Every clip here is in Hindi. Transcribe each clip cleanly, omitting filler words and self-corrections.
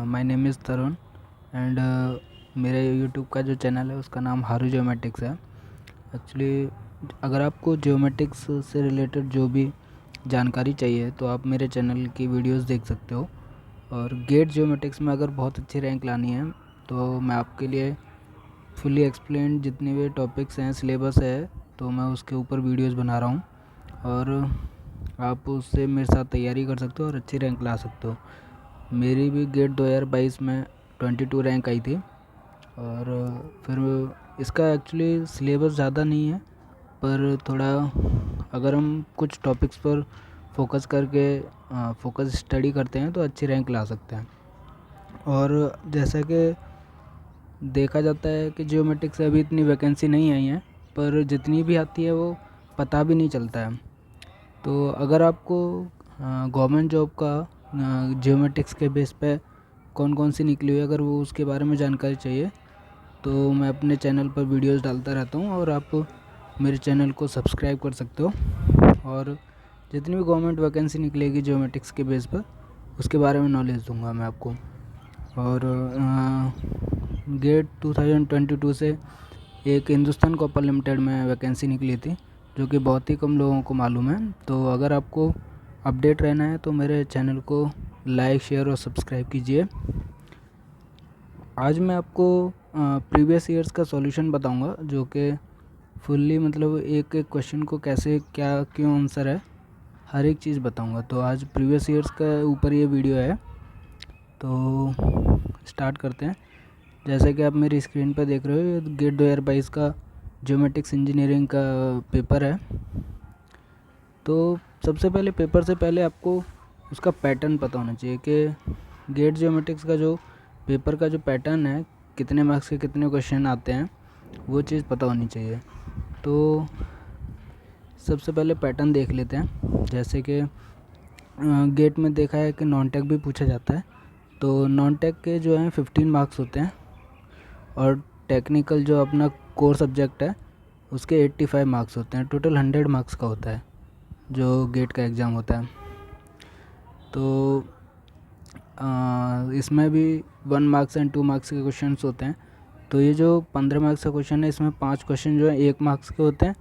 My name is Tarun and मेरे यूट्यूब का जो चैनल है उसका नाम हारू ज्योमेटिक्स है। एक्चुअली अगर आपको ज्योमेटिक्स से रिलेटेड जो भी जानकारी चाहिए तो आप मेरे चैनल की वीडियोस देख सकते हो। और गेट ज्योमेटिक्स में अगर बहुत अच्छी रैंक लानी है तो मैं आपके लिए फुली एक्सप्लेन जितने भी टॉपिक्स हैं, सिलेबस है, तो मैं उसके ऊपर वीडियोस बना रहा हूँ और आप उससे मेरे साथ तैयारी कर सकते हो और अच्छी रैंक ला सकते हो। मेरी भी गेट 2022 में 22 रैंक आई थी। और फिर इसका एक्चुअली सिलेबस ज़्यादा नहीं है, पर थोड़ा अगर हम कुछ टॉपिक्स पर फोकस करके फोकस स्टडी करते हैं तो अच्छी रैंक ला सकते हैं। और जैसा कि देखा जाता है कि ज्योमेट्रिक्स से अभी इतनी वैकेंसी नहीं आई है, पर जितनी भी आती है वो पता भी नहीं चलता है। तो अगर आपको गवर्नमेंट जॉब का ज्योमेट्रिक्स के बेस पे कौन कौन सी निकली हुई है, अगर वो उसके बारे में जानकारी चाहिए तो मैं अपने चैनल पर वीडियोस डालता रहता हूँ और आप मेरे चैनल को सब्सक्राइब कर सकते हो। और जितनी भी गवर्नमेंट वैकेंसी निकलेगी ज्योमेट्रिक्स के बेस पर उसके बारे में नॉलेज दूंगा मैं आपको। और गेट 2022 से एक हिंदुस्तान कॉपर लिमिटेड में वैकेंसी निकली थी जो कि बहुत ही कम लोगों को मालूम है। तो अगर आपको अपडेट रहना है तो मेरे चैनल को लाइक, शेयर और सब्सक्राइब कीजिए। आज मैं आपको प्रीवियस ईयर्स का सॉल्यूशन बताऊंगा जो कि फुल्ली मतलब एक एक क्वेश्चन को कैसे क्या क्यों आंसर है, हर एक चीज़ बताऊंगा। तो आज प्रीवियस ईयर्स का ऊपर ये वीडियो है, तो स्टार्ट करते हैं। जैसे कि आप मेरी स्क्रीन पर देख रहे हो, ये गेट 2022 का ज्योमेट्रिक्स इंजीनियरिंग का पेपर है। तो सबसे पहले पेपर से पहले आपको उसका पैटर्न पता होना चाहिए कि गेट ज्योमेट्रिक्स का जो पेपर का जो पैटर्न है, कितने मार्क्स के कितने क्वेश्चन आते हैं, वो चीज़ पता होनी चाहिए। तो सबसे पहले पैटर्न देख लेते हैं। जैसे कि गेट में देखा है कि नॉन टेक भी पूछा जाता है। तो नॉन टेक के जो हैं 15 मार्क्स होते हैं और टेक्निकल जो अपना कोर सब्जेक्ट है उसके 85 मार्क्स होते हैं। टोटल 100 मार्क्स का होता है जो गेट का एग्ज़ाम होता है। तो इसमें भी 1 मार्क्स एंड 2 मार्क्स के क्वेश्चंस होते हैं। तो ये जो 15 मार्क्स का क्वेश्चन है इसमें 5 क्वेश्चन जो है 1 मार्क्स के होते हैं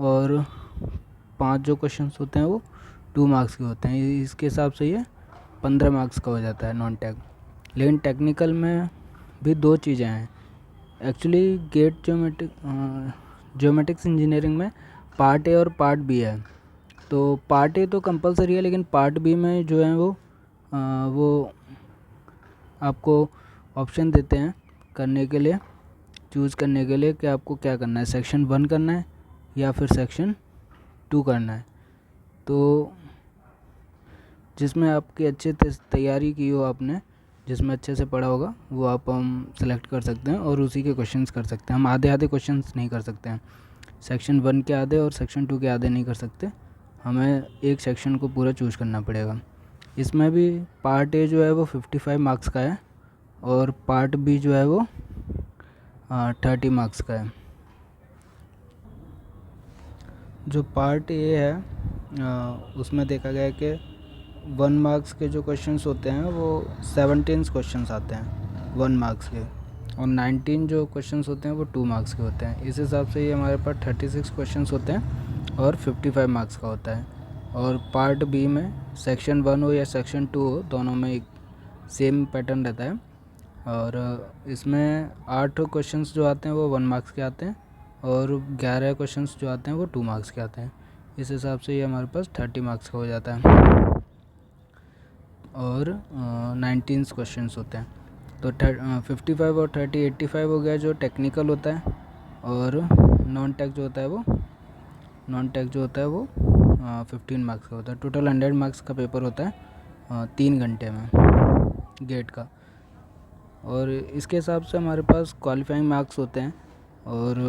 और 5 जो क्वेश्चंस होते हैं वो 2 मार्क्स के होते हैं। इसके हिसाब से ये 15 मार्क्स का हो जाता है नॉन टेक। लेकिन टेक्निकल में भी दो चीज़ें हैं एक्चुअली। गेट ज्योमेट्रिक्स इंजीनियरिंग में पार्ट ए और पार्ट बी है। तो पार्ट ए तो कंपलसरी है, लेकिन पार्ट बी में जो है वो आपको ऑप्शन देते हैं करने के लिए, चूज़ करने के लिए कि आपको क्या करना है, सेक्शन 1 करना है या फिर सेक्शन 2 करना है। तो जिसमें आपकी अच्छे तैयारी की हो आपने, जिसमें अच्छे से पढ़ा होगा, वो आप हम सेलेक्ट कर सकते हैं और उसी के क्वेश्चंस कर सकते हैं। हम आधे आधे क्वेश्चंस नहीं कर सकते हैं, सेक्शन 1 के आधे और सेक्शन 2 के आधे नहीं कर सकते। हमें एक सेक्शन को पूरा चूज़ करना पड़ेगा। इसमें भी पार्ट ए जो है वो 55 मार्क्स का है और पार्ट बी जो है वो 30 मार्क्स का है। जो पार्ट ए है उसमें देखा गया है कि 1 मार्क्स के जो क्वेश्चंस होते हैं वो 17 क्वेश्चंस आते हैं 1 मार्क्स के, और 19 जो क्वेश्चंस होते हैं वो 2 मार्क्स के होते हैं। इस हिसाब से ये हमारे पास 36 क्वेश्चंस होते हैं और 55 मार्क्स का होता है। और पार्ट बी में सेक्शन 1 हो या सेक्शन 2 हो, दोनों में एक सेम पैटर्न रहता है। और इसमें 8 क्वेश्चंस जो आते हैं वो 1 मार्क्स के आते हैं और 11 क्वेश्चंस जो आते हैं वो 2 मार्क्स के आते हैं। इस हिसाब से ये हमारे पास 30 मार्क्स का हो जाता है और 19 क्वेश्चंस होते हैं। तो 55 और 30 85 हो गया जो टेक्निकल होता है। और नॉन टेक जो होता है वो 15 मार्क्स का होता है। टोटल 100 मार्क्स का पेपर होता है 3 घंटे में गेट का। और इसके हिसाब से हमारे पास क्वालिफाइंग मार्क्स होते हैं और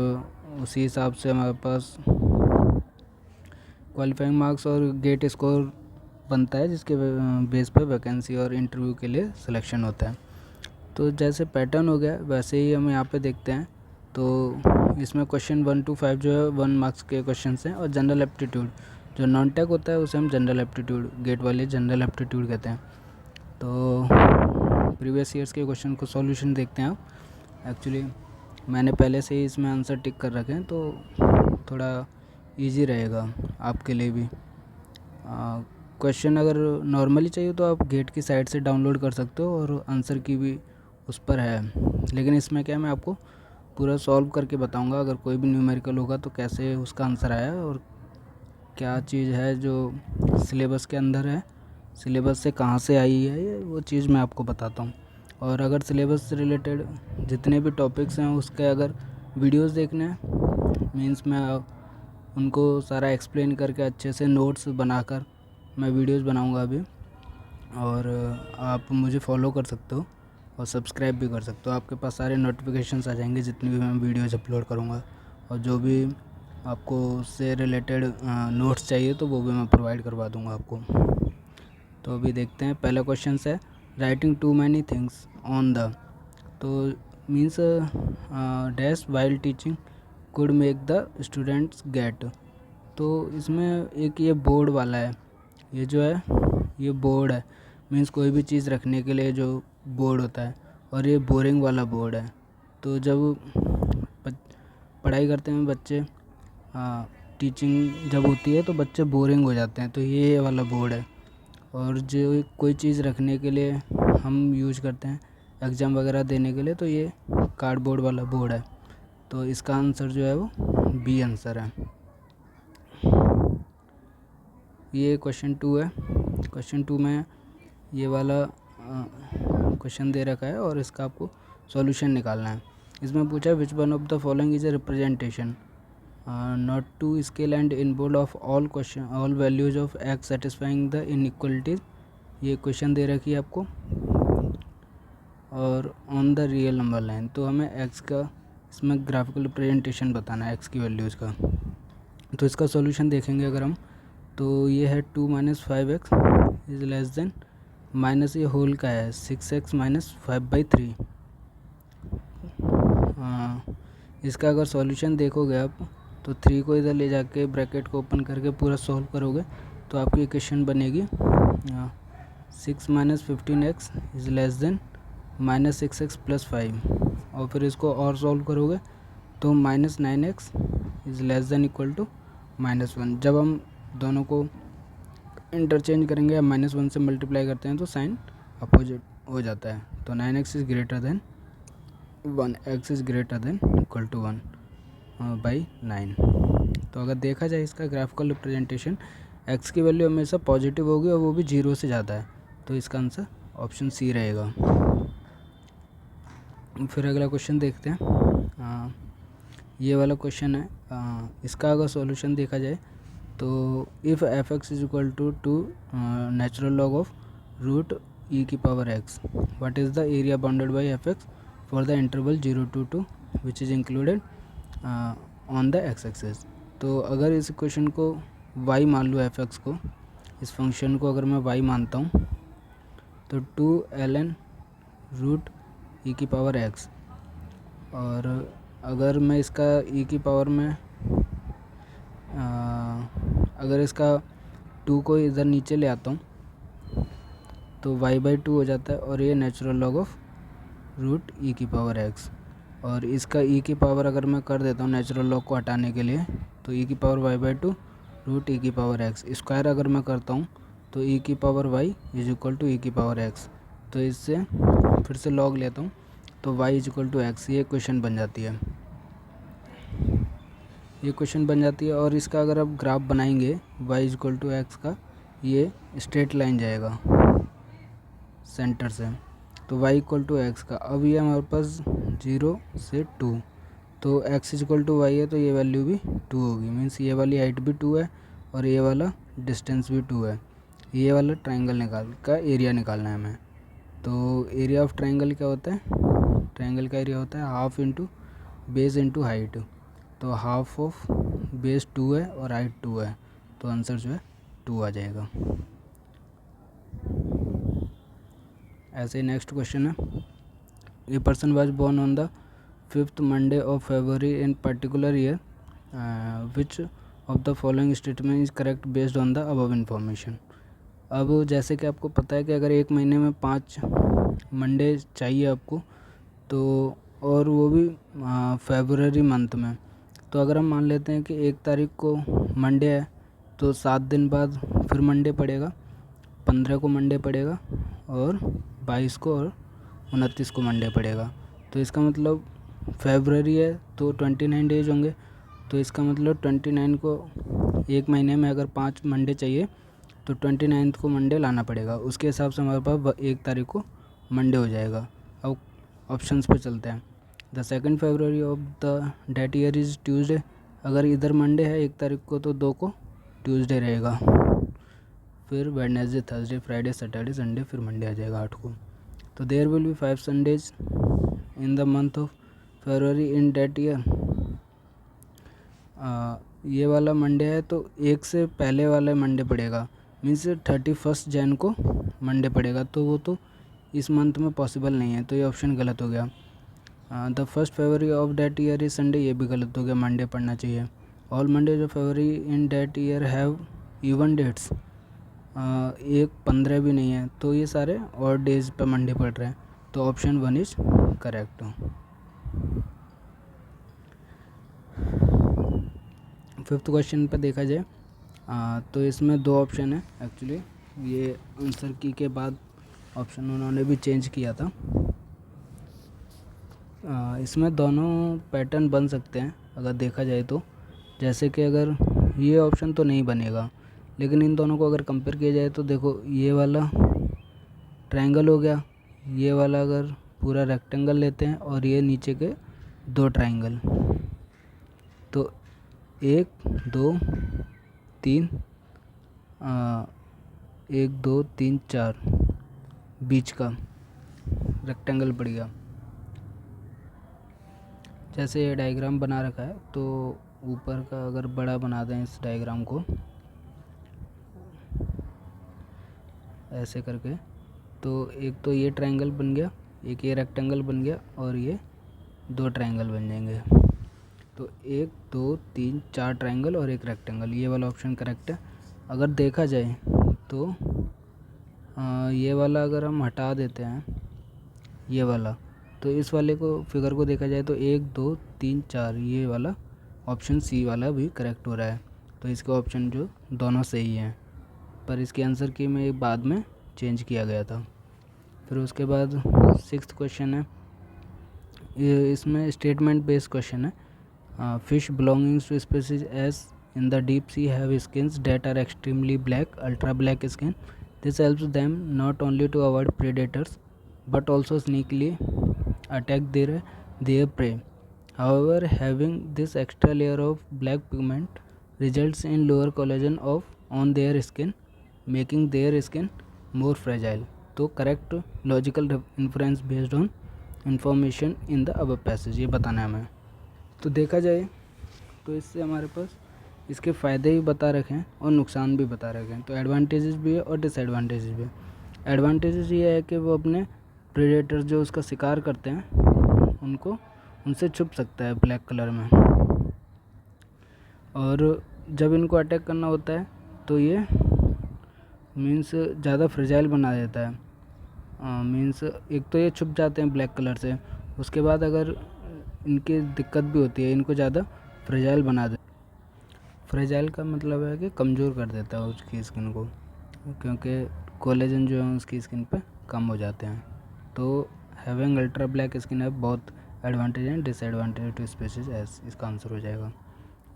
उसी हिसाब से हमारे पास क्वालिफाइंग मार्क्स और गेट स्कोर बनता है, जिसके बेस पर वैकेंसी और इंटरव्यू के लिए सिलेक्शन होता है। तो जैसे पैटर्न हो गया वैसे ही हम यहाँ पे देखते हैं। तो इसमें क्वेश्चन 1 to 5 जो है 1 मार्क्स के क्वेश्चन हैं और जनरल एप्टीट्यूड जो नॉन टेक होता है उसे हम जनरल एप्टीट्यूड, गेट वाले जनरल एप्टीट्यूड कहते हैं। तो प्रीवियस ईयर्स के क्वेश्चन को सॉल्यूशन देखते हैं आप। एक्चुअली मैंने पहले से ही इसमें आंसर टिक कर रखे हैं, तो थोड़ा इजी रहेगा आपके लिए भी। क्वेश्चन अगर नॉर्मली चाहिए तो आप गेट की साइट से डाउनलोड कर सकते हो, और आंसर की भी उस पर है। लेकिन इसमें क्या है, मैं आपको पूरा सॉल्व करके बताऊंगा। अगर कोई भी न्यूमेरिकल होगा तो कैसे उसका आंसर आया, और क्या चीज़ है जो सिलेबस के अंदर है, सिलेबस से कहाँ से आई है, ये वो चीज़ मैं आपको बताता हूँ। और अगर सिलेबस से रिलेटेड जितने भी टॉपिक्स हैं उसके अगर वीडियोस देखने हैं, मींस मैं उनको सारा एक्सप्लेन करके अच्छे से नोट्स बनाकर मैं वीडियोस बनाऊंगा अभी। और आप मुझे फॉलो कर सकते हो और सब्सक्राइब भी कर सकते हो। आपके पास सारे नोटिफिकेशंस आ जाएंगे जितनी भी मैं वीडियोस अपलोड करूँगा, और जो भी आपको उससे रिलेटेड नोट्स चाहिए तो वो भी मैं प्रोवाइड करवा दूँगा आपको। तो अभी देखते हैं, पहला क्वेश्चन है writing too many things on the, तो means dash while teaching could make the students get. तो इसमें एक ये बोर्ड वाला है, ये जो है ये बोर्ड है, मीन्स कोई भी चीज़ रखने के लिए जो बोर्ड होता है, और ये बोरिंग वाला बोर्ड है। तो जब पढ़ाई करते हैं बच्चे, टीचिंग जब होती है तो बच्चे बोरिंग हो जाते हैं, तो ये वाला बोर्ड है। और जो कोई चीज़ रखने के लिए हम यूज करते हैं एग्ज़ाम वगैरह देने के लिए, तो ये कार्डबोर्ड वाला बोर्ड है। तो इसका आंसर जो है वो बी आंसर है। ये क्वेश्चन 2 है। क्वेश्चन 2 में ये वाला क्वेश्चन दे रखा है और इसका आपको सॉल्यूशन निकालना है। इसमें पूछा है which one of the following is a representation not to scale and inboard of all values of x satisfying the inequalities. ये क्वेश्चन दे रखी है आपको, और on the real number line. तो हमें एक्स का इसमें ग्राफिकल रिप्रेजेंटेशन बताना है एक्स की वैल्यूज़ का। तो इसका सॉल्यूशन देखेंगे अगर हम, तो ये है 2 - 5x is less then, minus ये होल का है 6x - 5/3। इसका अगर सॉल्यूशन देखोगे आप, तो 3 को इधर ले जाके ब्रैकेट को ओपन करके पूरा सॉल्व करोगे तो आपकी इक्वेशन बनेगी 6 - 15x is less then -6x + 5। और फिर इसको और सॉल्व करोगे तो -9x is less than equal to -1। जब हम दोनों को इंटरचेंज करेंगे या -1 से मल्टीप्लाई करते हैं तो साइन अपोजिट हो जाता है। तो 9x is greater than 1, x is greater than equal to 1 by 9। तो अगर देखा जाए इसका ग्राफिकल रिप्रेजेंटेशन, x की वैल्यू हमेशा पॉजिटिव होगी और वो भी 0 से ज़्यादा है, तो इसका आंसर ऑप्शन सी रहेगा। फिर अगला क्वेश्चन देखते हैं। ये वाला क्वेश्चन है, इसका अगर सॉल्यूशन देखा जाए तो if f(x) is equal to natural log of √e⁻x, what is the area bounded by f(x) for the interval 0 to 2 which is included on the x axis. तो अगर इस क्वेश्चन को y मान लूँ, f(x) को, इस फंक्शन को अगर मैं y मानता हूँ, तो 2ln √e⁻x, और अगर मैं इसका e की पावर में अगर इसका 2 को इधर नीचे ले आता हूँ तो y/2 हो जाता है, और ये नेचुरल लॉग ऑफ √e⁻x। और इसका e की पावर अगर मैं कर देता हूँ नेचुरल लॉग को हटाने के लिए, तो e की पावर y/2 √e⁻x स्क्वायर अगर मैं करता हूँ तो e की power y is equal to e की पावर x। तो इससे फिर से लॉग लेता हूँ तो y is equal to x, ये क्वेश्चन बन जाती है, ये क्वेश्चन बन जाती है। और इसका अगर आप ग्राफ बनाएंगे y is equal to x का, ये स्ट्रेट लाइन जाएगा सेंटर से, तो y इक्वल टू x का। अब ये हमारे पास 0 से 2, तो x is equal to y है, तो ये वैल्यू भी 2 होगी, मीन्स ये वाली हाइट भी 2 है और ये वाला डिस्टेंस भी 2 है। ये वाला ट्रायंगल का एरिया निकालना है हमें। तो एरिया ऑफ ट्रायंगल क्या होता है, ट्रायंगल का एरिया होता है half into base into height. तो हाफ ऑफ बेस 2 है और हाइट 2 है, तो आंसर जो है 2 आ जाएगा। ऐसे ही नेक्स्ट क्वेश्चन है, a person was born on the 5th Monday of February in particular year, which of the following statement is correct based on the above information। अब जैसे कि आपको पता है कि अगर एक महीने में 5 मंडे चाहिए आपको, तो और वो भी फरवरी मंथ में। तो अगर हम मान लेते हैं कि 1 तारीख को मंडे है, तो 7 दिन बाद फिर मंडे पड़ेगा, 15 को मंडे पड़ेगा और 22 को और 29 को मंडे पड़ेगा। तो इसका मतलब फरवरी है तो 29 डेज होंगे, तो इसका मतलब 29 को, एक महीने में अगर 5 मंडे चाहिए तो 29 को मंडे लाना पड़ेगा। उसके हिसाब से हमारे पास 1 तारीख को मंडे हो जाएगा। अब ऑप्शंस पे चलते हैं। The 2 February of the that year is Tuesday. अगर इधर मंडे है 1 तारीख को तो 2 को ट्यूसडे रहेगा, फिर Wednesday, Thursday, Friday, Saturday, Sunday, फिर मंडे आ जाएगा 8 को। तो there will be 5 Sundays in the month of February in that year. ये वाला मंडे है तो एक से पहले वाला मंडे पड़ेगा, मीन्स 31 जैन को मंडे पड़ेगा, तो वो तो इस मंथ में पॉसिबल नहीं है, तो ये ऑप्शन गलत हो गया। The 1 February of that year is Sunday, ये भी गलत हो गया, मंडे पढ़ना चाहिए। All Mondays of February in that year have even dates, एक 15 भी नहीं है, तो ये सारे और डेज पे मंडे पड़ रहे हैं, तो option 1 is correct. Fifth question पर देखा जाए तो इसमें 2 ऑप्शन है एक्चुअली, ये आंसर की के बाद ऑप्शन उन्होंने भी चेंज किया था। इसमें दोनों पैटर्न बन सकते हैं अगर देखा जाए तो, जैसे कि अगर ये ऑप्शन तो नहीं बनेगा, लेकिन इन दोनों को अगर कंपेयर किया जाए तो देखो ये वाला ट्रायंगल हो गया, ये वाला अगर पूरा रेक्टेंगल लेते हैं और ये नीचे के 2 ट्रायंगल, तो 1 2 3 1 2 3 4 बीच का रेक्टेंगल पड़ गया। जैसे ये डायग्राम बना रखा है, तो ऊपर का अगर बड़ा बना दें इस डायग्राम को ऐसे करके, तो एक तो ये ट्रायंगल बन गया, एक ये रेक्टेंगल बन गया और ये 2 ट्रायंगल बन जाएंगे। तो 1 2 3 4 ट्रायंगल और एक रेक्टेंगल, ये वाला ऑप्शन करेक्ट है। अगर देखा जाए तो ये वाला अगर हम हटा देते हैं ये वाला, तो इस वाले को फिगर को देखा जाए तो 1 2 3 4, ये वाला ऑप्शन सी वाला भी करेक्ट हो रहा है। तो इसके ऑप्शन जो दोनों सही हैं, पर इसके आंसर की में बाद में चेंज किया गया था। फिर उसके बाद 6th क्वेश्चन है, इसमें स्टेटमेंट बेस्ड क्वेश्चन है। Fish belongings to species S in the deep sea have skins that are extremely black, ultra black skin. This helps them not only to avoid predators but also sneakily attack their prey. However, having this extra layer of black pigment results in lower collagen on their skin, making their skin more fragile. तो correct logical inference based on information in the above passage, ये बताना है हमें। तो देखा जाए तो इससे हमारे पास इसके फ़ायदे भी बता रखे हैं और नुकसान भी बता रखे हैं, तो एडवांटेजेस भी है और डिसएडवांटेजेस भी है। एडवांटेजेस ये है कि वो अपने प्रेडेटर जो उसका शिकार करते हैं उनसे छुप सकता है ब्लैक कलर में, और जब इनको अटैक करना होता है तो ये मीन्स ज़्यादा फ्रेजाइल बना देता है। मीन्स एक तो ये छुप जाते हैं ब्लैक कलर से, उसके बाद अगर इनकी दिक्कत भी होती है, इनको ज़्यादा फ्रेजाइल बना दे। फ्रेजाइल का मतलब है कि कमज़ोर कर देता है उसकी स्किन को, क्योंकि कोलेजन जो है उसकी स्किन पे कम हो जाते हैं। तो हैविंग अल्ट्रा ब्लैक स्किन है बहुत advantage and disadvantage to species S, इसका आंसर हो जाएगा।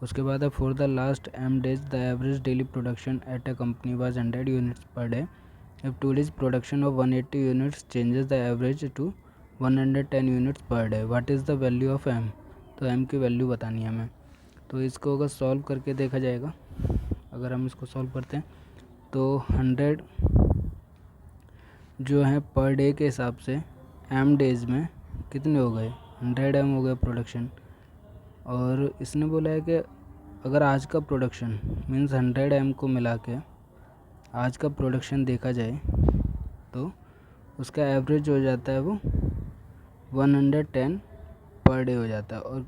उसके बाद है for the last m days the average daily production at a company was 100 units per day. If today's production of 180 units changes the average to 110 units per day, what is the value of m? तो m की वैल्यू बतानी है हमें। तो इसको अगर सॉल्व करके देखा जाएगा, अगर हम इसको सॉल्व करते हैं तो 100 जो है पर डे के हिसाब से m डेज़ में कितने हो गए, 100 m हो गए प्रोडक्शन। और इसने बोला है कि अगर आज का प्रोडक्शन मीन्स 100 m को मिला के आज का प्रोडक्शन देखा जाए तो उसका एवरेज हो जाता है वो 110 पर डे हो जाता है, और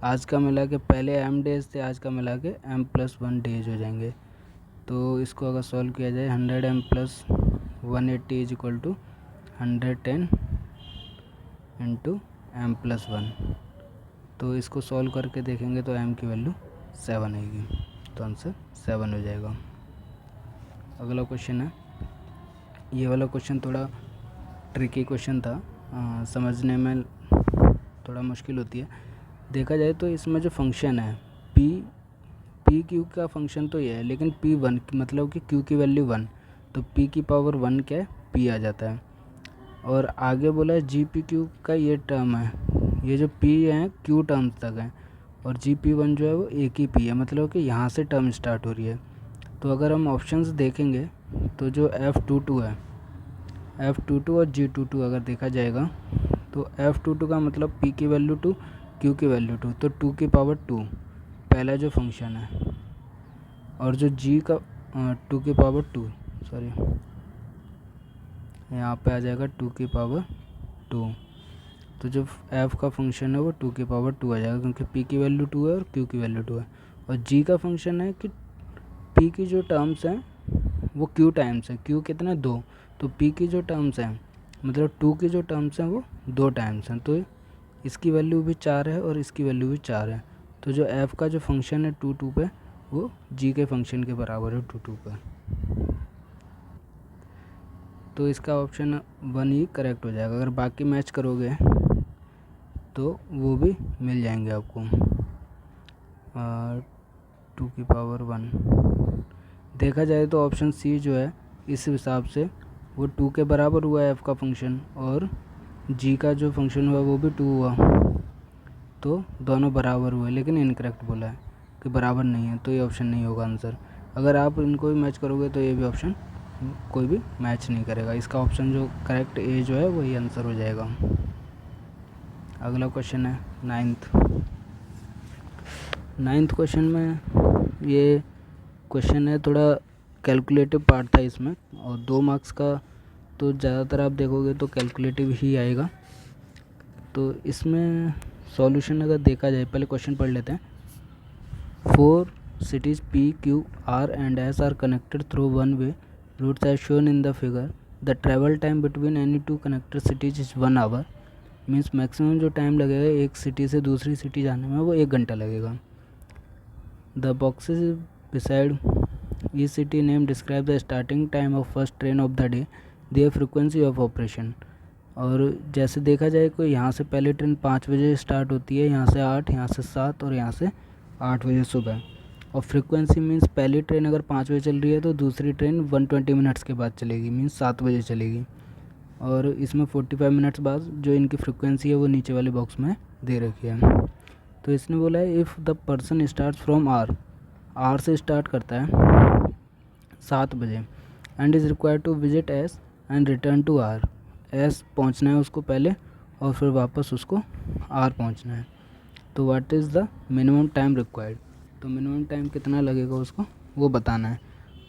आज का मिला के पहले m डेज थे, आज का मिला के m+1 डेज हो जाएंगे। तो इसको अगर सॉल्व किया जाए 100 m + 180 is equal to 110 into m plus 1। तो इसको सॉल्व करके देखेंगे तो m की वैल्यू 7 आएगी, तो आंसर 7 हो जाएगा। अगला क्वेश्चन है, ये वाला क्वेश्चन थोड़ा ट्रिकी क्वेश्चन था, समझने में थोड़ा मुश्किल होती है। देखा जाए तो इसमें जो फंक्शन है पी क्यू का फंक्शन तो ये है, लेकिन p1 मतलब कि q की वैल्यू 1, तो p की पावर 1 क्या है, p आ जाता है। और आगे बोला है GPQ का ये टर्म है, ये जो p है q टर्म तक है, और GP1 जो है वो एक ही p है, मतलब कि यहाँ से टर्म स्टार्ट हो रही है। तो अगर हम ऑप्शंस देखेंगे तो जो F22 है, F22 और G22 अगर देखा जाएगा तो F22 का मतलब p की वैल्यू 2, q की वैल्यू 2, तो 2 की पावर 2 पहला जो फंक्शन है, और जो g का 2 की पावर 2, सॉरी यहाँ पे आ जाएगा 2 की पावर 2, तो जो f का फंक्शन है वो 2 की पावर 2 आ जाएगा, क्योंकि p की वैल्यू 2 है और q की वैल्यू 2 है। और g का फंक्शन है कि p की जो टर्म्स हैं वो q टाइम्स है, q कितना 2, तो p की जो टर्म्स हैं मतलब 2 की जो टर्म्स हैं वो 2 टाइम्स हैं, तो इसकी वैल्यू भी 4 है और इसकी वैल्यू भी 4 है। तो जो f का जो फंक्शन है 2 2 पे, वो g के फंक्शन के बराबर है 2 2 पे। तो इसका ऑप्शन 1 ही करेक्ट हो जाएगा। अगर बाकी मैच करोगे तो वो भी मिल जाएंगे आपको। 2 की पावर 1 देखा जाए तो ऑप्शन सी जो है इस हिसाब से वो 2 के बराबर हुआ है f का फंक्शन, और g का जो फंक्शन हुआ वो भी 2 हुआ, तो दोनों बराबर हुए, लेकिन इनकरेक्ट बोला है कि बराबर नहीं है, तो ये ऑप्शन नहीं होगा आंसर। अगर आप इनको भी मैच करोगे तो ये भी ऑप्शन कोई भी मैच नहीं करेगा। इसका ऑप्शन जो करेक्ट ए जो है वही आंसर हो जाएगा। अगला क्वेश्चन है नाइन्थ क्वेश्चन में, ये क्वेश्चन है थोड़ा कैलकुलेटिव पार्ट था इसमें, और 2 मार्क्स का तो ज़्यादातर आप देखोगे तो कैलकुलेटिव ही आएगा। तो इसमें सॉल्यूशन अगर देखा जाए, पहले क्वेश्चन पढ़ लेते हैं। 4 cities P, Q, R and S are connected through one-way routes as shown in the figure. The travel time between any two connected cities is 1 hour. Means maximum जो टाइम लगेगा एक सिटी से दूसरी सिटी जाने में वो 1 घंटा लगेगा। The boxes beside each city name describe the starting time of first train of the day, their frequency of operation. और जैसे देखा जाए कोई यहाँ से पहले ट्रेन 5 बजे स्टार्ट होती है, यहाँ से 8, यहाँ से 7 और यहाँ से 8 बजे सुबह। और फ्रिक्वेंसी मीन्स पहली ट्रेन अगर 5 बजे चल रही है तो दूसरी ट्रेन 120 मिनट्स के बाद चलेगी, मीन्स 7 बजे चलेगी। और इसमें 45 मिनट्स बाद जो इनकी फ्रिक्वेंसी है वो नीचे वाले बॉक्स में दे रखी है। तो इसने बोला है if the person start from R से स्टार्ट करता है 7 बजे, and is required to visit S and return to R. S पहुंचना है उसको पहले और फिर वापस उसको आर पहुंचना है, तो what is the minimum time required, तो मिनिमम टाइम कितना लगेगा उसको वो बताना है।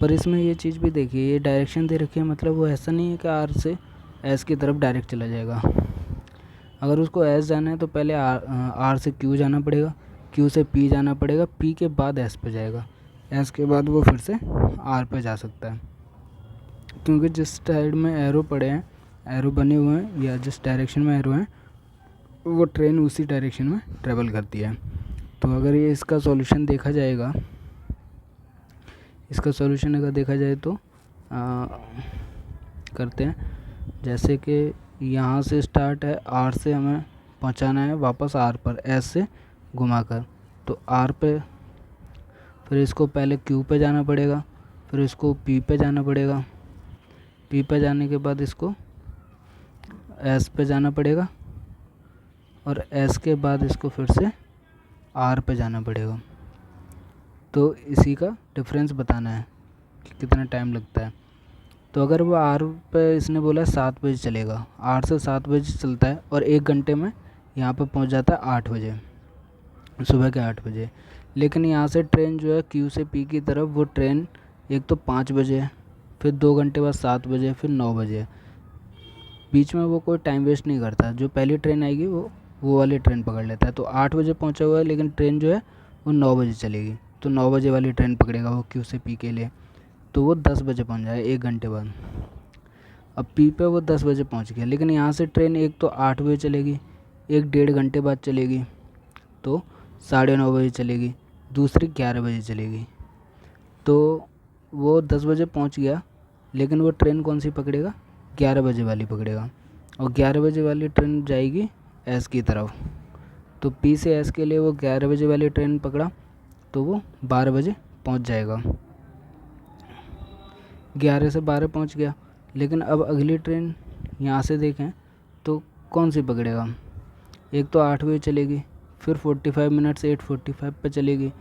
पर इसमें ये चीज़ भी देखिए, ये डायरेक्शन दे रखी है, मतलब वो ऐसा नहीं है कि आर से एस की तरफ डायरेक्ट चला जाएगा। अगर उसको एस जाना है तो पहले आर से क्यू जाना पड़ेगा, क्यू से पी जाना पड़ेगा, पी के बाद एस पे जाएगा, एस के बाद वो फिर से आर पे जा सकता है। क्योंकि जिस साइड में एरो पड़े हैं, एरो बने हुए हैं या जिस डायरेक्शन में एरो हैं, वो ट्रेन उसी डायरेक्शन में ट्रेवल करती है। तो अगर ये इसका सॉल्यूशन देखा जाएगा, इसका सॉल्यूशन अगर देखा जाए तो करते हैं। जैसे कि यहाँ से स्टार्ट है, आर से हमें पहुँचाना है वापस आर पर, एस से घुमाकर, तो आर पे, फिर इसको पहले क्यू पे जाना पड़ेगा, फिर इसको पी पे जाना पड़ेगा, पी पे जाने के बाद इसको एस पे जाना पड़ेगा, और एस के बाद इसको फिर से आर पे जाना पड़ेगा। तो इसी का डिफरेंस बताना है कि कितना टाइम लगता है। तो अगर वो आर पे इसने बोला 7 बजे चलेगा, आर से 7 बजे चलता है और 1 घंटे में यहाँ पे पहुँच जाता है 8 बजे, सुबह के 8 बजे। लेकिन यहाँ से ट्रेन जो है क्यू से पी की तरफ, वो ट्रेन एक तो 5 बजे है, फिर 2 घंटे बाद 7 बजे, फिर 9 बजे। बीच में वो कोई टाइम वेस्ट नहीं करता, जो पहली ट्रेन आएगी वो वाली ट्रेन पकड़ लेता है। तो 8 बजे पहुँचा हुआ है, लेकिन ट्रेन जो है वो 9 बजे चलेगी, तो 9 बजे वाली ट्रेन पकड़ेगा वो क्यू से पी के लिए, तो वो 10 बजे पहुँच जाए 1 घंटे बाद। अब पी पे वो 10 बजे पहुंच गया, लेकिन यहाँ से ट्रेन एक तो 8 बजे चलेगी, एक 1.5 घंटे बाद चलेगी, तो 9:30 बजे चलेगी, दूसरी 11 बजे चलेगी। तो वो 10 बजे पहुंच गया, लेकिन वो ट्रेन कौन सी पकड़ेगा, 11 बजे वाली पकड़ेगा, और 11 बजे वाली ट्रेन जाएगी एस की तरफ। तो पी से एस के लिए वो 11 बजे वाली ट्रेन पकड़ा, तो वो 12 बजे पहुंच जाएगा, 11 से 12 पहुंच गया। लेकिन अब अगली ट्रेन यहाँ से देखें तो कौन सी पकड़ेगा, एक तो 8 बजे चलेगी, फिर 45 मिनट से 8:45 पे चलेगी,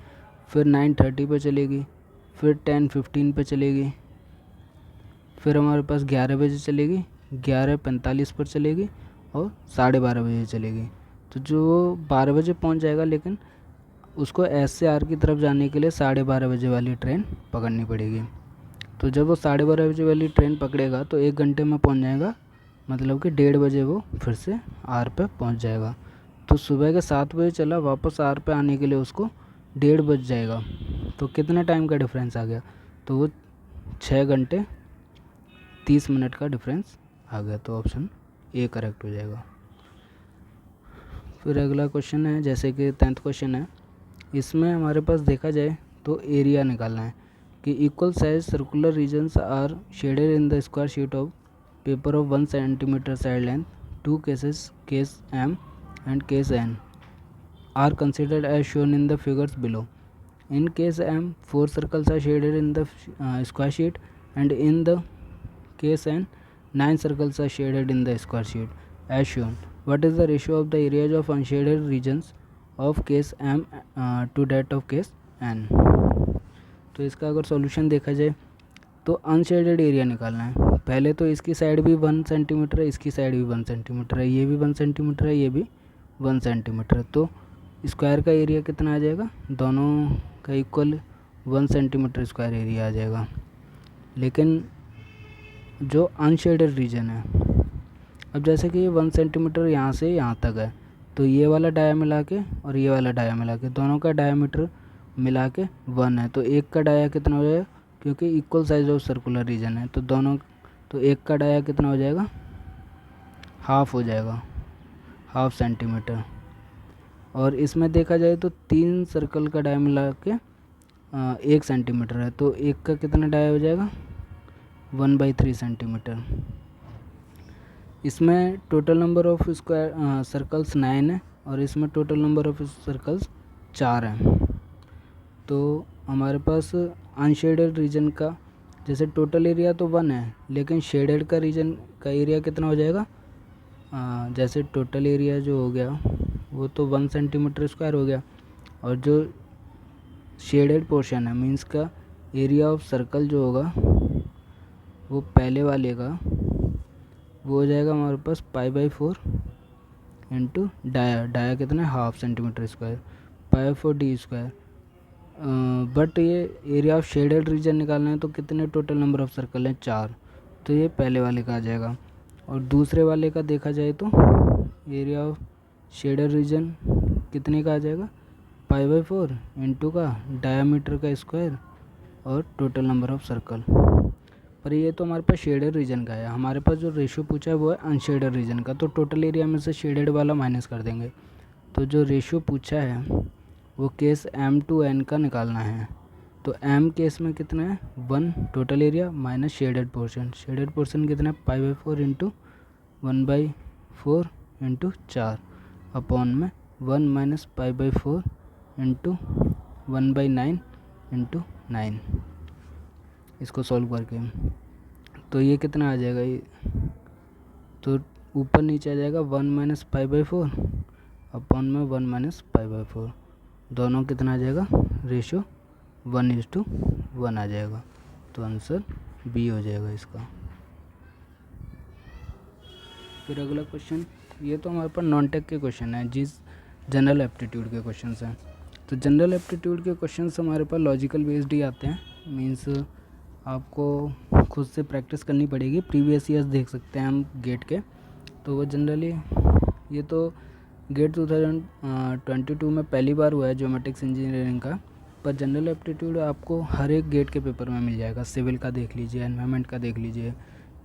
फिर 9:30 पे चलेगी, फिर 10:15 पे चलेगी, फिर हमारे पास 11 बजे चलेगी, 11:45 पर चलेगी, और 12:30 बजे चलेगी। तो जो 12 बजे पहुंच जाएगा, लेकिन उसको एस से आर की तरफ जाने के लिए 12:30 बजे वाली ट्रेन पकड़नी पड़ेगी। तो जब वो 12:30 बजे वाली ट्रेन पकड़ेगा तो 1 घंटे में पहुंच जाएगा, मतलब कि 1:30 बजे वो फिर से आर पे पहुंच जाएगा। तो सुबह के 7 बजे चला, वापस आर पे आने के लिए उसको 1:30 बज जाएगा। तो कितने टाइम का डिफरेंस आ गया, तो वो 6 घंटे 30 मिनट का डिफरेंस आ गया। तो ऑप्शन ए करेक्ट हो जाएगा। फिर अगला क्वेश्चन है, जैसे कि 10th क्वेश्चन है, इसमें हमारे पास देखा जाए तो एरिया निकालना है कि equal size circular regions are shaded in the square sheet of paper of 1 centimetre side length, two cases case M and case n are considered as shown in the figures below. In case m, 4 circles are shaded in the square sheet, and in the case n, 9 circles are shaded in the square sheet as shown. What is the ratio of the areas of unshaded regions of case m to that of case n? तो इसका अगर सॉल्यूशन देखा जाए तो अनशेडेड एरिया निकालना है। पहले तो इसकी साइड भी 1 सेंटीमीटर है, इसकी साइड भी 1 सेंटीमीटर है, ये भी 1 सेंटीमीटर है, ये भी 1 सेंटीमीटर। तो स्क्वायर का एरिया कितना आ जाएगा, दोनों का इक्वल 1 सेंटीमीटर स्क्वायर एरिया आ जाएगा। लेकिन जो अनशेडेड रीजन है, अब जैसे कि ये 1 सेंटीमीटर यहाँ से यहाँ तक है, तो ये वाला डाया मिला के और ये वाला डाया मिला के, दोनों का डायामीटर मिला के 1 है। तो एक का डाया कितना हो जाएगा, क्योंकि equal size of circular region है, तो दोनों, तो एक का डाया कितना हो जाएगा, हाफ हो जाएगा, 1/2 सेंटीमीटर। और इसमें देखा जाए तो 3 सर्कल का डाया मिला के 1 सेंटीमीटर है, तो एक का कितना डाया हो जाएगा, 1/3 सेंटीमीटर। इसमें total number of square circles 9 है, और इसमें टोटल नंबर ऑफ सर्कल्स 4 हैं। तो हमारे पास अनशेडेड रीजन का, जैसे टोटल एरिया तो 1 है, लेकिन शेडेड का रीजन का एरिया कितना हो जाएगा, जैसे टोटल एरिया जो हो गया वो तो 1 सेंटीमीटर स्क्वायर हो गया, और जो शेडेड पोर्शन है मीन्स का एरिया ऑफ सर्कल जो होगा वो पहले वाले का वो हो जाएगा हमारे पास π/4 इंटू डाया कितना है, 1/2 सेंटीमीटर स्क्वायर, π/4d²। बट ये एरिया ऑफ शेडेड रीजन निकालना है, तो कितने टोटल नंबर ऑफ सर्कल हैं, 4, तो ये पहले वाले का आ जाएगा। और दूसरे वाले का देखा जाए तो एरिया ऑफ शेडेड रीजन कितने का आ जाएगा, π/4 इंटू का डायामीटर का स्क्वायर और टोटल नंबर ऑफ सर्कल। पर ये तो हमारे पास शेडेड रीजन का है, हमारे पास जो रेशियो पूछा है वो है अनशेडेड रीजन का, तो टोटल एरिया में से शेडेड वाला माइनस कर देंगे। तो जो रेशियो पूछा है वो केस m to n का निकालना है। तो m केस में कितना है, 1 total area minus shaded portion कितना है, π/4 इंटू 1/4 इंटू 4 अपॉन में 1 माइनस π/4 इंटू 1/9 इंटू 9। इसको सॉल्व करके तो ये कितना आ जाएगा, ये तो ऊपर नीचे आ जाएगा 1 माइनस π/4 अपॉन में 1 माइनस π/4, दोनों कितना आ जाएगा, रेशियो 1:1 आ जाएगा। तो आंसर बी हो जाएगा इसका। फिर अगला क्वेश्चन, ये तो हमारे पास नॉन टेक के क्वेश्चन है, जिस जनरल एप्टीट्यूड के क्वेश्चन हैं। तो जनरल एप्टीट्यूड के क्वेश्चन हमारे पास लॉजिकल बेस्ड ही आते हैं, मीन्स आपको खुद से प्रैक्टिस करनी पड़ेगी। प्रीवियस ईयर्स देख सकते हैं हम गेट के, तो वो जनरली ये तो गेट 2022 में पहली बार हुआ है ज्योमेट्रिक्स इंजीनियरिंग का, पर जनरल एप्टीट्यूड आपको हर एक गेट के पेपर में मिल जाएगा। सिविल का देख लीजिए, एनवायरनमेंट का देख लीजिए,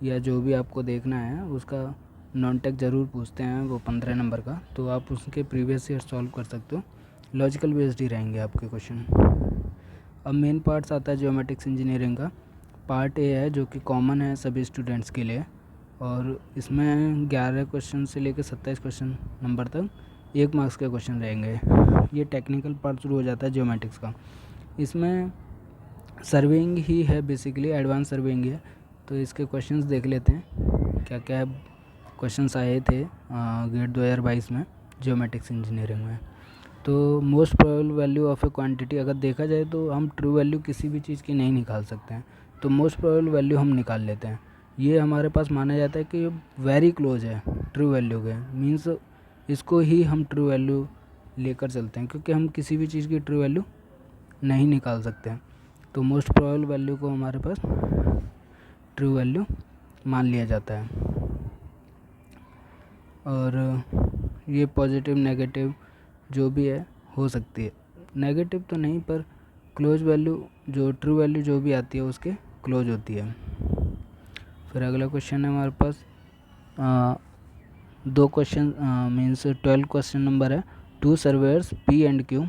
या जो भी आपको देखना है उसका नॉन टेक ज़रूर पूछते हैं, वो 15 नंबर का, तो आप उसके प्रीवियस ईयर सॉल्व कर सकते हो। लॉजिकल बेस्ड ही रहेंगे आपके क्वेश्चन। अब मेन पार्ट्स आता है ज्योमेट्रिक्स इंजीनियरिंग का। पार्ट ए है जो कि कॉमन है सभी स्टूडेंट्स के लिए, और इसमें 11 क्वेश्चन से लेकर 27 क्वेश्चन नंबर तक 1 मार्क्स के क्वेश्चन रहेंगे। ये टेक्निकल पार्ट शुरू हो जाता है ज्योमेट्रिक्स का। इसमें सर्वेइंग ही है, बेसिकली एडवांस सर्वेइंग है। तो इसके क्वेश्चंस देख लेते हैं क्या क्या क्वेश्चंस आए थे गेट 2022 में ज्योमेट्रिक्स इंजीनियरिंग में। तो most probable value of A quantity, अगर देखा जाए तो हम ट्रू वैल्यू किसी भी चीज़ की नहीं निकाल सकते हैं, तो मोस्ट प्रोबेबल वैल्यू हम निकाल लेते हैं। ये हमारे पास माना जाता है कि वेरी क्लोज है ट्रू वैल्यू के, मीन्स इसको ही हम ट्रू वैल्यू लेकर चलते हैं, क्योंकि हम किसी भी चीज़ की ट्रू वैल्यू नहीं निकाल सकते हैं। तो मोस्ट प्रोबेबल वैल्यू को हमारे पास ट्रू वैल्यू मान लिया जाता है। और ये पॉजिटिव नेगेटिव जो भी है हो सकती है, नेगेटिव तो नहीं पर क्लोज वैल्यू जो ट्रू वैल्यू जो भी आती है उसके क्लोज होती है। फिर अगला क्वेश्चन है हमारे पास 2 क्वेश्चन मीन्स 12 क्वेश्चन नंबर है। 2 surveyors P and Q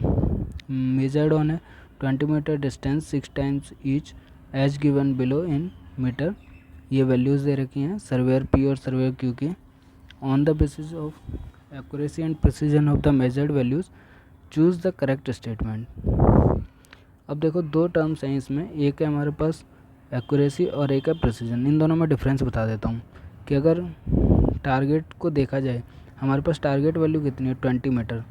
measured on a 20 metre distance 6 times each as given below in metre. ये वैल्यूज़ दे रखी हैं सर्वेयर P और सर्वेयर Q की। On the basis of accuracy and precision of the measured values choose the correct statement. अब देखो 2 टर्म्स हैं इसमें, एक है हमारे पास एक्यूरेसी और एक है प्रिसीजन। इन दोनों में डिफरेंस बता देता हूँ कि अगर टारगेट को देखा जाए, हमारे पास टारगेट वैल्यू कितनी है 20 मीटर,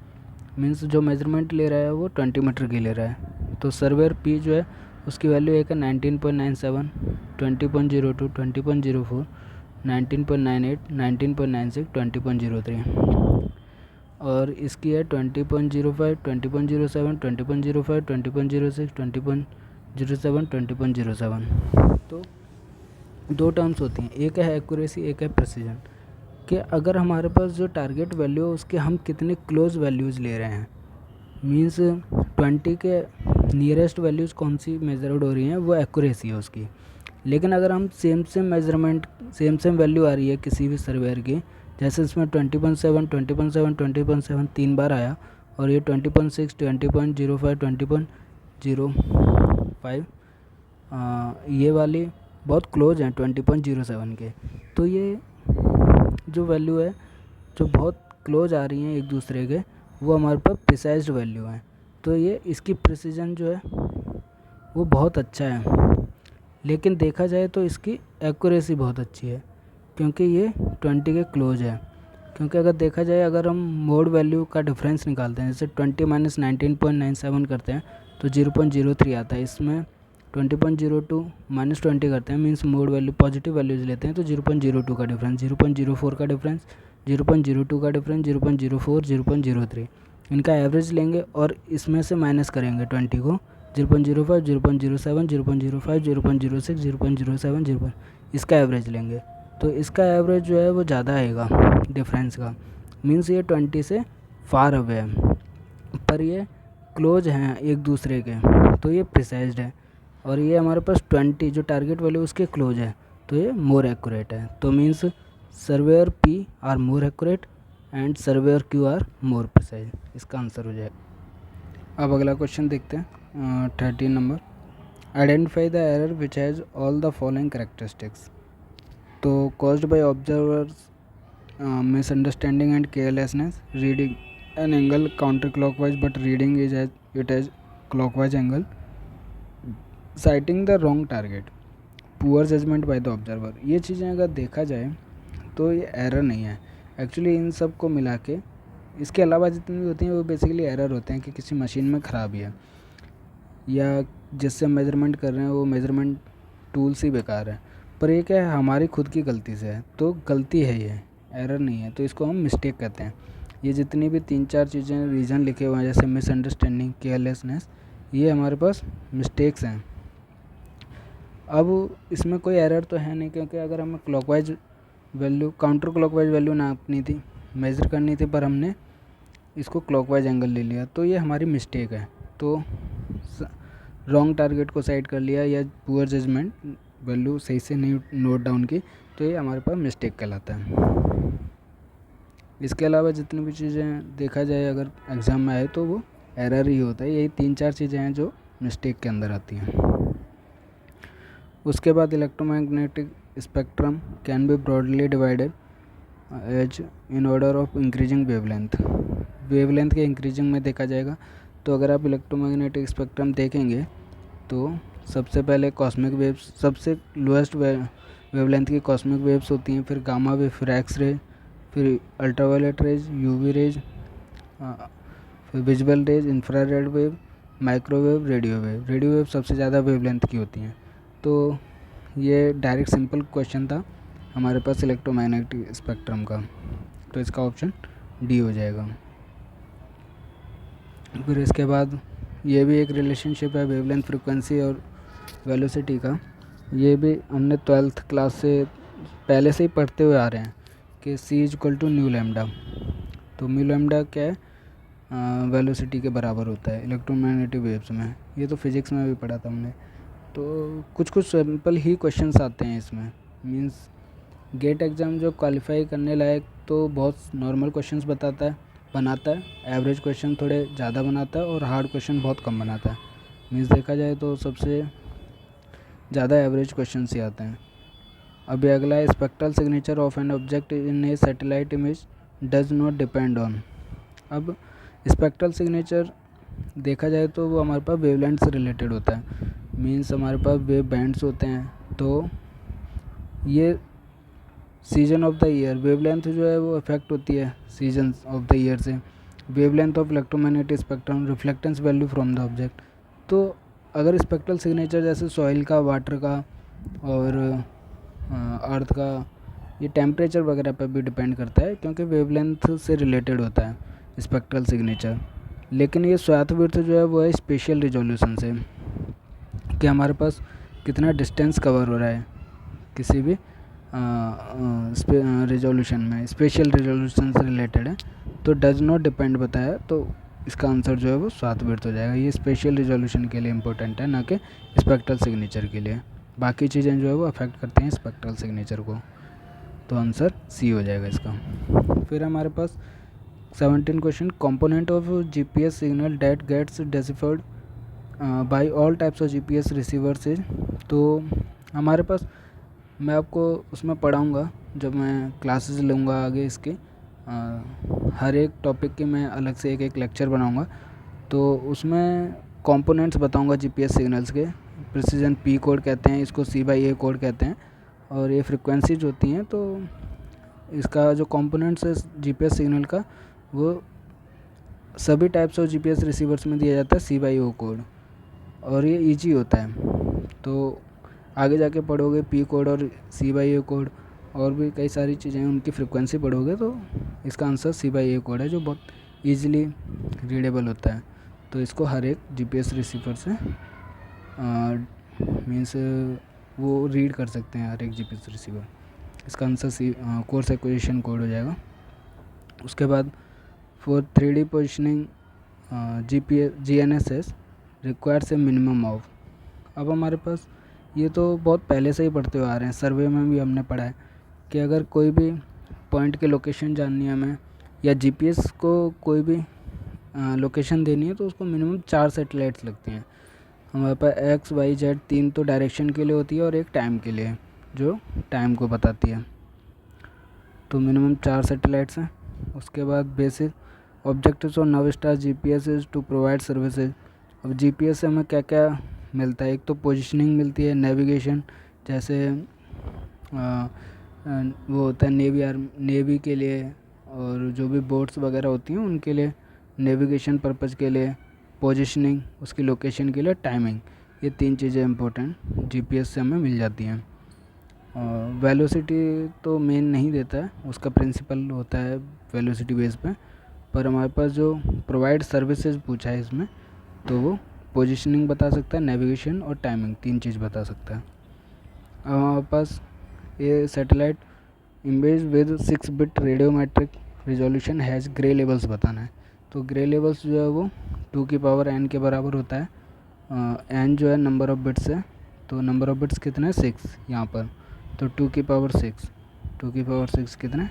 मीन्स जो मेजरमेंट ले रहा है वो 20 मीटर की ले रहा है। तो सर्वेयर P जो है उसकी वैल्यू एक है 19.97, 20.02, 20.04, 19.98, 19.96, 20.03, और इसकी है 20.05, 20.07, 20.05, 20.06, 20.07, 20.07। तो 2 टर्म्स होती हैं, एक है एक्यूरेसी एक है प्रिसीजन, कि अगर हमारे पास जो टारगेट वैल्यू है उसके हम कितने क्लोज वैल्यूज़ ले रहे हैं, मीन्स 20 के नियरेस्ट वैल्यूज़ कौन सी मेजर्ड हो रही हैं वो एक्यूरेसी है उसकी। लेकिन अगर हम सेम मेजरमेंट सेम वैल्यू आ रही है किसी भी सर्वेयर की, जैसे इसमें 20.7, 20.7, 20.7 3 बार आया, और ये 20.6, 20.05, 20.05 ये वाली बहुत क्लोज हैं 20.07 के। तो ये जो वैल्यू है जो बहुत क्लोज आ रही हैं एक दूसरे के, वो हमारे पास प्रिसाइज्ड वैल्यू है। तो ये इसकी प्रिसीजन जो है वो बहुत अच्छा है, लेकिन देखा जाए तो इसकी एक्यूरेसी बहुत अच्छी है, क्योंकि ये 20 के क्लोज है। क्योंकि अगर देखा जाए, अगर हम मोड वैल्यू का डिफरेंस निकालते हैं, जैसे 20 - 19.97 करते हैं तो 0.03 आता है। इसमें 20.02 - 20 करते हैं, means mode value positive values लेते हैं तो 0.02 का डिफरेंस, 0.04 का डिफरेंस, 0.02 का डिफरेंस, 0.04, 0.03, इनका एवरेज लेंगे और इसमें से माइनस करेंगे 20 को, 0.05, 0.07, 0.05, 0.06, 0.07, 0, इसका एवरेज लेंगे तो इसका एवरेज जो है वो ज़्यादा आएगा डिफरेंस का, मीन्स ये 20 से फार अवे है, पर ये क्लोज हैं एक दूसरे के, तो ये प्रिसाइज्ड है। और ये हमारे पास 20 जो टारगेट वैल्यू उसके क्लोज है, तो ये मोर एक्यूरेट है। तो means surveyor P are more accurate and surveyor Q are more precise, इसका आंसर हो जाएगा। अब अगला क्वेश्चन देखते हैं 13 नंबर। Identify the error which has all the following characteristics. तो caused by observers misunderstanding and carelessness, reading an angle counter clockwise but reading it as clockwise angle, sighting the wrong target, poor judgement by the observer. ये चीज़ें अगर देखा जाए तो ये एरर नहीं है एक्चुअली, इन सब को मिला के इसके अलावा जितनी भी होती हैं वो बेसिकली एरर होते हैं कि किसी मशीन में ख़राबी है, या जिससे मेजरमेंट कर रहे हैं वो मेजरमेंट टूल्स ही बेकार है। पर ये क्या है, हमारी खुद की गलती से है, तो गलती है ये, एरर नहीं है, तो इसको हम मिस्टेक कहते हैं। ये जितनी भी 3-4 चीज़ें रीज़न लिखे हुए हैं, जैसे मिसअंडरस्टैंडिंग, केयरलेसनेस, ये हमारे पास मिस्टेक्स हैं। अब इसमें कोई एरर तो है नहीं, क्योंकि अगर हमें clockwise value counter clockwise value नापनी थी, मेज़र करनी थी, पर हमने इसको क्लॉकवाइज एंगल ले लिया, तो ये हमारी मिस्टेक है। तो रॉन्ग टारगेट को साइड कर लिया या पुअर जजमेंट, वैल्यू सही से नहीं नोट डाउन की तो ये हमारे पास मिस्टेक कहलाता है। इसके अलावा जितनी भी चीज़ें देखा जाए अगर एग्ज़ाम में आए तो वो एरर ही होता है। यही 3-4 चीज़ें हैं जो मिस्टेक के अंदर आती हैं। उसके बाद electromagnetic spectrum can be broadly divided as in order of increasing wavelength. Wavelength के इंक्रीजिंग में देखा जाएगा तो अगर आप इलेक्ट्रोमैग्नेटिक स्पेक्ट्रम देखेंगे तो सबसे पहले कॉस्मिक वेव्स, सबसे लोएस्ट वेवलेंथ की कॉस्मिक वेव्स होती हैं, फिर गामा वेव, फिर एक्स रे, फिर अल्ट्रावायलेट रेज, यूवी रेज, फिर visual rays, infrared wave, microwave, radio wave. Radio wave सबसे ज़्यादा वेवलेंथ की होती हैं। तो ये डायरेक्ट सिंपल क्वेश्चन था हमारे पास इलेक्ट्रोमैग्नेटिक स्पेक्ट्रम का, तो इसका ऑप्शन डी हो जाएगा। फिर इसके बाद ये भी एक रिलेशनशिप है वेवलेंथ, फ्रीक्वेंसी और वेलोसिटी का। ये भी हमने 12th क्लास से पहले से ही पढ़ते हुए आ रहे हैं कि c = न्यू लैम्डा। तो म्यू लैम्डा क्या है, वेलोसिटी के बराबर होता है इलेक्ट्रोमैग्नेटिक वेव्स में। ये तो फिज़िक्स में भी पढ़ा था हमने। तो कुछ कुछ सिंपल ही क्वेश्चंस आते हैं इसमें। मींस गेट एग्ज़ाम जो क्वालिफाई करने लायक तो बहुत नॉर्मल क्वेश्चंस बनाता है। एवरेज क्वेश्चन थोड़े ज़्यादा बनाता है और हार्ड क्वेश्चन बहुत कम बनाता है। मींस देखा जाए तो सबसे ज़्यादा एवरेज क्वेश्चन ही आते हैं। अभी अगला है spectral signature of an object in A satellite image does not depend on. अब स्पेक्ट्रल सिग्नेचर देखा जाए तो वो हमारे पास वेवलेंथ से रिलेटेड होता है। मींस हमारे पास वेव बैंड्स होते हैं, तो ये season of the year wavelength जो है वो अफेक्ट होती है सीजन ऑफ द ईयर से। Wavelength of electromagnetic spectrum, reflectance value from the object. तो अगर स्पेक्ट्रल सिग्नेचर जैसे सॉइल का, वाटर का और अर्थ का, ये टेम्परेचर वगैरह पर भी डिपेंड करता है क्योंकि वेवलेंथ से रिलेटेड होता है स्पेक्ट्रल सिग्नेचर। लेकिन ये स्वाथ विड्थ जो है वो है स्पेशियल रिजोल्यूशन से, कि हमारे पास कितना डिस्टेंस कवर हो रहा है किसी भी रिजोल्यूशन में, स्पेशल रिजोल्यूशन से रिलेटेड है। तो डज नॉट डिपेंड बताया तो इसका आंसर जो है वो स्वाथ विड्थ हो जाएगा। ये स्पेशल रिजोल्यूशन के लिए इम्पोर्टेंट है, ना कि स्पेक्ट्रल सिग्नेचर के लिए। बाकी चीज़ें जो है वो अफेक्ट करती हैं स्पेक्ट्रल सिग्नेचर को। तो आंसर सी हो जाएगा इसका। फिर हमारे पास 17 question, component of GPS signal that gets deciphered by all types of GPS receivers is. तो हमारे पास, मैं आपको उसमें पढ़ाऊँगा जब मैं क्लासेस लूँगा आगे इसके, हर एक टॉपिक के मैं अलग से एक लेक्चर बनाऊँगा। तो उसमें कंपोनेंट्स बताऊँगा जीपीएस सिग्नल्स के। प्रिसीजन पी कोड कहते हैं इसको, C/A कोड कहते हैं। और ये फ्रिक्वेंसीज होती हैं। तो इसका जो कंपोनेंट्स है जीपीएस सिग्नल का, वो सभी टाइप्स ऑफ जीपीएस रिसीवर्स में दिया जाता है C/O कोड, और ये ईजी होता है। तो आगे जाके पढ़ोगे पी कोड और C/A कोड और भी कई सारी चीज़ें, उनकी फ्रिक्वेंसी पढ़ोगे तो इसका आंसर C/A कोड है, जो बहुत ईजिली रीडेबल होता है। तो इसको हर एक जीपीएस रिसीवर से मीन्स वो रीड कर सकते हैं, हर एक जीपीएस रिसीवर। इसका आंसर कोर्स एक्विजिशन कोड हो जाएगा। उसके बाद for 3D positioning GNSS requires a minimum of. अब हमारे पास ये तो बहुत पहले से ही पढ़ते हुए आ रहे हैं, सर्वे में भी हमने पढ़ा है कि अगर कोई भी पॉइंट की लोकेशन जाननी है हमें, या जीपीएस को कोई भी लोकेशन देनी है, तो उसको मिनिमम 4 सैटेलाइट्स लगती हैं। हमारे पास X, Y, Z 3 तो डायरेक्शन के लिए होती है और एक टाइम के लिए जो टाइम को बताती है। तो मिनिमम 4 सैटेलाइट्स हैं। उसके बाद basic objectives of NAVSTAR GPS is to provide services. अब जीपीएस से हमें क्या क्या मिलता है, एक तो पोजीशनिंग मिलती है, नेविगेशन, जैसे वो होता है नेवी के लिए, और जो भी बोट्स वगैरह होती हैं उनके लिए नेविगेशन पर्पज़ के लिए, पोजीशनिंग उसकी लोकेशन के लिए, टाइमिंग, ये 3 चीज़ें इंपॉर्टेंट जीपीएस से हमें मिल जाती हैं। वेलोसिटी तो मेन नहीं देता है, उसका प्रिंसिपल होता है वेलोसिटी बेस पे, पर हमारे पास जो प्रोवाइड सर्विसेज पूछा है इसमें, तो वो पोजीशनिंग बता सकता है, नेविगेशन और टाइमिंग, 3 चीज़ बता सकता है। अब हमारे पास ये satellite image with 6 bit radiometric resolution has grey levels बताना है। तो ग्रे लेवल्स जो है वो 2 की पावर n के बराबर होता है। n जो है नंबर ऑफ बिट्स है, तो नंबर ऑफ बिट्स कितने हैं 6 यहाँ पर, तो 2 की पावर 6 कितने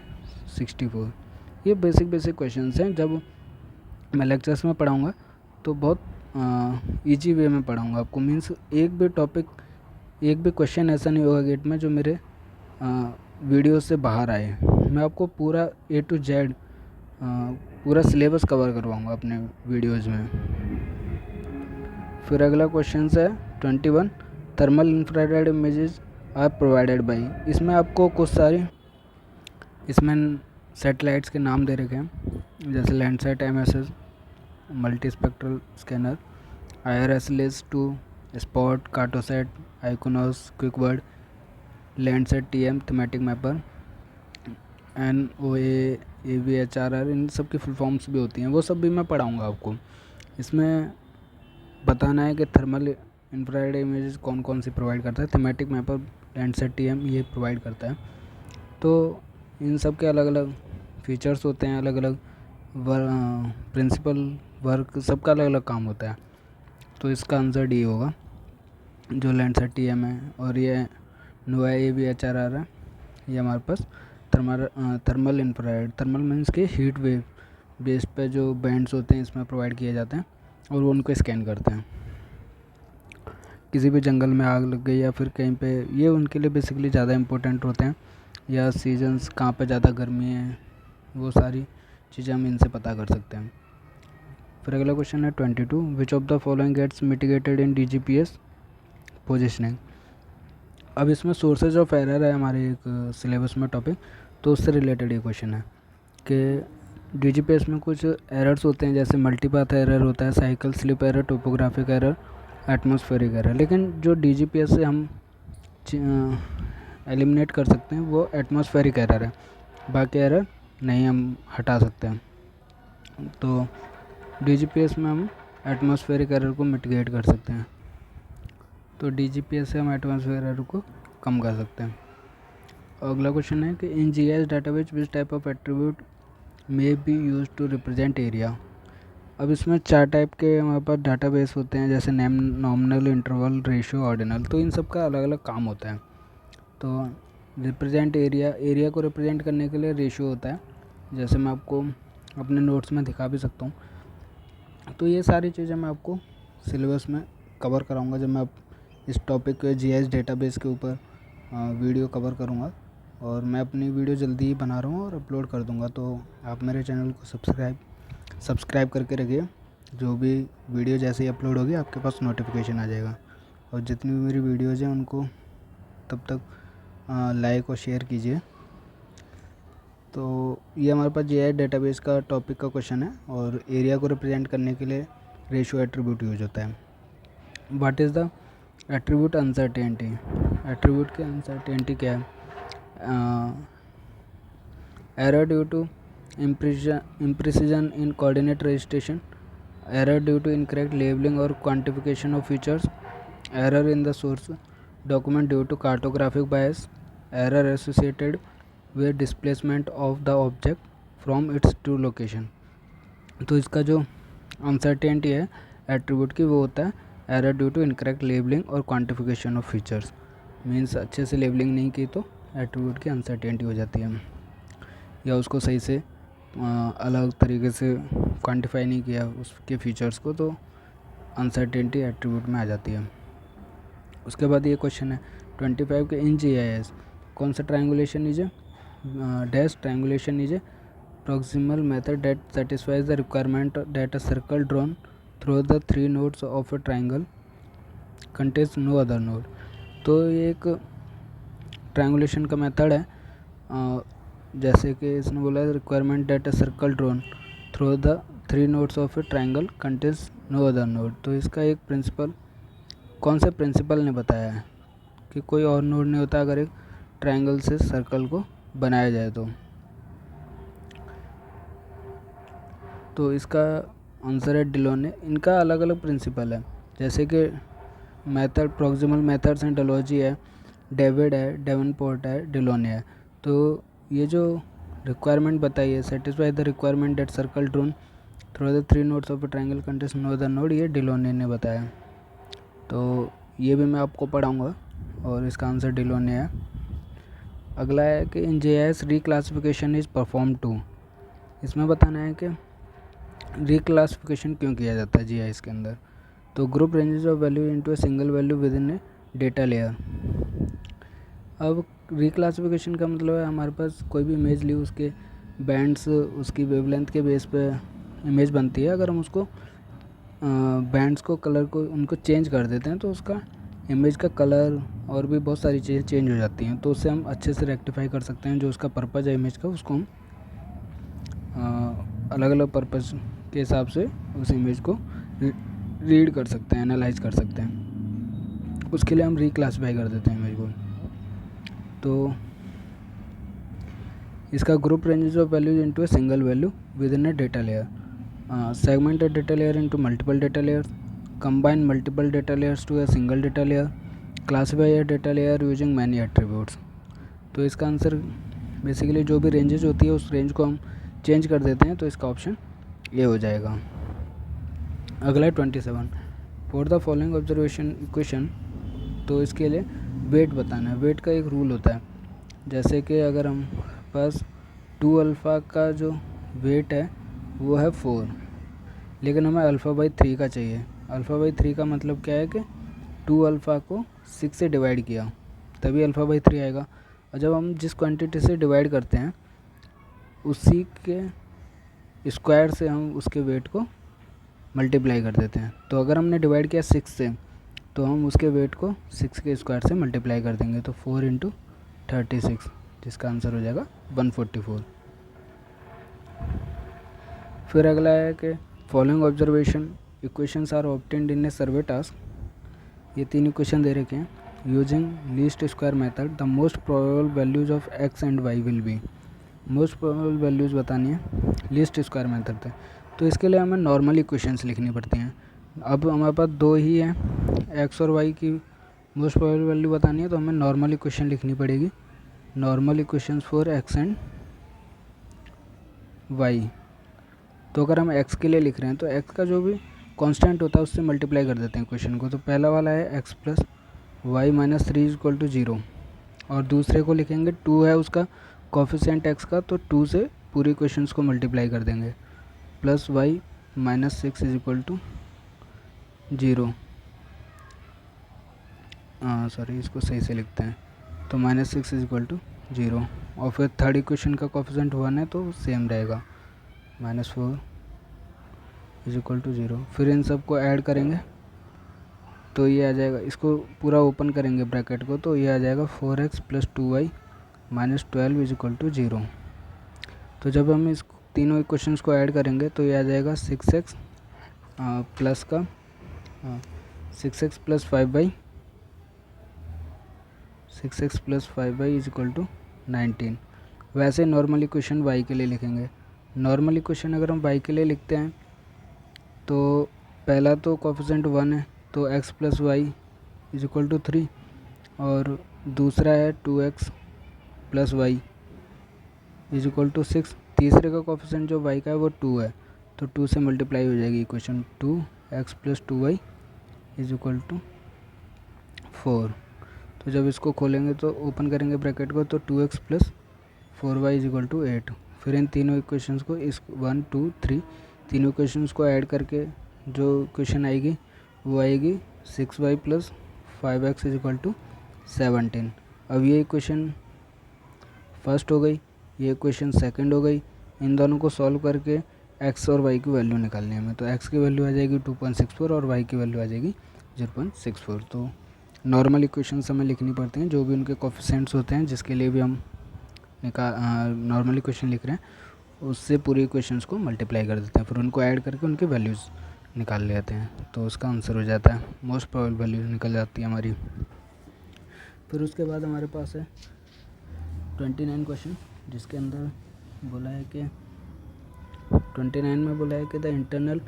64। ये बेसिक क्वेश्चंस हैं। जब मैं लेक्चर्स में पढ़ाऊँगा तो बहुत ईजी वे में पढ़ाऊँगा आपको। मीन्स एक भी क्वेश्चन ऐसा नहीं होगा गेट में जो मेरे वीडियो से बाहर आए। मैं आपको पूरा A to Z पूरा सिलेबस कवर करवाऊँगा अपने वीडियोज़ में। फिर अगला क्वेश्चन है 21, thermal infrared images are provided by. इसमें आपको कुछ सारी सैटेलाइट्स के नाम दे रखे हैं, जैसे Landsat MSS, multi spectral scanner, IRS-LIS-2, SPOT, Cartosat, IKONOS, QuickBird, Landsat TM, thematic mapper, NOAA, AVHRR, इन सब की फुल फॉर्म्स भी होती हैं, वो सब भी मैं पढ़ाऊँगा आपको। इसमें बताना है कि थर्मल इंफ्रारेड इमेजेस कौन कौन सी प्रोवाइड करता है। थीमेटिक मैपर, लैंडसैट TM ये प्रोवाइड करता है। तो इन सब के अलग अलग फीचर्स होते हैं, अलग अलग प्रिंसिपल वर्क, सबका अलग अलग काम होता है। तो इसका आंसर डी होगा, जो लैंडसैट TM है। और ये NOAA AVHRR है, ये हमारे पास थर्मल इंफ्रारेड, थर्मल मीन्स के हीट वेव बेस पे जो बैंड्स होते हैं इसमें प्रोवाइड किए जाते हैं और वो उनको स्कैन करते हैं। किसी भी जंगल में आग लग गई या फिर कहीं पे, ये उनके लिए बेसिकली ज़्यादा इम्पोर्टेंट होते हैं। या सीजन्स कहाँ पे ज़्यादा गर्मी है, वो सारी चीज़ें हम इनसे पता कर सकते हैं। फिर अगला क्वेश्चन है 22, which of the following gets mitigated in DGPS positioning. अब इसमें सोर्सेज ऑफ एरर है हमारे एक सिलेबस में टॉपिक, तो उससे रिलेटेड ये क्वेश्चन है कि DGPS में कुछ एरर्स होते हैं, जैसे मल्टीपाथ एरर होता है, cycle slip error, topographic error, atmospheric error. लेकिन जो DGPS से हम एलिमिनेट कर सकते हैं वो एटमॉस्फेरिक एरर है, बाकी एरर नहीं हम हटा सकते हैं। तो DGPS में हम एटमॉस्फेरिक एरर को मिटिगेट कर सकते हैं, तो DGPS से हम एटमॉस्फेरिक एरर को कम कर सकते हैं। अगला क्वेश्चन है कि in GIS database which type of attribute may be use to represent area. अब इसमें 4 टाइप के हमारे पास डाटाबेस होते हैं, जैसे name, nominal, interval, ratio, ordinal. तो इन सब का अलग अलग काम होता है। तो रिप्रेजेंट एरिया को रिप्रेजेंट करने के लिए रेशियो होता है, जैसे मैं आपको अपने नोट्स में दिखा भी सकता हूँ। तो ये सारी चीज़ें मैं आपको सिलेबस में कवर कराऊंगा जब मैं इस टॉपिक के GIS डेटाबेस के ऊपर वीडियो कवर करूँगा। और मैं अपनी वीडियो जल्दी ही बना रहा हूँ और अपलोड कर दूँगा, तो आप मेरे चैनल को सब्सक्राइब करके रखिए। जो भी वीडियो जैसे ही अपलोड होगी आपके पास नोटिफिकेशन आ जाएगा। और जितनी भी मेरी वीडियोज़ हैं उनको तब तक लाइक और शेयर कीजिए। तो ये हमारे पास GIS डेटाबेस का टॉपिक का क्वेश्चन है, और एरिया को रिप्रेजेंट करने के लिए रेशियो एट्रीब्यूट यूज होता है। What is the attribute uncertainty. Attribute की अनसर्टेनिटी क्या है? Error due to imprecision in coordinate registration, error due to incorrect labeling or quantification of features, error in the source document due to cartographic bias, error associated with displacement of the object from its true location। तो इसका जो अनसर्टेनिटी है एट्रीब्यूट की, वो होता है error due to incorrect labelling और क्वांटिफिकेशन ऑफ फीचर्स। मीन्स अच्छे से लेबलिंग नहीं की तो एट्रीब्यूट की अनसर्टेनिटी हो जाती है, या उसको सही से अलग तरीके से क्वांटिफाई नहीं किया उसके फीचर्स को, तो अनसर्टेनिटी एट्रीब्यूट में आ जाती है। उसके बाद ये क्वेश्चन है 25 के इन GIS कौन सा triangulation is dash triangulation is proximal method that satisfies the requirement that a circle drawn through the 3 nodes of a triangle contains no other node. तो ये एक ट्रायंगुलेशन का मेथड है, जैसे कि इसने बोला requirement that a circle drawn through the 3 nodes of a triangle contains no other node. तो इसका एक प्रिंसिपल, कौन से प्रिंसिपल ने बताया है कि कोई और नोड नहीं होता अगर एक ट्रायंगल से सर्कल को बनाया जाए तो इसका आंसर है डिलोने। इनका अलग अलग प्रिंसिपल है, जैसे कि मेथड प्रॉक्सिमल मेथड्स एंड डेलोजी है, डेविड है, डेवनपोर्ट है, डिलोने है। तो ये जो रिक्वायरमेंट बताई है, satisfy the requirement that circle drawn through the 3 nodes of a triangle contains no other node, ये डिलोने ने बताया। तो ये भी मैं आपको पढ़ाऊँगा और इसका आंसर डिलोने है। अगला है कि इन जीआईएस रीक्लासिफिकेशन इज़ परफॉर्म टू। इसमें बताना है कि रीक्लासिफिकेशन क्यों किया जाता है जीआईएस के अंदर। तो group ranges of value into a single value within a data layer. अब रिक्लासिफिकेशन का मतलब है हमारे पास कोई भी इमेज ली, उसके बैंड्स, उसकी वेवलेंथ के बेस पे इमेज बनती है। अगर हम उसको बैंड्स को, कलर को, उनको चेंज कर देते हैं तो उसका इमेज का कलर और भी बहुत सारी चीज़ें चेंज हो जाती हैं। तो उससे हम अच्छे से रेक्टिफाई कर सकते हैं। जो उसका पर्पज़ है इमेज का, उसको हम अलग अलग पर्पज़ के हिसाब से उस इमेज को रीड कर सकते हैं, एनालाइज कर सकते हैं। उसके लिए हम रिक्लासीफाई कर देते हैं इमेज को। तो इसका group ranges of values into a single value within a data layer, segment a data layer into multiple data layers, combine multiple data layers to a single data layer, classify a data layer using many attributes. तो इसका आंसर बेसिकली जो भी रेंजेस होती है उस रेंज को हम चेंज कर देते हैं, तो इसका ऑप्शन ये हो जाएगा। अगला है 27, for the following observation equation. तो इसके लिए वेट बताना है। वेट का एक रूल होता है, जैसे कि अगर हम पास 2 अल्फ़ा का जो वेट है वो है 4, लेकिन हमें अल्फ़ा बाई 3 का चाहिए। अल्फ़ा बाई 3 का मतलब क्या है कि 2 अल्फ़ा को 6 से डिवाइड किया तभी अल्फ़ा बाई 3 आएगा। और जब हम जिस क्वांटिटी से डिवाइड करते हैं उसी के स्क्वायर से हम उसके वेट को मल्टीप्लाई कर देते हैं। तो अगर हमने डिवाइड किया 6 से, तो हम उसके वेट को 6 के स्क्वायर से मल्टीप्लाई कर देंगे। तो 4 इंटू 36, जिसका आंसर हो जाएगा 144। फिर अगला है कि following observation equations are obtained in a survey task. ये 3 इक्वेशन दे रखे हैं। Using least square method the most probable values of x and y will be. Most probable values बतानी है लीस्ट स्क्वायर मेथड से। तो इसके लिए हमें नॉर्मल इक्वेशंस लिखनी पड़ती हैं। अब हमारे पास 2 ही हैं, एक्स और वाई की मोस्ट प्रोबेबल वैल्यू बतानी है, तो हमें नॉर्मल इक्वेशन लिखनी पड़ेगी। Normal equations for x and y. तो अगर हम एक्स के लिए लिख रहे हैं तो एक्स का जो भी कांस्टेंट होता है उससे मल्टीप्लाई कर देते हैं इक्वेशन को। तो पहला वाला है x plus y minus 3 is equal to 0, और दूसरे को लिखेंगे 2 है उसका कोफिशिएंट एक्स का, तो 2 से पूरी इक्वेशंस को मल्टीप्लाई कर देंगे। Plus y minus 6 is equal to 0, sorry इसको सही से लिखते हैं। तो माइनस 6 इज इक्वल टू 0, और फिर थर्ड इक्वेशन का कोफिशिएंट 1 है तो सेम रहेगा, -4 इज इक्वल टू 0। फिर इन सब को ऐड करेंगे तो ये आ जाएगा, इसको पूरा ओपन करेंगे ब्रैकेट को, तो ये आ जाएगा 4x plus 2y minus 12 is equal to 0। तो जब हम इस तीनों इक्वेशंस को ऐड करेंगे तो ये आ जाएगा 6x प्लस का 6x plus 5y, 6x plus 5y is equal to 19। वैसे नॉर्मल इक्वेशन y के लिए लिखेंगे। नॉर्मल इक्वेशन अगर हम y के लिए लिखते हैं तो पहला तो कोफिशिएंट 1 है, तो x plus y is equal to 3, और दूसरा है 2x plus y is equal to 6। तीसरे का कोफिशिएंट जो y का है वो 2 है, तो 2 से मल्टीप्लाई हो जाएगी equation. 2x plus 2y is equal to 4। तो जब इसको खोलेंगे तो ओपन करेंगे ब्रैकेट को, तो 2x plus 4y is equal to 8। फिर इन तीनों इक्वेशंस को, इस 1 2 3 तीनों इक्वेशंस को ऐड करके जो इक्वेशन आएगी वो आएगी 6y plus 5x is equal to 17। अब ये इक्वेशन फर्स्ट हो गई, ये इक्वेशन सेकंड हो गई। इन दोनों को सॉल्व करके x और y की वैल्यू निकालनी है हमें। तो x की वैल्यू आ जाएगी 2.64 और y की वैल्यू आ जाएगी 0.64। तो नॉर्मल इक्वेशंस हमें लिखनी पड़ती हैं, जो भी उनके कोफिशिएंट्स होते हैं जिसके लिए भी हम नॉर्मल इक्वेशन लिख रहे हैं उससे पूरी इक्वेशंस को मल्टीप्लाई कर देते हैं, फिर उनको ऐड करके उनकी वैल्यूज़ निकाल लेते हैं। तो उसका आंसर हो जाता है मोस्ट प्रोबेबल वैल्यू निकल जाती है हमारी। फिर उसके बाद हमारे पास है 29 क्वेश्चन, जिसके अंदर बोला है कि 29 में बोला है कि द इंटरनल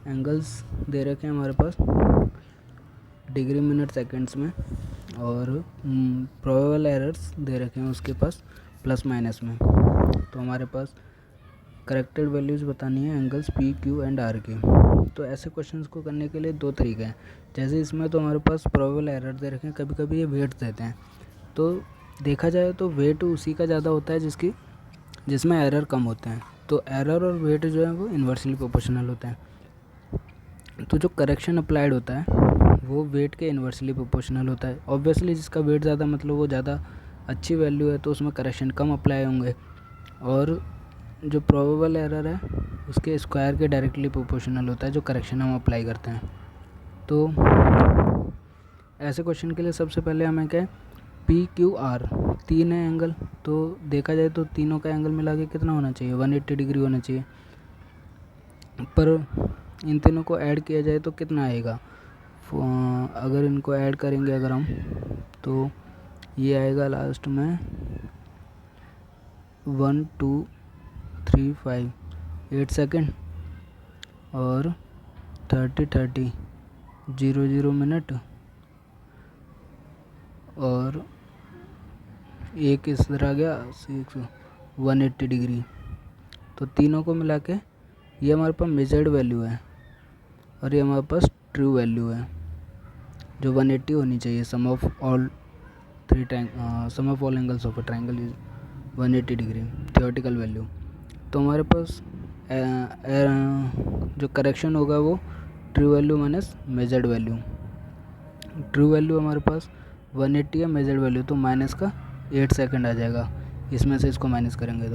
एंगल्स दे रखे हैं हमारे पास डिग्री मिनट सेकंड्स में, और प्रोबेबल एरर्स दे रखे हैं उसके पास प्लस माइनस में। तो हमारे पास करेक्टेड वैल्यूज़ बतानी है angles P Q and R की। तो ऐसे क्वेश्चंस को करने के लिए दो तरीके हैं। जैसे इसमें तो हमारे पास प्रोबेबल एरर दे रखे हैं, कभी कभी ये वेट देते हैं। तो देखा जाए तो वेट उसी का ज़्यादा होता है जिसमें एरर कम होते हैं। तो एरर और वेट जो है वो इन्वर्सली प्रोपोर्शनल होते हैं। तो जो करेक्शन अप्लाइड होता है वो वेट के इन्वर्सली प्रोपोर्शनल होता है। ऑब्वियसली जिसका वेट ज़्यादा मतलब वो ज़्यादा अच्छी वैल्यू है तो उसमें करेक्शन कम अप्लाई होंगे, और जो प्रोबेबल एरर है उसके स्क्वायर के डायरेक्टली प्रोपोर्शनल होता है जो करेक्शन हम अप्लाई करते हैं। तो ऐसे क्वेश्चन के लिए सबसे पहले हमें क्या है, पी क्यू आर 3 है एंगल। तो देखा जाए तो तीनों का एंगल मिला के कितना होना चाहिए, 180 डिग्री होना चाहिए। पर इन तीनों को ऐड किया जाए तो कितना आएगा, अगर इनको ऐड करेंगे अगर हम, तो ये आएगा लास्ट में 1 2 3 5 8 सेकेंड और 30 30 0 0 मिनट और एक इस तरह आ गया 180 डिग्री। तो तीनों को मिला के ये हमारे पास मेजर्ड वैल्यू है और ये हमारे पास ट्रू वैल्यू है जो 180 होनी चाहिए। Sum of all angles of a triangle is 180 degree theoretical value. तो हमारे पास जो करेक्शन होगा वो true value minus measured value. True value हमारे पास 180 है, मेजर्ड वैल्यू तो माइनस का 8 सेकंड आ जाएगा। इसमें से इसको माइनस करेंगे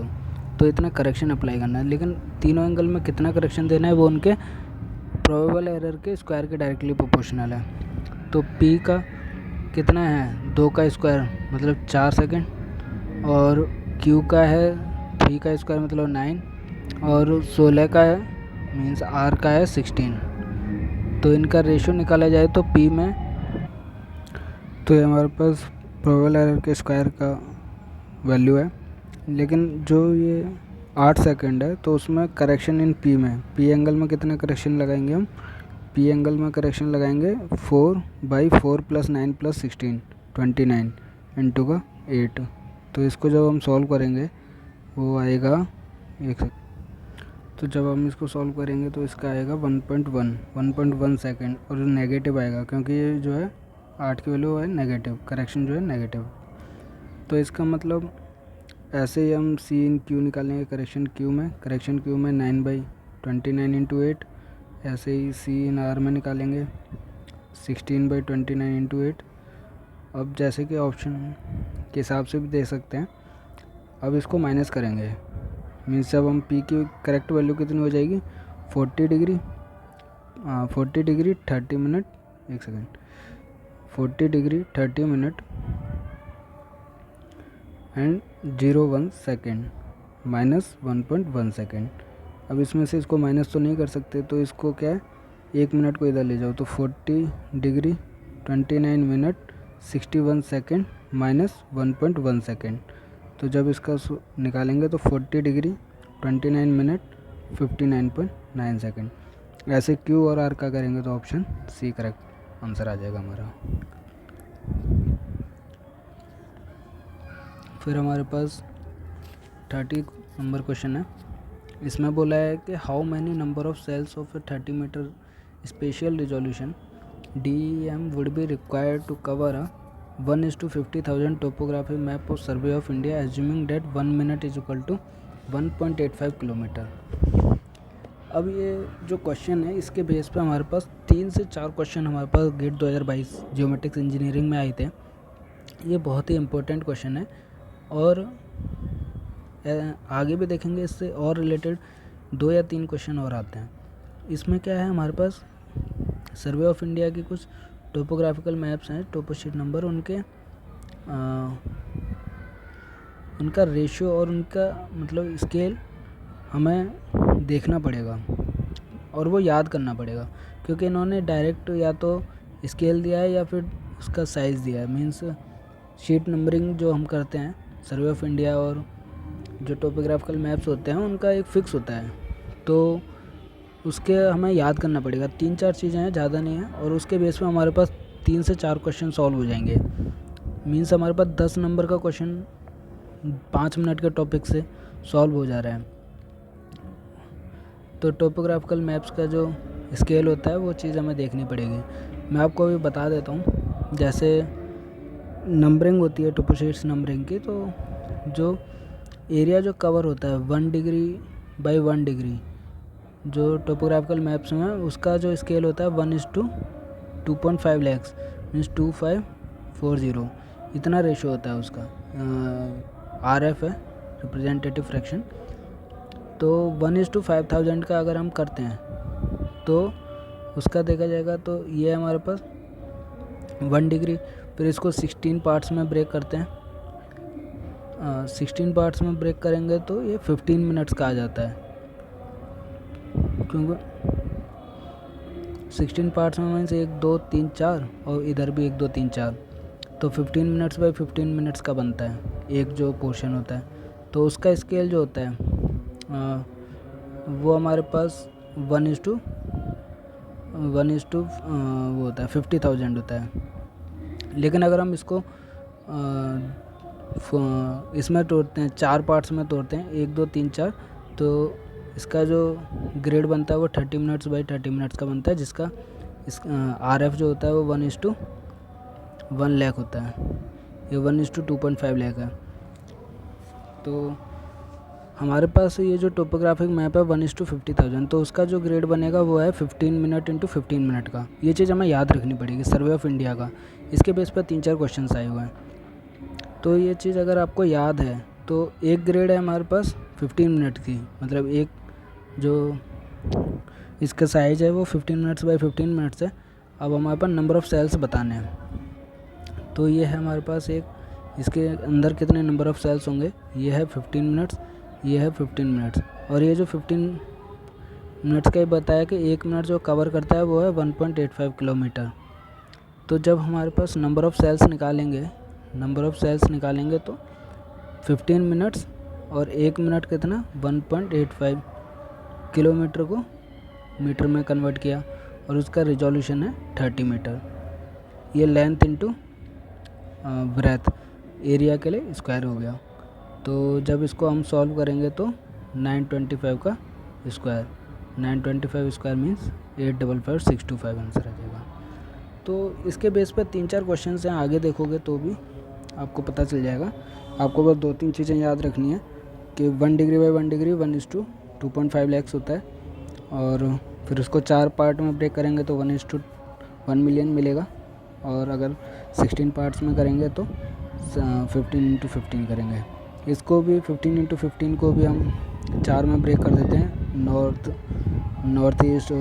तो इतना करेक्शन अप्लाई करना है। लेकिन तीनों एंगल में कितना करेक्शन देना है वो उनके प्रोबेबल एरर के स्क्वायर के डायरेक्टली प्रोपोर्शनल है। तो P का कितना है, 2 का स्क्वायर मतलब 4 सेकंड, और Q का है 3 का स्क्वायर मतलब 9, और 16 का है मीन्स R का है 16। तो इनका रेशियो निकाला जाए तो P में, तो ये हमारे पास प्रोबेबल एरर के स्क्वायर का वैल्यू है। लेकिन जो ये 8 सेकंड है तो उसमें करेक्शन इन P में, P एंगल में कितना करेक्शन लगाएंगे हम, P एंगल में करेक्शन लगाएंगे 4/4 + 9 + 16 29 इंटू का 8। तो इसको जब हम सॉल्व करेंगे वो आएगा तो जब हम इसको सॉल्व करेंगे तो इसका आएगा 1.1 सेकेंड, और नेगेटिव आएगा क्योंकि ये जो है 8 की वैल्यू है नेगेटिव, करेक्शन जो है नेगेटिव। तो इसका मतलब ऐसे ही हम सी इन क्यू निकालेंगे करेक्शन क्यू में 9/29 इंटू 8। ऐसे ही सी इन आर में निकालेंगे 16/29 इंटू 8। अब जैसे कि ऑप्शन के हिसाब से भी दे सकते हैं। अब इसको माइनस करेंगे, मीन्स जब हम पी की करेक्ट वैल्यू कितनी हो जाएगी 40 डिग्री 30 मिनट, एक second, 40 degree 30 minute and 0.1 second minus 1.1 second. अब इसमें से इसको माइनस तो नहीं कर सकते, तो इसको क्या है 1 मिनट को इधर ले जाओ, तो 40 degree 29 minute 61 second minus 1.1 second. तो जब इसका निकालेंगे तो 40 डिग्री 29 मिनट 59.9 सेकेंड। ऐसे क्यू और आर का करेंगे तो ऑप्शन सी करेक्ट आंसर आ जाएगा हमारा। फिर हमारे पास 30 नंबर क्वेश्चन है। इसमें बोला है कि how many number of cells of a 30 metre spatial resolution DEM would be required to cover a 1:50,000 topography map of survey of India assuming that 1 minute is equal to 1.85 kilometre. अब ये जो क्वेश्चन है इसके बेस पे हमारे पास 3 से 4 क्वेश्चन हमारे पास गेट 2022 जियोमेट्रिक्स इंजीनियरिंग में आए थे। ये बहुत ही इम्पोर्टेंट क्वेश्चन है और आगे भी देखेंगे इससे और रिलेटेड 2 या 3 क्वेश्चन और आते हैं। इसमें क्या है, हमारे पास सर्वे ऑफ इंडिया की कुछ टोपोग्राफिकल मैप्स हैं, टोपोशीट नंबर, उनका रेशियो और उनका मतलब स्केल हमें देखना पड़ेगा और वो याद करना पड़ेगा, क्योंकि इन्होंने डायरेक्ट या तो स्केल दिया है या फिर उसका साइज़ दिया है। मीन्स शीट नंबरिंग जो हम करते हैं सर्वे ऑफ इंडिया और जो टोपोग्राफिकल मैप्स होते हैं उनका एक फ़िक्स होता है, तो उसके हमें याद करना पड़ेगा। 3-4 चीज़ें हैं, ज़्यादा नहीं है, और उसके बेस पे हमारे पास 3 से 4 क्वेश्चन सॉल्व हो जाएंगे। मीन्स हमारे पास 10 नंबर का क्वेश्चन 5 मिनट के टॉपिक से सॉल्व हो जा रहा है। तो टोपोग्राफिकल मैप्स का जो स्केल होता है वो चीज़ हमें देखनी पड़ेगी। मैं आपको अभी बता देता हूँ। जैसे नंबरिंग होती है टोपोशीट्स नंबरिंग की, तो जो एरिया जो कवर होता है 1 डिग्री बाई 1 डिग्री जो टोपोग्राफिकल मैप्स में, उसका जो स्केल होता है 1:2.5 लैक्स मीन्स 2540, इतना रेशो होता है उसका। RF है, रिप्रेजेंटेटिव फ्रैक्शन। तो 1:5000 का अगर हम करते हैं तो उसका देखा जाएगा तो ये हमारे पास 1 डिग्री। फिर इसको 16 पार्ट्स में ब्रेक करते हैं। 16 पार्ट्स में ब्रेक करेंगे तो ये 15 मिनट्स का आ जाता है, क्योंकि 16 पार्ट्स में मीन्स 1 2 3 4 और इधर भी 1 2 3 4, तो 15 मिनट्स बाई 15 मिनट्स का बनता है एक जो पोर्शन होता है। तो उसका स्केल जो होता है वो हमारे पास 1:1 वो होता है 50,000 होता है। लेकिन अगर हम इसको इसमें तोड़ते हैं, 4 पार्ट्स में तोड़ते हैं, 1 2 3 4, तो इसका जो ग्रेड बनता है वो 30 मिनट्स बाई 30 मिनट्स का बनता है, जिसका RF जो होता है वो 1:1 लाख होता है। ये 1:2.5 लाख है। तो हमारे पास ये जो टोपोग्राफिक मैप है 1:50,000, तो उसका जो ग्रेड बनेगा वो है 15 मिनट इंटू 15 मिनट का। ये चीज़ हमें याद रखनी पड़ेगी। सर्वे ऑफ इंडिया का इसके बेस पर 3-4 क्वेश्चन आए हुए हैं। तो ये चीज़ अगर आपको याद है तो एक ग्रेड है हमारे पास 15 मिनट की, मतलब एक जो इसका साइज़ है वो 15 मिनट्स बाई 15 मिनट्स है। अब हमारे पास नंबर ऑफ़ सेल्स बताने हैं। तो ये है हमारे पास एक, इसके अंदर कितने नंबर ऑफ़ सेल्स होंगे, ये है 15 मिनट्स, ये है 15 मिनट्स, और ये जो 15 मिनट्स का ही बताया कि 1 मिनट जो कवर करता है वो है 1.85 किलोमीटर। तो जब हमारे पास नंबर ऑफ़ सेल्स निकालेंगे तो 15 मिनट्स और 1 मिनट कितना 1.85 किलोमीटर को मीटर में कन्वर्ट किया, और उसका रिजोल्यूशन है 30 मीटर। ये लेंथ इंटू ब्रेथ एरिया के लिए स्क्वायर हो गया। तो जब इसको हम सॉल्व करेंगे तो 925 का स्क्वायर, 925 स्क्वायर मीन्स 855,625 आंसर आ जाएगा। तो इसके बेस पर 3-4 क्वेश्चन हैं, आगे देखोगे तो भी आपको पता चल जाएगा। आपको बस 2-3 चीज़ें याद रखनी है कि 1 डिग्री बाई 1 डिग्री 1:2.5 लैक्स होता है, और फिर उसको 4 पार्ट में ब्रेक करेंगे तो 1:1 मिलियन मिलेगा, और अगर 16 पार्ट्स में करेंगे तो 15x15 करेंगे। इसको भी 15x15 को भी हम 4 में ब्रेक कर देते हैं, north east,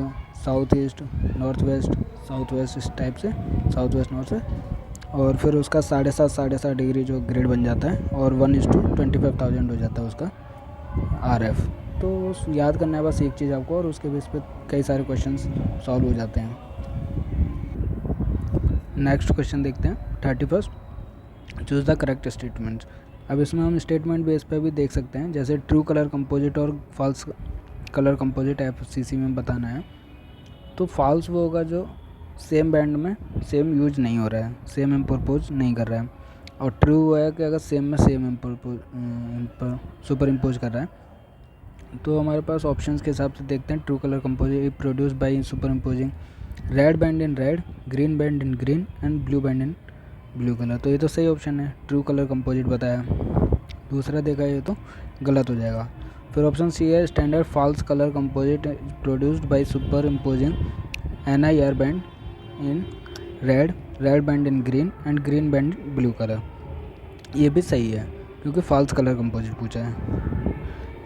south east, north west, south west, इस टाइप से, साउथ वेस्ट नॉर्थ से, और फिर उसका 7.5 डिग्री जो ग्रेड बन जाता है, और 1:25,000 हो जाता है उसका RF। तो याद करना है बस एक चीज़ आपको, और उसके बेस पे कई सारे क्वेश्चंस सॉल्व हो जाते हैं। नेक्स्ट क्वेश्चन देखते हैं 31, चूज़ द करेक्ट स्टेटमेंट्स। अब इसमें हम स्टेटमेंट बेस पे भी देख सकते हैं, जैसे ट्रू कलर कंपोजिट और फॉल्स कलर कंपोजिट FCC में बताना है। तो फॉल्स वो होगा जो सेम बैंड में सेम यूज नहीं हो रहा है, सेम इम्पोज नहीं कर रहा है, और ट्रू वो है कि अगर सेम में सेम सुपर इम्पोज कर रहा है। तो हमारे पास ऑप्शंस के हिसाब से देखते हैं। True colour composite produce by super imposing red band in red, green band in green and blue band in blue colour. तो ये तो सही ऑप्शन है, ट्रू कलर कंपोजिट बताया। दूसरा देखा ये तो गलत हो जाएगा। फिर ऑप्शन सी है standard false colour composite produced by superimposing NIR band in red, red band in green and green band in blue colour. ये भी सही है क्योंकि फॉल्स कलर कंपोजिट पूछा है।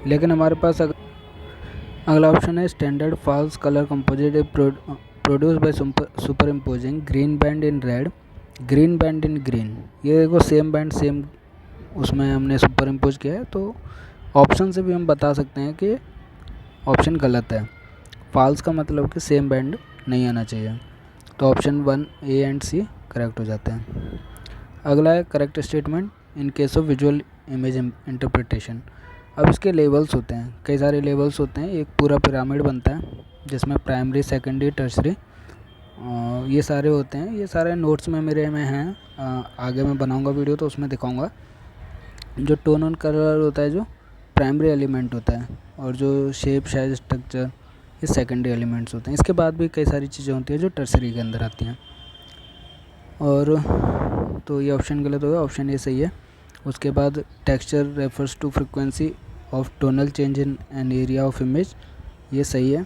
लेकिन हमारे पास अगला ऑप्शन है standard false colour composite produced by superimposing green band in red, green band in green. ये देखो सेम बैंड सेम उसमें हमने सुपर इम्पोज किया है, तो ऑप्शन से भी हम बता सकते हैं कि ऑप्शन गलत है। फॉल्स का मतलब कि सेम बैंड नहीं आना चाहिए, तो option 1 A and C correct हो जाते हैं। अगला है correct statement in case of visual image interpretation. अब इसके लेवल्स होते हैं, कई सारे लेवल्स होते हैं। एक पूरा पिरामिड बनता है जिसमें प्राइमरी, सेकेंडरी, टर्सरी ये सारे होते हैं। ये सारे नोट्स में मेरे में हैं, आगे मैं बनाऊंगा वीडियो तो उसमें दिखाऊंगा। जो टोन ऑन कलर होता है जो प्राइमरी एलिमेंट होता है, और जो शेप, साइज, स्ट्रक्चर ये सेकेंडरी एलिमेंट्स होते हैं। इसके बाद भी कई सारी चीज़ें होती हैं जो टर्सरी के अंदर आती हैं। और तो ये ऑप्शन गलत होगा, ऑप्शन ए सही है। उसके बाद texture refers to frequency of tonal change in an area of image, ये सही है।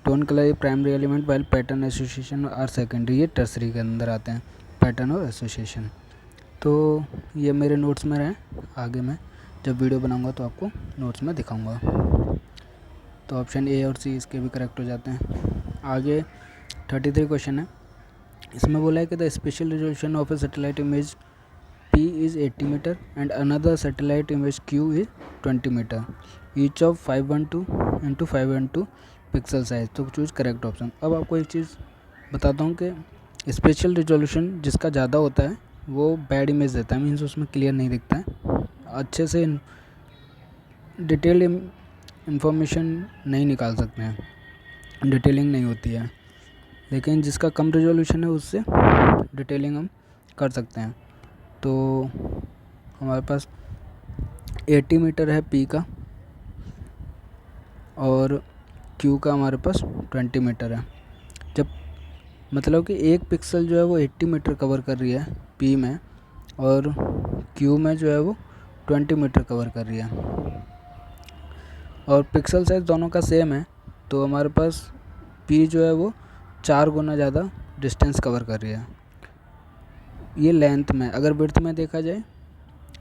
Tone colour primary element while pattern association are secondary, ये टर्सरी के अंदर आते हैं, पैटर्न और एसोसिएशन। तो ये मेरे नोट्स में रहे, आगे मैं जब वीडियो बनाऊंगा तो आपको नोट्स में दिखाऊंगा। तो ऑप्शन ए और सी इसके भी करेक्ट हो जाते हैं। आगे 33 क्वेश्चन है। इसमें बोला है कि the special resolution of A satellite image P is 80 meter and another satellite image Q is 20 meter, each of 512 into 512 pixel size. तो चूज करेक्ट ऑप्शन। अब आपको एक चीज़ बताता हूँ कि स्पेशल रिजोल्यूशन जिसका ज़्यादा होता है वो बैड इमेज देता है, मीन्स उसमें क्लियर नहीं दिखता है, अच्छे से डिटेल इंफॉर्मेशन नहीं निकाल सकते हैं, डिटेलिंग नहीं होती है। लेकिन जिसका कम रिजोल्यूशन है उससे डिटेलिंग हम कर सकते हैं। तो हमारे पास 80 मीटर है P का और Q का हमारे पास 20 मीटर है। जब मतलब कि एक पिक्सल जो है वो 80 मीटर कवर कर रही है P में और Q में जो है वो 20 मीटर कवर कर रही है और पिक्सल साइज दोनों का सेम है, तो हमारे पास P जो है वो 4 गुना ज़्यादा डिस्टेंस कवर कर रही है। ये लेंथ में, अगर विड्थ में देखा जाए,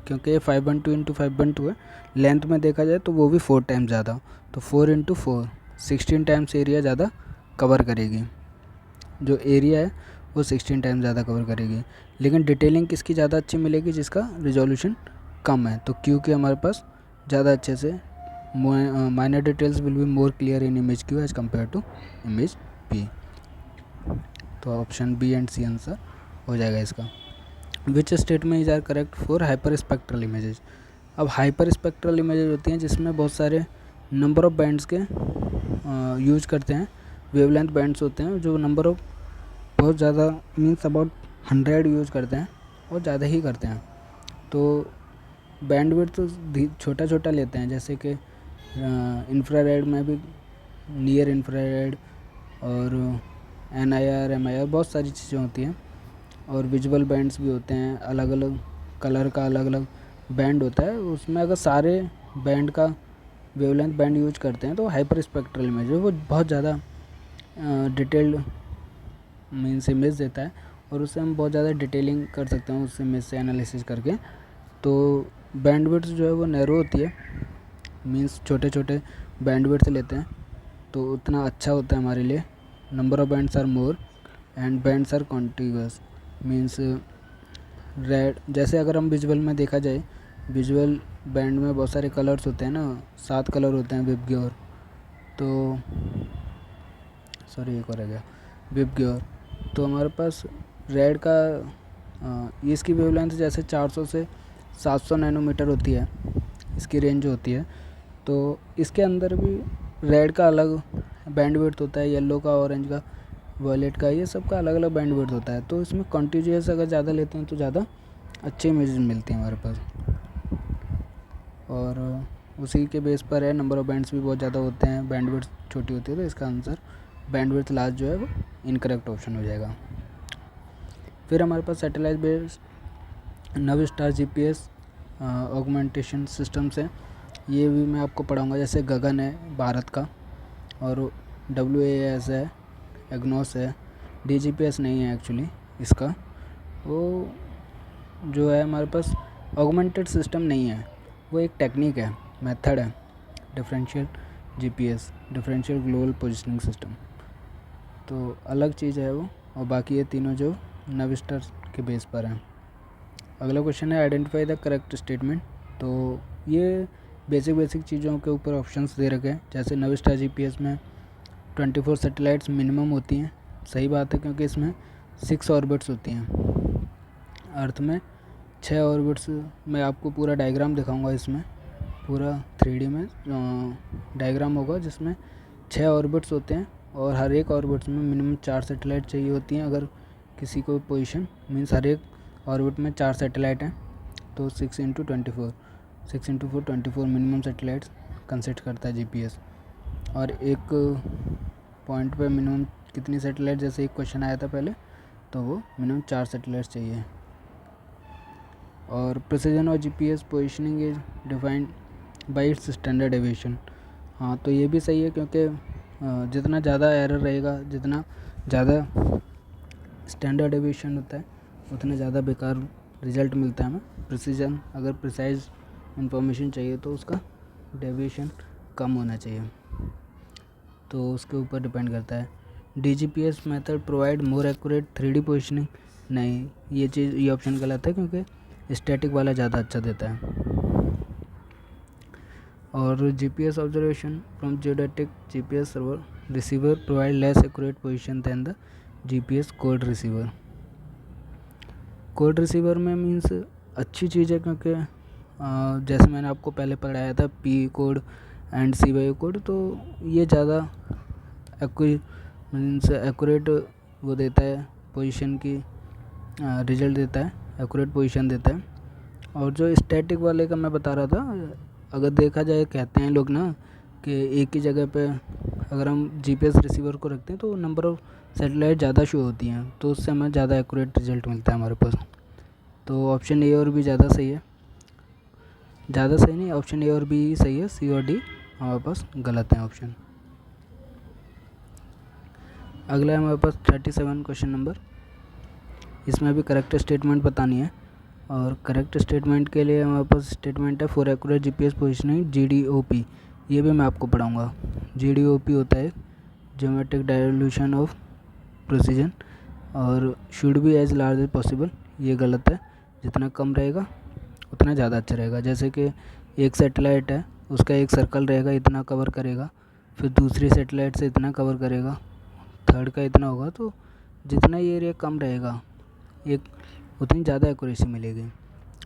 क्योंकि ये 512 इंटू 512 है, लेंथ में देखा जाए तो वो भी 4 टाइम्स ज़्यादा, तो 4 इंटू 4 16 टाइम्स एरिया ज़्यादा कवर करेगी। जो एरिया है वो 16 टाइम्स ज़्यादा कवर करेगी। लेकिन डिटेलिंग किसकी ज़्यादा अच्छी मिलेगी? जिसका रिजोल्यूशन कम है। तो क्यू के हमारे पास ज़्यादा अच्छे से minor details will be more clear in image Q as compare to image P. तो option B and C answer हो जाएगा इसका। Which statement is are correct for hyper spectral images. अब हाइपर स्पेक्ट्रल इमेजेस होती हैं जिसमें बहुत सारे नंबर ऑफ बैंड्स के यूज करते हैं, वेवलेंथ बैंड्स होते हैं जो नंबर ऑफ बहुत ज़्यादा मीन्स अबाउट 100 यूज करते हैं और ज़्यादा ही करते हैं। तो बैंडविड्थ तो छोटा छोटा लेते हैं, जैसे कि इंफ्रारेड में भी नियर इंफ्रारेड और NIR MIR बहुत सारी चीज़ें होती हैं। और विजुअल बैंड्स भी होते हैं, अलग अलग कलर का अलग अलग बैंड होता है। उसमें अगर सारे बैंड का वेवलेंथ बैंड यूज करते हैं तो हाइपर स्पेक्ट्रल इमेज है वो बहुत ज़्यादा डिटेल्ड मीन्स इमेज देता है और उससे हम बहुत ज़्यादा डिटेलिंग कर सकते हैं उस इमेज से एनालिसिस करके। तो बैंडविड्थ जो है वो नैरो होती है, मीन्स छोटे छोटे बैंडविड्थ लेते हैं तो उतना अच्छा होता है हमारे लिए। Number of bands are more and bands are contiguous, means red. जैसे अगर हम विजुअल में देखा जाए, विजुअल बैंड में बहुत सारे कलर्स होते हैं ना, 7 कलर होते हैं विबग्योर, तो सॉरी एक और रह गया विबग्योर। तो हमारे पास रेड का इसकी वेवलेंथ जैसे 400 से 700 नैनोमीटर होती है, इसकी रेंज होती है। तो इसके अंदर भी रेड का अलग बैंडविड्थ होता है, येलो का, ऑरेंज का, वॉयलेट का, ये सब का अलग अलग बैंडविड्थ होता है। तो इसमें कॉन्टिन्यूअस अगर ज़्यादा लेते हैं तो ज़्यादा अच्छी इमेजेस मिलती हैं हमारे पास। और उसी के बेस पर है, नंबर ऑफ बैंड्स भी बहुत ज़्यादा होते हैं, बैंडविड्थ छोटी होती है, तो इसका आंसर बैंडविड्थ लास्ट जो है वो इनकरेक्ट ऑप्शन हो जाएगा। फिर हमारे पास satellite based NAVSTAR GPS augmentation systems हैं, ये भी मैं आपको पढ़ाऊँगा। जैसे गगन है भारत का और WAAS है, एग्नोस है, DGPS नहीं है एक्चुअली इसका। वो जो है हमारे पास ऑगमेंटेड सिस्टम नहीं है, वो एक टेक्निक है, मेथड है, differential GPS, differential global positioning system, तो अलग चीज़ है वो। और बाकी ये तीनों जो नवस्टार के बेस पर हैं। अगला क्वेश्चन है आइडेंटिफाई द करेक्ट स्टेटमेंट। तो ये बेसिक चीज़ों के ऊपर ऑप्शंस दे रखे हैं। जैसे नवस्टार GPS में 24 सैटेलाइट्स मिनिमम होती हैं, सही बात है, क्योंकि इसमें 6 ऑर्बिट्स होती हैं। अर्थ में 6 ऑर्बिट्स, मैं आपको पूरा डायग्राम दिखाऊंगा, इसमें पूरा 3D में डायग्राम होगा जिसमें 6 ऑर्बिट्स होते हैं और हर एक ऑर्बिट्स में मिनिमम 4 सैटेलाइट चाहिए होती हैं। अगर किसी को पोजीशन मीन्स हर एक ऑर्बिट में 4 सैटेलाइट हैं तो 6 इंटू 24 24 मिनिमम सैटेलाइट्स कंसिडर करता है GPS। और एक पॉइंट पे मिनिमम कितनी सैटेलाइट, जैसे एक क्वेश्चन आया था पहले, तो वो मिनिमम 4 सैटेलाइट चाहिए। और प्रिसीजन और GPS positioning is defined by it's standard deviation. हाँ, तो ये भी सही है, क्योंकि जितना ज़्यादा एरर रहेगा, जितना ज़्यादा स्टैंडर्ड डेविएशन होता है, उतना ज़्यादा बेकार रिजल्ट मिलता है हमें। प्रिसीजन, अगर प्रिसाइज इंफॉर्मेशन चाहिए तो उसका डेविएशन कम होना चाहिए, तो उसके ऊपर डिपेंड करता है। DGPS method provide more accurate 3D positioning. नहीं, ये ऑप्शन गलत है, क्योंकि स्टैटिक वाला ज़्यादा अच्छा देता है। और GPS observation from geodetic GPS server receiver provide less accurate position than the GPS code receiver. Code receiver में मीन्स अच्छी चीज़ है, क्योंकि जैसे मैंने आपको पहले पढ़ाया था P code and CYU code, तो ये ज़्यादा एक्यूरेट वो देता है, पोजीशन की रिजल्ट देता है, एक्यूरेट पोजीशन देता है। और जो स्टैटिक वाले का मैं बता रहा था, अगर देखा जाए, कहते हैं लोग ना कि एक ही जगह पे अगर हम जीपीएस रिसीवर को रखते हैं तो नंबर ऑफ़ सैटेलाइट ज़्यादा शो होती हैं, तो उससे हमें ज़्यादा एक्यूरेट रिजल्ट मिलता है हमारे पास। तो ऑप्शन ए और बी ज़्यादा सही है, ज़्यादा सही नहीं, ऑप्शन ए और बी सही है, सी और डी हमारे पास गलत है ऑप्शन। अगला है हमारे पास 37 क्वेश्चन नंबर। इसमें भी करेक्ट स्टेटमेंट बतानी है, और करेक्ट स्टेटमेंट के लिए हमारे पास स्टेटमेंट है for accurate GPS positioning GDOP। ये भी मैं आपको पढ़ाऊँगा। GDOP होता है ज्योमेट्रिक डायल्यूशन ऑफ प्रिसीजन, और should be as large as possible. ये गलत है, जितना कम रहेगा उतना ज़्यादा अच्छा रहेगा। जैसे कि एक सैटेलाइट है, उसका एक सर्कल रहेगा, इतना कवर करेगा, फिर दूसरी सैटेलाइट से इतना कवर करेगा, थर्ड का इतना होगा, तो जितना ये एरिया कम रहेगा एक उतनी ज़्यादा एक्यूरेसी मिलेगी।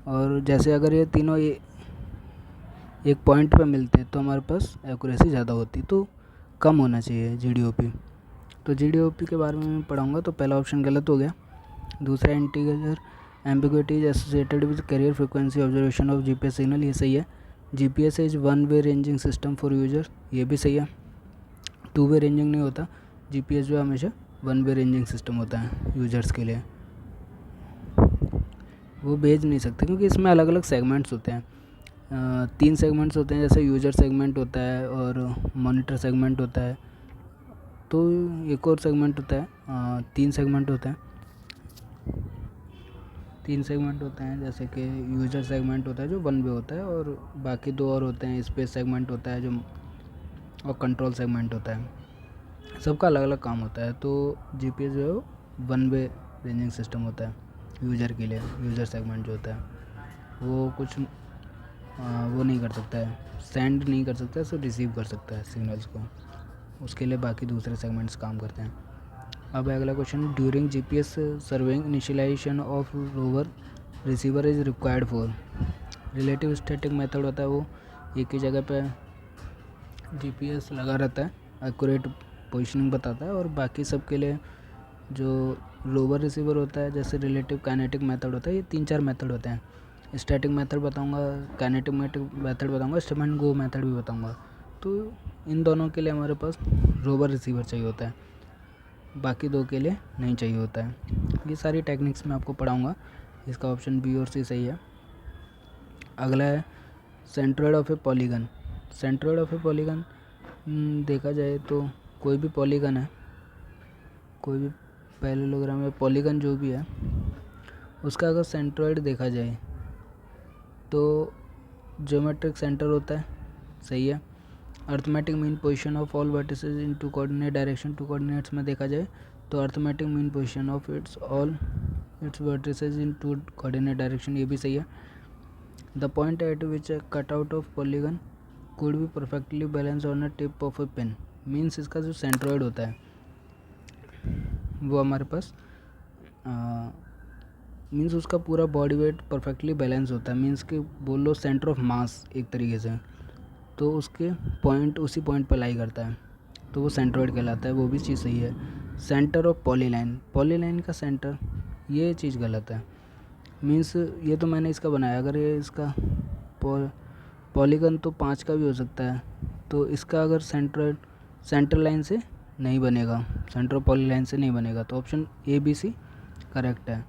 और जैसे अगर ये तीनों एक पॉइंट पे मिलते तो हमारे पास एक्यूरेसी ज़्यादा होती, तो कम होना चाहिए GDOP। तो GDOP के बारे में मैं पढ़ाऊँगा, तो पहला ऑप्शन गलत हो गया। दूसरा, integer ambiguity is associated with carrier frequency observation of GPS signal. ये सही है। GPS is one way ranging system for user. ये भी सही है। 2 वे रेंजिंग नहीं होता, जीपीएस जो हमेशा 1 वे रेंजिंग सिस्टम होता है यूजर्स के लिए। वो भेज नहीं सकते, क्योंकि इसमें अलग अलग सेगमेंट्स होते हैं। 3 सेगमेंट्स होते हैं, जैसे यूजर सेगमेंट होता है और मॉनिटर सेगमेंट होता है, तो एक और सेगमेंट होता है। 3 सेगमेंट होते हैं। 3 सेगमेंट होते हैं, जैसे कि यूजर सेगमेंट होता है जो 1 वे होता है, और बाकी 2 और होते हैं। स्पेस सेगमेंट होता है जो, और कंट्रोल सेगमेंट होता है। सबका अलग अलग काम होता है। तो जीपीएस जो है 1 वे रेंजिंग सिस्टम होता है यूज़र के लिए। यूज़र सेगमेंट जो होता है वो कुछ वो नहीं कर सकता है, सेंड नहीं कर सकता है, सिर्फ रिसीव कर सकता है सिग्नल्स को। उसके लिए बाकी दूसरे सेगमेंट्स काम करते हैं। अब अगला question, during GPS surveying initialisation of rover receiver is required for. Relative static method होता है, वो एक ही जगह पे जीपीएस लगा रहता है, एक्यूरेट पोजीशनिंग बताता है। और बाकी सब के लिए जो रोवर रिसीवर होता है, जैसे रिलेटिव काइनेटिक मेथड होता है, ये 3-4 मेथड होते हैं। स्टैटिक मेथड बताऊंगा, काइनेटिक मेथड बताऊंगा, स्टॉप एंड गो मेथड भी बताऊंगा। तो इन दोनों के लिए हमारे पास रोवर रिसीवर चाहिए होता है, बाकी 2 के लिए नहीं चाहिए होता है। ये सारी टेक्निक्स मैं आपको पढ़ाऊंगा। इसका ऑप्शन बी और सी सही है। अगला है centroid of A polygon. Centroid of A polygon देखा जाए तो कोई भी पॉलीगन है, कोई भी पैरेललोग्राम या पॉलीगन जो भी है, उसका अगर सेंट्रोइड देखा जाए तो ज्योमेट्रिक सेंटर होता है, सही है। Arithmetic mean position of all vertices in 2 coordinate direction. 2 coordinates में देखा जाए तो arithmetic mean position of its vertices in 2 coordinate direction, ये भी सही है। The point at which a cut out of polygon could be perfectly balance on a tip of a pen. Means इसका जो सेंट्रोइड होता है वो हमारे पास मीन्स उसका पूरा बॉडी वेट परफेक्टली बैलेंस होता है। मीन्स कि बोल लो सेंटर ऑफ मास एक तरीके से, तो उसके पॉइंट उसी पॉइंट पर लाई करता है, तो वो सेंट्रोइड कहलाता है। वो भी चीज़ सही है। सेंटर ऑफ पॉलीलाइन, पॉलीलाइन का सेंटर, ये चीज़ गलत है। मीन्स ये तो मैंने इसका बनाया, अगर ये इसका पॉलीगन तो 5 का भी हो सकता है, तो इसका अगर सेंटर लाइन से नहीं बनेगा, सेंटर ऑफ पॉलीलाइन से नहीं बनेगा। तो option A B C correct है,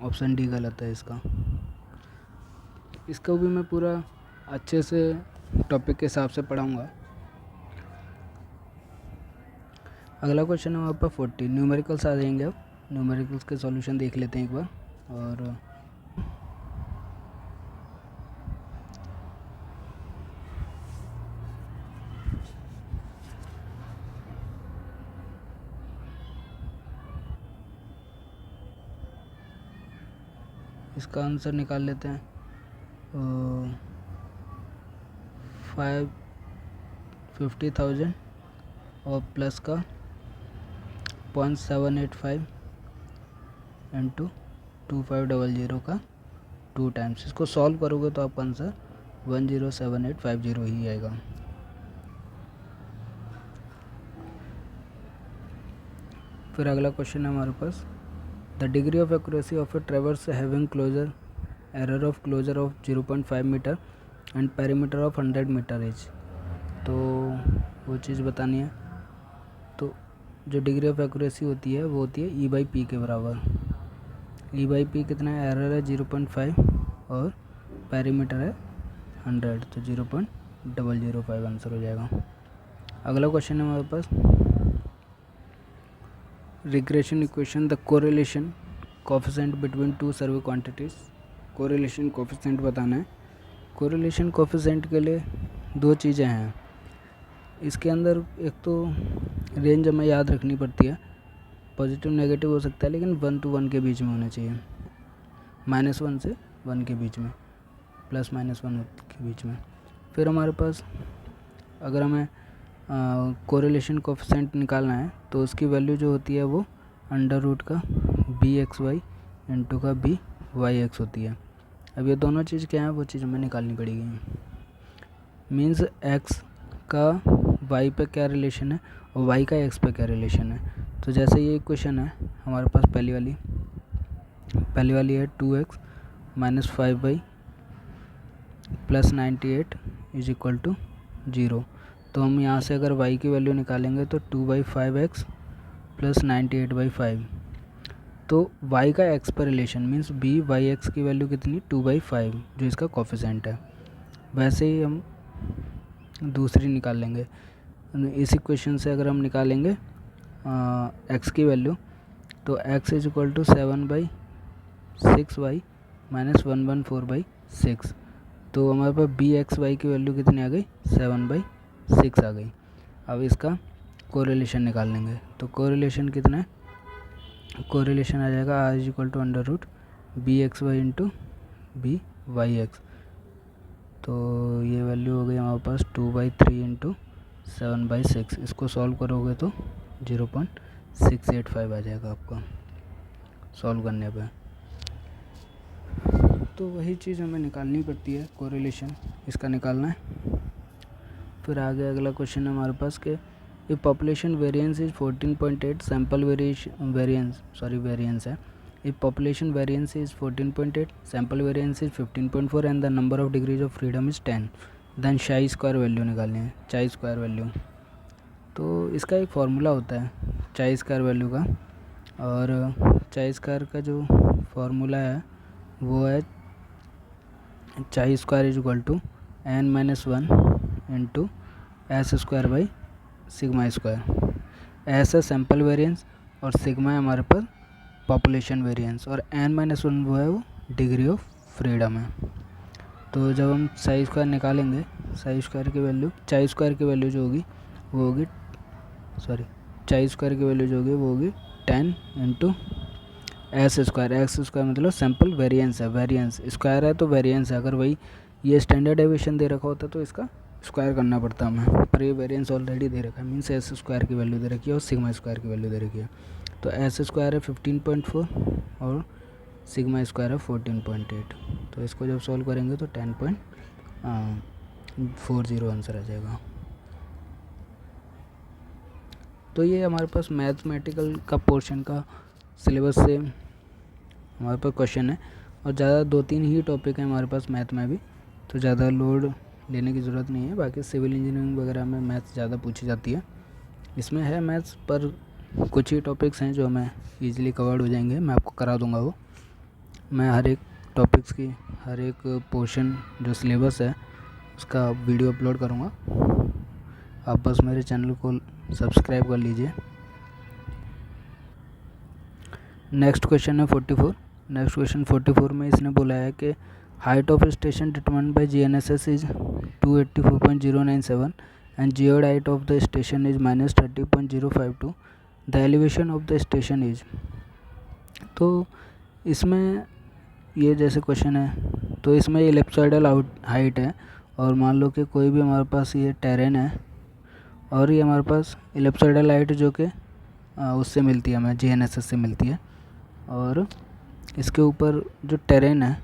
ऑप्शन डी गलत है इसका। इसको भी मैं पूरा अच्छे से टॉपिक के हिसाब से पढ़ाऊँगा। अगला क्वेश्चन है वहाँ पर 40 न्यूमेरिकल्स आ जाएंगे। अब न्यूमेरिकल्स के सॉल्यूशन देख लेते हैं एक बार। और इसका आंसर निकाल लेते हैं। 50,000 और प्लस का 0.785 इंटू 2500 का 2 टाइम्स। इसको सॉल्व करोगे तो आपका आंसर 107850 ही आएगा। फिर अगला क्वेश्चन है हमारे पास, the degree of accuracy of a traverse having closure error of closure of 0.5 metre and perimeter of 100 metre is. तो वो चीज़ बतानी है। तो जो डिग्री ऑफ एक्यूरेसी होती है वो होती है E/P के बराबर। E/P कितना है, एरर है 0.5 और पेरीमीटर है 100, तो 0.005 आंसर हो जाएगा। अगला क्वेश्चन है हमारे पास, regression equation the correlation coefficient between two survey quantities. Correlation coefficient बताना है। कोरिलेशन कोफिशिएंट के लिए दो चीज़ें हैं इसके अंदर। एक तो रेंज हमें याद रखनी पड़ती है, पॉजिटिव नेगेटिव हो सकता है लेकिन 1 to 1 के बीच में होना चाहिए, -1 से 1 के बीच में, +-1 के बीच में। फिर हमारे पास अगर हमें कोरिलेशन कोफिशिएंट निकालना है तो उसकी वैल्यू जो होती है वो √ का BXY इंटू का BYX होती है। अब ये दोनों चीज़ क्या है वो चीज़ हमें निकालनी पड़ेगी। मीन्स x का y पे क्या रिलेशन है और y का x पे क्या रिलेशन है। तो जैसे ये इक्वेशन है हमारे पास, पहली वाली है 2x - 5y + 98 = 0। तो हम यहाँ से अगर y की वैल्यू निकालेंगे तो 2/5x + 98/5। तो y का x पर रिलेशन मीन्स BYX की वैल्यू कितनी, 2/5 जो इसका कोफिशिएंट है। वैसे ही हम दूसरी निकाल लेंगे। इस इक्वेशन से अगर हम निकालेंगे x की वैल्यू तो x = 7/6y - 114/6। तो हमारे पास BXY की वैल्यू कितनी आ गई, 7/6 आ गई। अब इसका कोरिलेशन निकाल लेंगे। तो कोरिलेशन कितना है, कोरिलेशन आ जाएगा R = √BXY इंटू BYX। तो ये वैल्यू हो गई हमारे पास 2/3 इंटू 7/6। इसको सॉल्व करोगे तो 0.685 आ जाएगा आपका सॉल्व करने पे। तो वही चीज़ हमें निकालनी पड़ती है, कोरिलेशन इसका निकालना है। फिर आगे अगला क्वेश्चन है हमारे पास कि a population variance is 14.8 sample variance है। A population variance is 14.8 sample variance is 15.4 and the number of degrees of freedom is 10। Then chi square value निकालनी है, चाई स्क्वायर वैल्यू। तो इसका एक फार्मूला होता है चाई स्क्वायर वैल्यू का, और चाई स्क्वायर का जो फार्मूला है वो है चाई square = n-1 into S² sigma square. S है सैम्पल वेरिएंस और सिग्मा है हमारे पास पॉपुलेशन वेरिएंस, और n-1 वो है वो डिग्री ऑफ फ्रीडम है। तो जब हम चाई स्क्वायर निकालेंगे, चाई स्क्वायर की वैल्यू जो होगी वो होगी चाई स्क्वायर की वैल्यू जो होगी वो होगी 10 इंटू S² मतलब सैम्पल वेरिएंस है, वेरिएंस स्क्वायर है तो वेरिएंस है। अगर वही ये स्टैंडर्ड डेविएशन दे रखा होता तो इसका स्क्वायर करना पड़ता हमें, पर ये वेरिएंस ऑलरेडी दे रखा है, मीन्स S² की वैल्यू दे रखी है और सिग्मा स्क्वायर की वैल्यू दे रखी है। तो S² है 15.4 और सिग्मा स्क्वायर है 14.8। तो इसको जब सॉल्व करेंगे तो 10.40 आंसर आ जाएगा। तो ये हमारे पास मैथमेटिकल का पोर्शन का सिलेबस से हमारे पास क्वेश्चन है, और ज़्यादा 2-3 ही टॉपिक हैं हमारे पास मैथ में भी, तो ज़्यादा लोड लेने की ज़रूरत नहीं है। बाकी सिविल इंजीनियरिंग वगैरह में मैथ ज़्यादा पूछी जाती है, इसमें है मैथ्स, पर कुछ ही टॉपिक्स हैं जो हमें ईजिली कवर्ड हो जाएंगे, मैं आपको करा दूंगा वो। मैं हर एक टॉपिक्स की, हर एक पोर्शन जो सिलेबस है उसका वीडियो अपलोड करूंगा। आप बस मेरे चैनल को सब्सक्राइब कर लीजिए। नेक्स्ट क्वेश्चन है 44। नेक्स्ट क्वेश्चन 44 में इसने बोला है कि height of station determined by GNSS is 284.097 and geode height of the station is -30.052। The elevation of the station is. तो इसमें ये जैसे क्वेश्चन है, तो इसमें इलिप्सॉइडल हाइट है, और मान लो कि कोई भी हमारे पास ये टेरेन है, और ये हमारे पास इलिप्सॉइडल हाइट जो कि उससे मिलती है, हमें GNSS से मिलती है। और इसके ऊपर जो टेरेन है,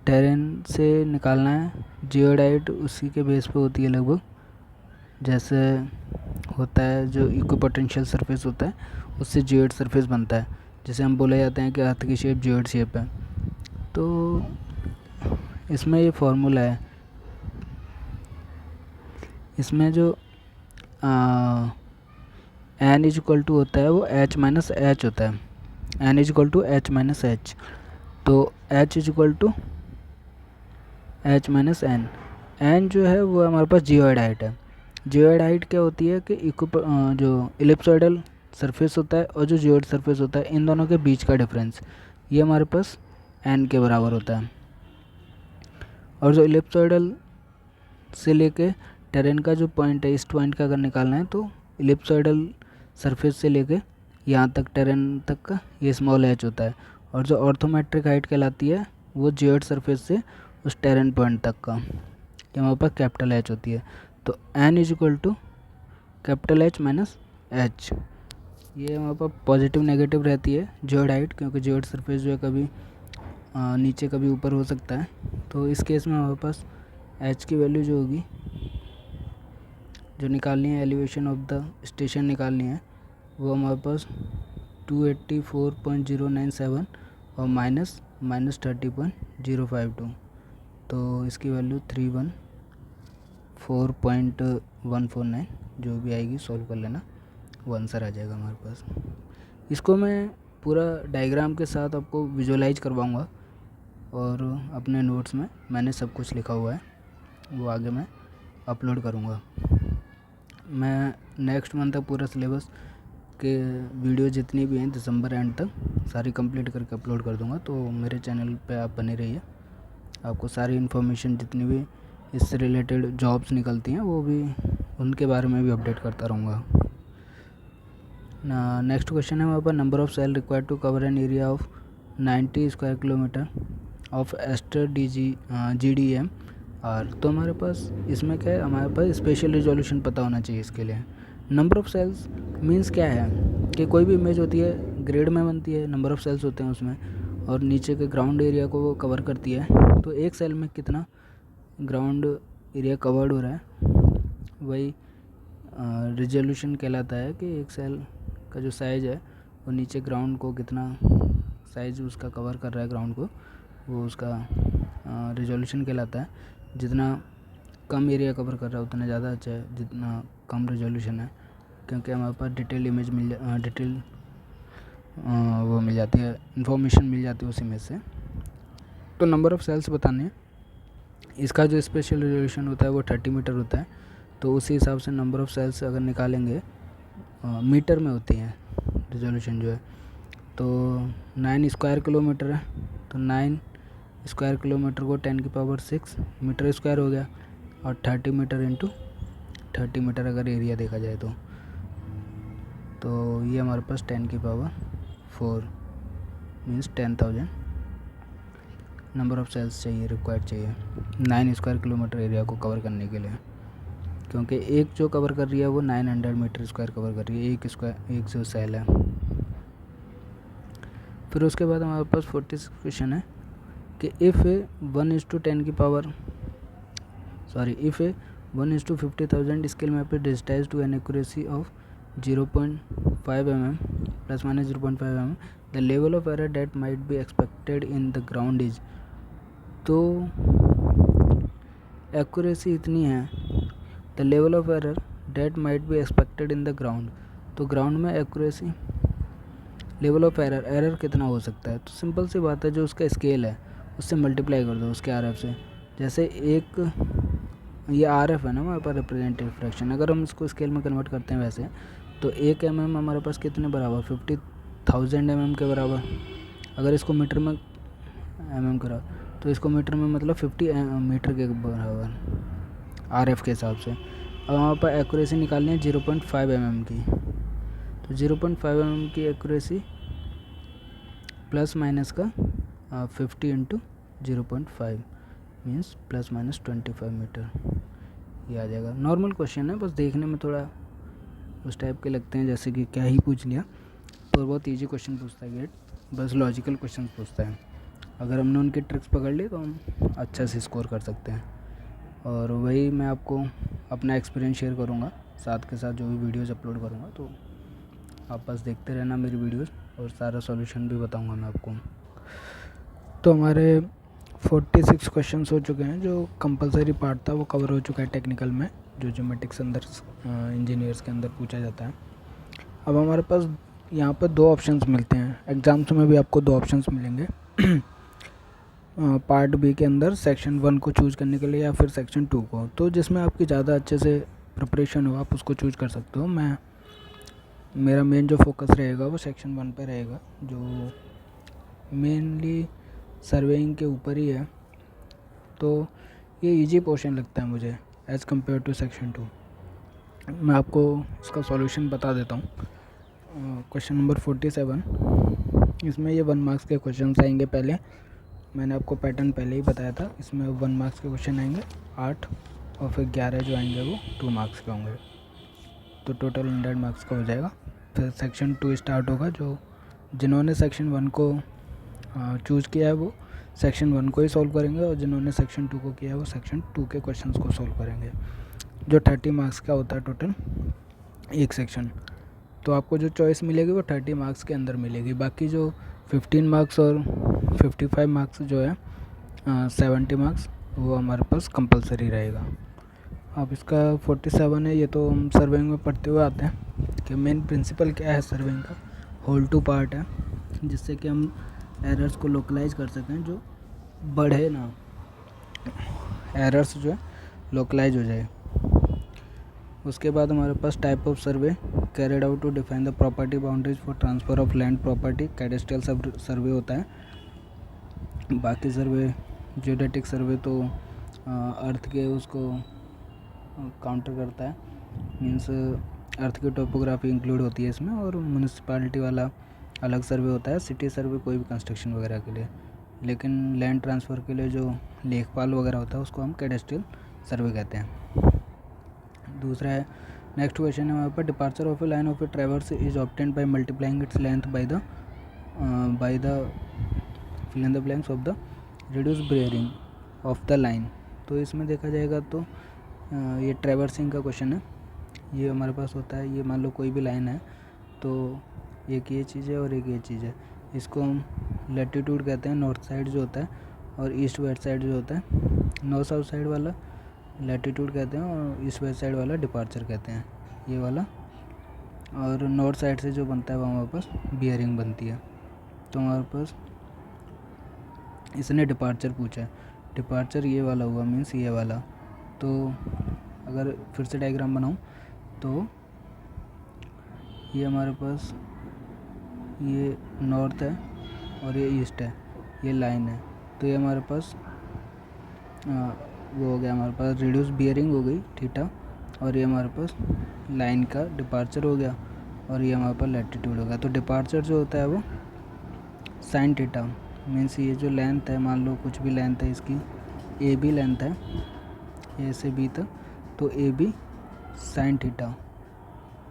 टेरेन से निकालना है जियोड हाइट, उसी के बेस पे होती है लगभग। जैसे होता है जो इक्विपोटेंशियल सरफेस होता है, उससे जियोड सरफेस बनता है, जैसे हम बोले जाते हैं कि अर्थ की शेप जियोड शेप है। तो इसमें ये फॉर्मूला है, इसमें जो n इज इक्वल टू होता है वो h माइनस एच होता है। n is equal to h minus H, तो h is equal to h minus N. n जो है वो हमारे पास जियोइड हाइट है। जियोइड हाइट क्या होती है कि जो इलिप्सॉइडल सरफेस होता है और जो जियोइड सरफेस होता है, इन दोनों के बीच का डिफरेंस, ये हमारे पास n के बराबर होता है। और जो इलिप्सॉइडल से लेके टेरेन का जो पॉइंट है, इस पॉइंट का अगर निकालना है, तो इलिप्सॉइडल सरफेस से लेके यहाँ तक टेरेन तक का ये स्मॉल h होता है। और जो ऑर्थोमेट्रिक हाइट कहलाती है वो जियोइड सरफेस से उस टेरेन पॉइंट तक का, ये हमारे पास कैपिटल H होती है। तो n is equal to capital H minus H. ये हमारे पास पॉजिटिव नेगेटिव रहती है जियोइड हाइट, क्योंकि जियोइड सरफेस जो है कभी नीचे कभी ऊपर हो सकता है। तो इस केस में हमारे पास h की वैल्यू जो होगी, जो निकालनी है, एलिवेशन ऑफ द स्टेशन निकालनी है, वो हमारे पास 284.097 और माइनस 30.052। तो इसकी वैल्यू 314.149 जो भी आएगी सॉल्व कर लेना, वो आंसर आ जाएगा हमारे पास। इसको मैं पूरा डायग्राम के साथ आपको विजुअलाइज करवाऊँगा, और अपने नोट्स में मैंने सब कुछ लिखा हुआ है, वो आगे मैं अपलोड करूँगा। मैं नेक्स्ट मंथ तक पूरा सिलेबस के वीडियो जितनी भी हैं दिसंबर एंड तक सारी कंप्लीट करके अपलोड कर दूँगा। तो मेरे चैनल पे आप बने रहिए, आपको सारी इन्फॉर्मेशन जितनी भी इससे रिलेटेड जॉब्स निकलती हैं वो भी, उनके बारे में भी अपडेट करता रहूँगा। नेक्स्ट क्वेश्चन है हमारे पास, number of cell required to cover an area of 90 square kilometre of ASTER GDM are. तो हमारे पास इसमें क्या है, हमारे पास स्पेशल रिजोल्यूशन पता होना चाहिए इसके लिए। नंबर ऑफ सेल्स मींस क्या है कि कोई भी इमेज होती है ग्रिड में बनती है, नंबर ऑफ सेल्स होते हैं उसमें, और नीचे के ग्राउंड एरिया को वो कवर करती है। तो एक सेल में कितना ग्राउंड एरिया कवर्ड हो रहा है, वही रिजोल्यूशन कहलाता है कि एक सेल का जो साइज़ है वो नीचे ग्राउंड को कितना साइज़ उसका कवर कर रहा है ग्राउंड को, वो उसका रिजोल्यूशन कहलाता है। जितना कम एरिया कवर कर रहा है उतना ज़्यादा अच्छा है, जितना कम रिजोल्यूशन है, क्योंकि हमारे पास डिटेल इमेज डिटेल वो मिल जाती है, इन्फॉर्मेशन मिल जाती है उस इमेज से। तो नंबर ऑफ़ सेल्स बताने हैं, इसका जो स्पेशल रिजोल्यूशन होता है वो 30 मीटर होता है। तो उसी हिसाब से नंबर ऑफ़ सेल्स अगर निकालेंगे मीटर में होती हैं रिजोल्यूशन जो है। तो 9 स्क्वायर किलोमीटर है, तो 9 स्क्वायर किलोमीटर को 10 की पावर 6 मीटर स्क्वायर हो गया, और 30 मीटर इंटू 30 मीटर अगर एरिया देखा जाए तो ये हमारे पास 10 की power 4 means 10,000 number of cells चाहिए, रिक्वायर्ड चाहिए 9 स्क्वायर किलोमीटर एरिया को कवर करने के लिए, क्योंकि एक जो कवर कर रही है वो 900 मीटर स्क्वायर कवर कर रही है, एक जो सेल है। फिर उसके बाद हमारे पास 46 क्वेश्चन है कि इफ़ 1:10 की power if 1:50,000 scale map is digitized to an accuracy of 0.5 mm plus minus 0.5 mm, the level of error that might be expected in the ground is। तो एक्यूरेसी इतनी है, the level of error that might be expected in the ground, तो ग्राउंड में एक्यूरेसी लेवल ऑफ एरर कितना हो सकता है। तो सिंपल सी बात है, जो उसका स्केल है उससे मल्टीप्लाई कर दो उसके RF से। जैसे एक ये RF है ना हमारे पास, रिप्रेजेंटेटिव फ्रैक्शन, अगर हम इसको स्केल में कन्वर्ट करते हैं वैसे, तो 1 mm हमारे पास कितने बराबर, 50,000 mm के बराबर। अगर इसको मीटर में mm करा तो इसको मीटर में मतलब 50 मीटर के बराबर RF के हिसाब से। अब हमारे पास एक्यूरेसी निकालनी है 0.5 mm की, तो 0.5 mm की एक्यूरेसी प्लस माइनस का 50 into 0.5 means plus minus 25 metre, ये आ जाएगा। नॉर्मल क्वेश्चन है, बस देखने में थोड़ा उस टाइप के लगते हैं जैसे कि क्या ही पूछ लिया, पर बहुत इजी क्वेश्चन पूछता है गेट, बस लॉजिकल क्वेश्चन पूछता है। अगर हमने उनकी ट्रिक्स पकड़ ली तो हम अच्छा से स्कोर कर सकते हैं। और वही मैं आपको अपना एक्सपीरियंस शेयर करूँगा साथ के साथ, जो भी वीडियोज़ अपलोड करूँगा, तो आप बस देखते रहना मेरी वीडियोज़, और सारा सॉल्यूशन भी बताऊँगा मैं आपको। तो हमारे 46 क्वेश्चंस हो चुके हैं, जो कंपलसरी पार्ट था वो कवर हो चुका है टेक्निकल में, जो ज्योमेट्रिक्स अंदर इंजीनियर्स के अंदर पूछा जाता है। अब हमारे पास यहाँ पर 2 ऑप्शंस मिलते हैं, एग्ज़ाम्स में भी आपको 2 ऑप्शंस मिलेंगे पार्ट बी के अंदर सेक्शन 1 को चूज़ करने के लिए या फिर सेक्शन 2 को, तो जिसमें आपकी ज़्यादा अच्छे से प्रिपरेशन हो आप उसको चूज़ कर सकते हो। मेरा मेन जो फोकस रहेगा वो सेक्शन 1 पे रहेगा, जो मेनली सर्वेइंग के ऊपर ही है, तो ये इजी पोर्शन लगता है मुझे एज़ कम्पेयर टू सेक्शन 2। मैं आपको इसका सॉल्यूशन बता देता हूँ। क्वेश्चन नंबर 47, इसमें ये 1 मार्क्स के क्वेश्चन आएंगे। पहले मैंने आपको पैटर्न पहले ही बताया था, इसमें 1 मार्क्स के क्वेश्चन आएंगे 8, और फिर 11 जो आएंगे वो 2 मार्क्स के होंगे, तो टोटल 100 मार्क्स का हो जाएगा। फिर सेक्शन 2 स्टार्ट होगा, जो जिन्होंने सेक्शन 1 को चूज़ किया है वो सेक्शन 1 को ही सॉल्व करेंगे, और जिन्होंने सेक्शन 2 को किया है वो सेक्शन 2 के क्वेश्चंस को सॉल्व करेंगे, जो 30 मार्क्स का होता है टोटल एक सेक्शन। तो आपको जो चॉइस मिलेगी वो 30 मार्क्स के अंदर मिलेगी, बाकी जो 15 मार्क्स और 55 मार्क्स जो है 70 मार्क्स, वो हमारे पास कंपलसरी रहेगा। अब इसका 47 है, ये तो हम सर्वेइंग में पढ़ते हुए आते हैं कि मेन प्रिंसिपल क्या है सर्वेइंग का, होल टू पार्ट है, जिससे कि हम एरर्स को लोकलाइज कर सकें, जो बढ़े ना, एरर्स जो है लोकलाइज हो जाए। उसके बाद हमारे पास type of survey carried out to define the property boundaries for transfer of land property, cadastral survey होता है। बाकी सर्वे जियोडेटिक सर्वे तो अर्थ के उसको काउंटर करता है, मीन्स अर्थ की टोपोग्राफी इंक्लूड होती है इसमें, और म्यूनिसिपैलिटी वाला अलग सर्वे होता है, सिटी सर्वे कोई भी कंस्ट्रक्शन वगैरह के लिए। लेकिन लैंड ट्रांसफ़र के लिए जो लेखपाल वगैरह होता है उसको हम कैडेस्ट्रियल सर्वे कहते हैं। दूसरा है, नेक्स्ट क्वेश्चन है हमारे पास, departure of a line of a traverse is obtained by multiplying its length by the fill in the blanks of the reduce bearing of the line. तो इसमें देखा जाएगा तो ये ट्रैवर्सिंग का क्वेश्चन है, ये हमारे पास होता है। ये मान लो कोई भी लाइन है, तो एक ये चीज़ है और एक ये चीज़ है, इसको हम लैटिट्यूड कहते हैं, नॉर्थ साइड जो होता है, और ईस्ट वेस्ट साइड जो होता है, नॉर्थ साउथ साइड वाला लैटिट्यूड कहते हैं, और ईस्ट वेस्ट साइड वाला डिपार्चर कहते हैं, ये वाला। और नॉर्थ साइड से जो बनता है वो हमारे पास बियरिंग बनती है। तो हमारे पास इसने डिपार्चर पूछा है, डिपार्चर ये वाला हुआ, मीन्स ये वाला। तो अगर फिर से डायग्राम बनाऊँ तो ये हमारे पास ये नॉर्थ है और ये ईस्ट है, ये लाइन है, तो ये हमारे पास वो हो गया, हमारे पास रिड्यूस बियरिंग हो गई थीटा, और ये हमारे पास लाइन का डिपार्चर हो गया, और ये हमारे पास लैटिट्यूड हो गया। तो डिपार्चर जो होता है वो साइन थीटा, मीन्स ये जो लेंथ है, मान लो कुछ भी लेंथ है इसकी, ए बी लेंथ है ए से बी तक, तो A B sine theta,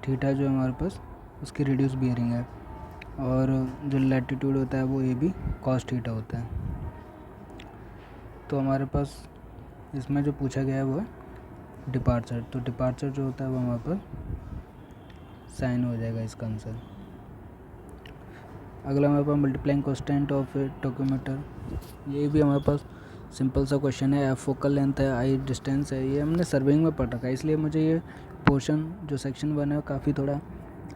theta जो है हमारे पास उसकी रिड्यूस बियरिंग है, और जो लैटिट्यूड होता है वो ए बी कॉस थीटा होता है। तो हमारे पास इसमें जो पूछा गया है वो है डिपार्चर, तो डिपार्चर जो होता है वो हमारे पास साइन हो जाएगा इसका आंसर। अगला हमारे पास मल्टीप्लाइंग कांस्टेंट ऑफ ए टोकोमीटर, ये भी हमारे पास सिंपल सा क्वेश्चन है, एफ फोकल लेंथ है, आई डिस्टेंस है, ये हमने सर्विंग में पढ़ रखा है, इसलिए मुझे ये पोर्शन जो सेक्शन 1 है काफ़ी थोड़ा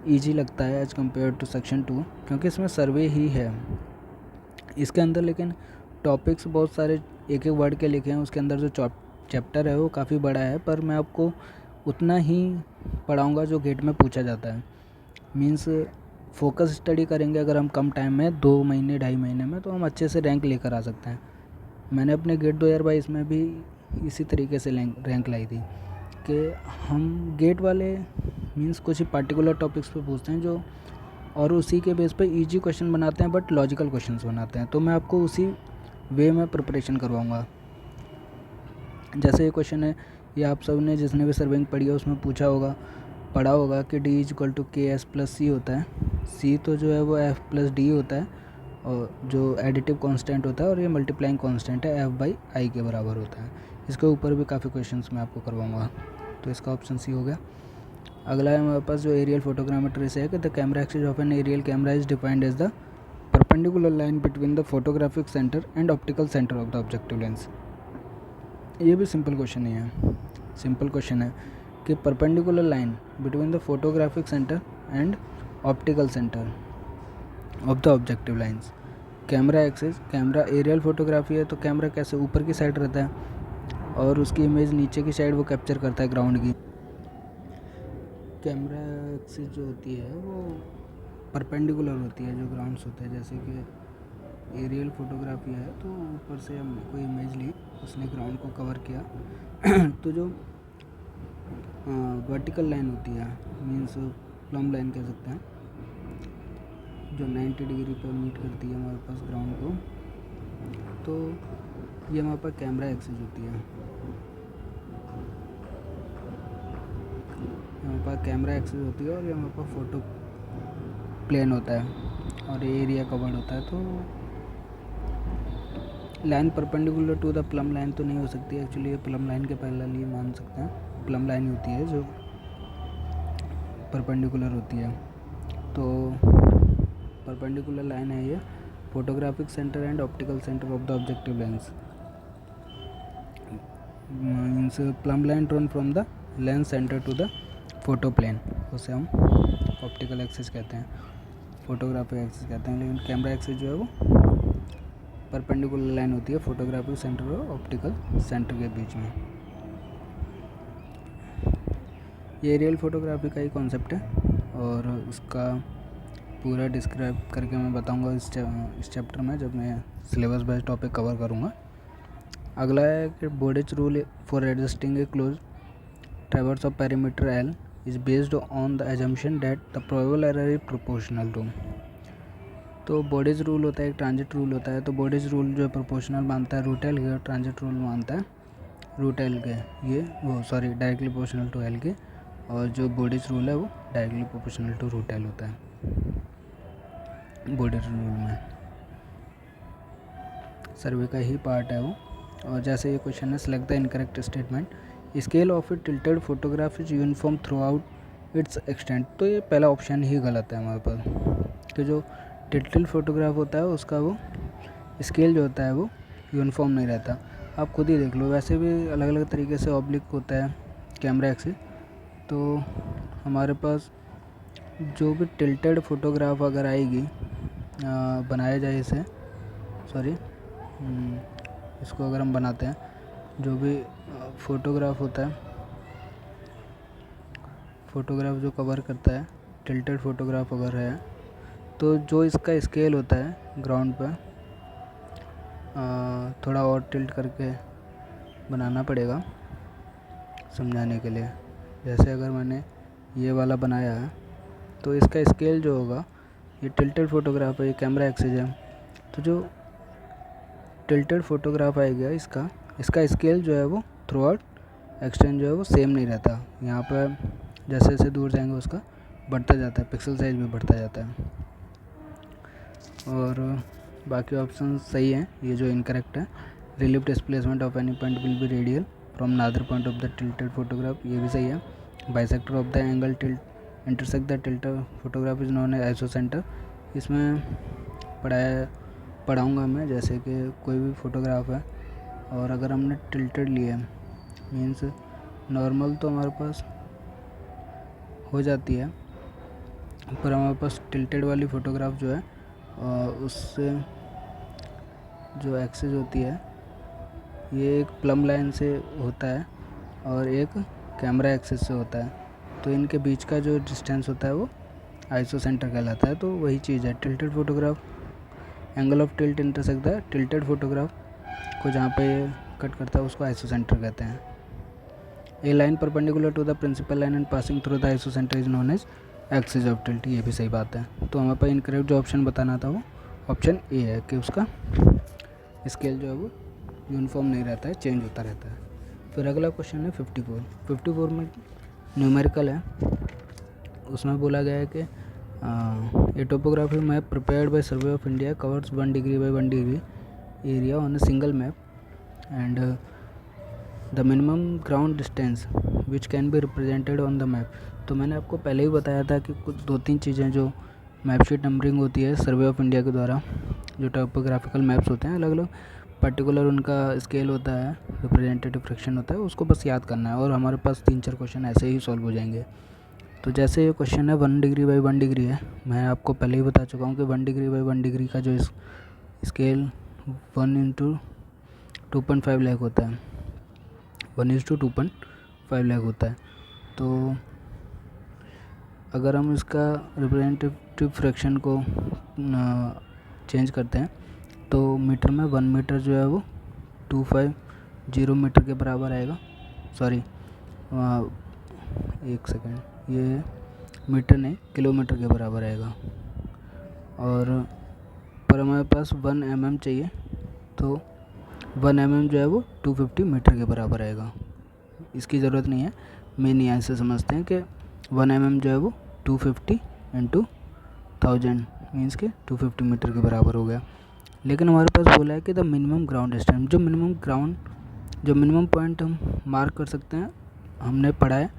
ईजी लगता है एज़ कम्पेयर टू सेक्शन 2, क्योंकि इसमें सर्वे ही है इसके अंदर। लेकिन टॉपिक्स बहुत सारे एक एक वर्ड के लिखे हैं, उसके अंदर जो चैप्टर है वो काफ़ी बड़ा है, पर मैं आपको उतना ही पढ़ाऊँगा जो गेट में पूछा जाता है। मीन्स फोकस स्टडी करेंगे अगर हम कम टाइम में, 2 महीने 2.5 महीने में, तो हम अच्छे से रैंक लेकर आ सकते हैं। मैंने अपने गेट 2022 में भी इसी तरीके से रैंक लाई थी कि हम गेट वाले मीन्स कुछ ही पार्टिकुलर टॉपिक्स पे पूछते हैं जो, और उसी के बेस पे इजी क्वेश्चन बनाते हैं, बट लॉजिकल क्वेश्चंस बनाते हैं। तो मैं आपको उसी वे में प्रिपरेशन करवाऊँगा। जैसे ये क्वेश्चन है, ये आप सब ने जिसने भी सर्विंग पढ़ी है उसमें पढ़ा होगा कि D = KS+C होता है। C तो जो है वो F+D होता है, और जो एडिटिव कांस्टेंट होता है, और ये मल्टीप्लाइंग कांस्टेंट है F/I के बराबर होता है। इसके ऊपर भी काफ़ी क्वेश्चंस मैं आपको करवाऊँगा, तो इसका ऑप्शन C हो गया। अगला है हमारे पास जो एरियल फोटोग्रामेट्री से है कि the camera axis of an aerial camera is defined as the perpendicular line between the photographic centre and optical centre of the objective lens. ये भी सिंपल क्वेश्चन ही है, सिंपल क्वेश्चन है कि perpendicular line between the photographic centre and optical centre of the objective lens. Camera axis, camera aerial photography है तो कैमरा कैसे ऊपर की साइड रहता है और उसकी इमेज नीचे की साइड वो कैप्चर करता है ग्राउंड की। कैमरा एक्सिस जो होती है वो परपेंडिकुलर होती है जो ग्राउंड होते हैं। जैसे कि एरियल फोटोग्राफी है तो ऊपर से हम कोई इमेज ली, उसने ग्राउंड को कवर किया तो जो वर्टिकल लाइन होती है, मीन्स प्लम लाइन कह सकते हैं, जो 90 डिग्री पर मीट करती है हमारे पास ग्राउंड को, तो ये हमारे पास कैमरा एक्सिस होती है। हमारे पास कैमरा एक्सिस होती है और ये हमारे पास फोटो प्लेन होता है और ये एरिया कवर्ड होता है। तो line perpendicular to the plumb line तो नहीं हो सकती, एक्चुअली ये प्लम लाइन के पैरेलल ही मान सकते हैं। प्लम लाइन होती है जो परपेंडिकुलर होती है, तो परपेंडिकुलर लाइन है ये photographic centre and optical centre of the objective lens. Means plumb line drawn from the lens centre to the photo plane, उसे हम ऑप्टिकल एक्सिस कहते हैं, फोटोग्राफिक एक्सिस कहते हैं। लेकिन कैमरा एक्सिस जो है वो परपेंडिकुलर लाइन होती है फोटोग्राफिक सेंटर और ऑप्टिकल सेंटर के बीच में। ये एरियल फोटोग्राफी का ही कॉन्सेप्ट है और इसका पूरा डिस्क्राइब करके मैं बताऊंगा इस चैप्टर में, जब मैं सिलेबस बेस्ड टॉपिक कवर करूंगा। अगला है कि Bowditch rule for adjusting a close traverse of perimeter L is based on the assumption that the probable error is proportional to. तो बोडेज रूल होता है, एक ट्रांजिट रूल होता है। तो बोडेज रूल जो प्रोपोर्शनल मानता है रूट L के, और ट्रांजिट रूल मानता है रूट L के, ये वो sorry directly proportional to L के, और जो बोडेज रूल है वो directly proportional to root L होता है बोडेज रूल में। सर्वे का ही पार्ट है वो। और जैसे ये क्वेश्चन है, select the incorrect statement, scale of A tilted photograph is uniform through out it's extent. तो ये पहला ऑप्शन ही गलत है हमारे पास, कि जो टिल्टेड फोटोग्राफ होता है उसका वो स्केल जो होता है वो यूनिफॉर्म नहीं रहता। आप खुद ही देख लो, वैसे भी अलग अलग तरीके से ऑब्लिक होता है कैमरा एक्सिस। तो हमारे पास जो भी टिल्टेड फोटोग्राफ अगर आएगी, बनाया जाए इसे, सॉरी इसको अगर हम बनाते हैं, जो भी फोटोग्राफ होता है, फोटोग्राफ जो कवर करता है टिल्टेड फोटोग्राफ अगर है, तो जो इसका स्केल होता है ग्राउंड पर थोड़ा और टिल्ट करके बनाना पड़ेगा समझाने के लिए। जैसे अगर मैंने ये वाला बनाया है तो इसका स्केल जो होगा, ये टिल्टेड फोटोग्राफ है, ये कैमरा एक्सिस है, तो जो टिल्टेड फोटोग्राफ आएगा इसका स्केल जो है वो थ्रू आउट एक्सटेंड जो है वो सेम नहीं रहता। यहाँ पर जैसे जैसे दूर जाएंगे उसका बढ़ता जाता है, पिक्सल साइज भी बढ़ता जाता है। और बाकी ऑप्शन सही हैं, ये जो इनकरेक्ट है, relief displacement of any point will be radial from nadir point of the tilted photograph, ये भी सही है। Bisector of the angle tilt intersect the tilted photograph is known as isocentre. इसमें पढ़ाऊँगा मैं, जैसे कि कोई भी फोटोग्राफ है और अगर हमने टिल्टेड लिया मीन्स नॉर्मल तो हमारे पास हो जाती है, पर हमारे पास टिल्टेड वाली फ़ोटोग्राफ जो है उससे जो एक्सेस होती है ये एक प्लम लाइन से होता है और एक कैमरा एक्सेस से होता है, तो इनके बीच का जो डिस्टेंस होता है वो आइसोसेंटर कहलाता है। तो वही चीज़ है tilted photograph, angle of tilt intersect the tilted photograph को जहाँ पे कट करता है उसको आइसोसेंटर कहते हैं। A line perpendicular to the principal line and passing through the isocentre is known as axis of tilt. ये भी सही बात है। तो हमारे पास इनकरेक्ट जो ऑप्शन बताना था वो ऑप्शन ए है कि उसका स्केल जो है वो यूनिफॉर्म नहीं रहता है, चेंज होता रहता है। फिर अगला क्वेश्चन है 54 में न्यूमेरिकल है। उसमें बोला गया है कि a topography map prepared by survey of India covers 1 degree by 1 degree area on a single map and the minimum ground distance which can be represented on the map. तो मैंने आपको पहले ही बताया था कि कुछ 2-3 चीज़ें जो मैप शीट नंबरिंग होती है सर्वे ऑफ इंडिया के द्वारा, जो टोपोग्राफिकल मैप्स होते हैं अलग अलग पर्टिकुलर उनका स्केल होता है, रिप्रेजेंटेटिव फ्रैक्शन होता है, उसको बस याद करना है और हमारे पास 3-4 क्वेश्चन ऐसे ही सॉल्व हो जाएंगे। तो जैसे ये क्वेश्चन है 1 डिग्री बाई 1 डिग्री है, मैं आपको पहले ही बता चुका हूँ कि 1 डिग्री बाई 1 डिग्री का जो स्केल 1/2.5 लाख होता है, 1:2.5 लाख होता है। तो अगर हम इसका रिप्रेजेंटेटिव फ्रैक्शन को चेंज करते हैं तो मीटर में 1 मीटर जो है वो 250 मीटर के बराबर आएगा। सॉरी, एक सेकेंड, ये मीटर नहीं किलोमीटर के बराबर आएगा। और पर हमारे पास 1 mm चाहिए, तो 1 mm जो है वो 250 मीटर के बराबर आएगा। इसकी ज़रूरत नहीं है, मेन यहाँ से समझते हैं कि 1 mm जो है वो 250 इंटू 1000 मीन्स के 250 मीटर के बराबर हो गया। लेकिन हमारे पास बोला है कि द मिनिमम ग्राउंड डिस्टेंस, जो मिनिमम पॉइंट हम मार्क कर सकते हैं, हमने पढ़ा है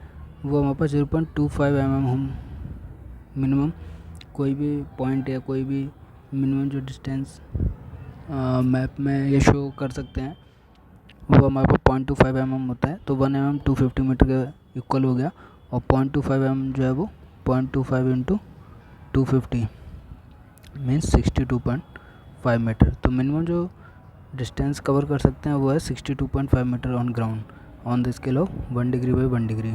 वो हमारे पास 0.25 mm हम मिनिमम कोई भी पॉइंट या कोई भी मिनिमम जो डिस्टेंस मैप में ये शो कर सकते हैं वो हमारे पास 0.25 mm होता है। तो 1 mm 250 मीटर के इक्वल हो गया और 0.25 mm जो है वो 0.25 इंटू 250 मीन्स 62.5 मीटर। तो मिनिमम जो डिस्टेंस कवर कर सकते हैं वो है 62.5 metre on ground on the scale of 1 degree by 1 degree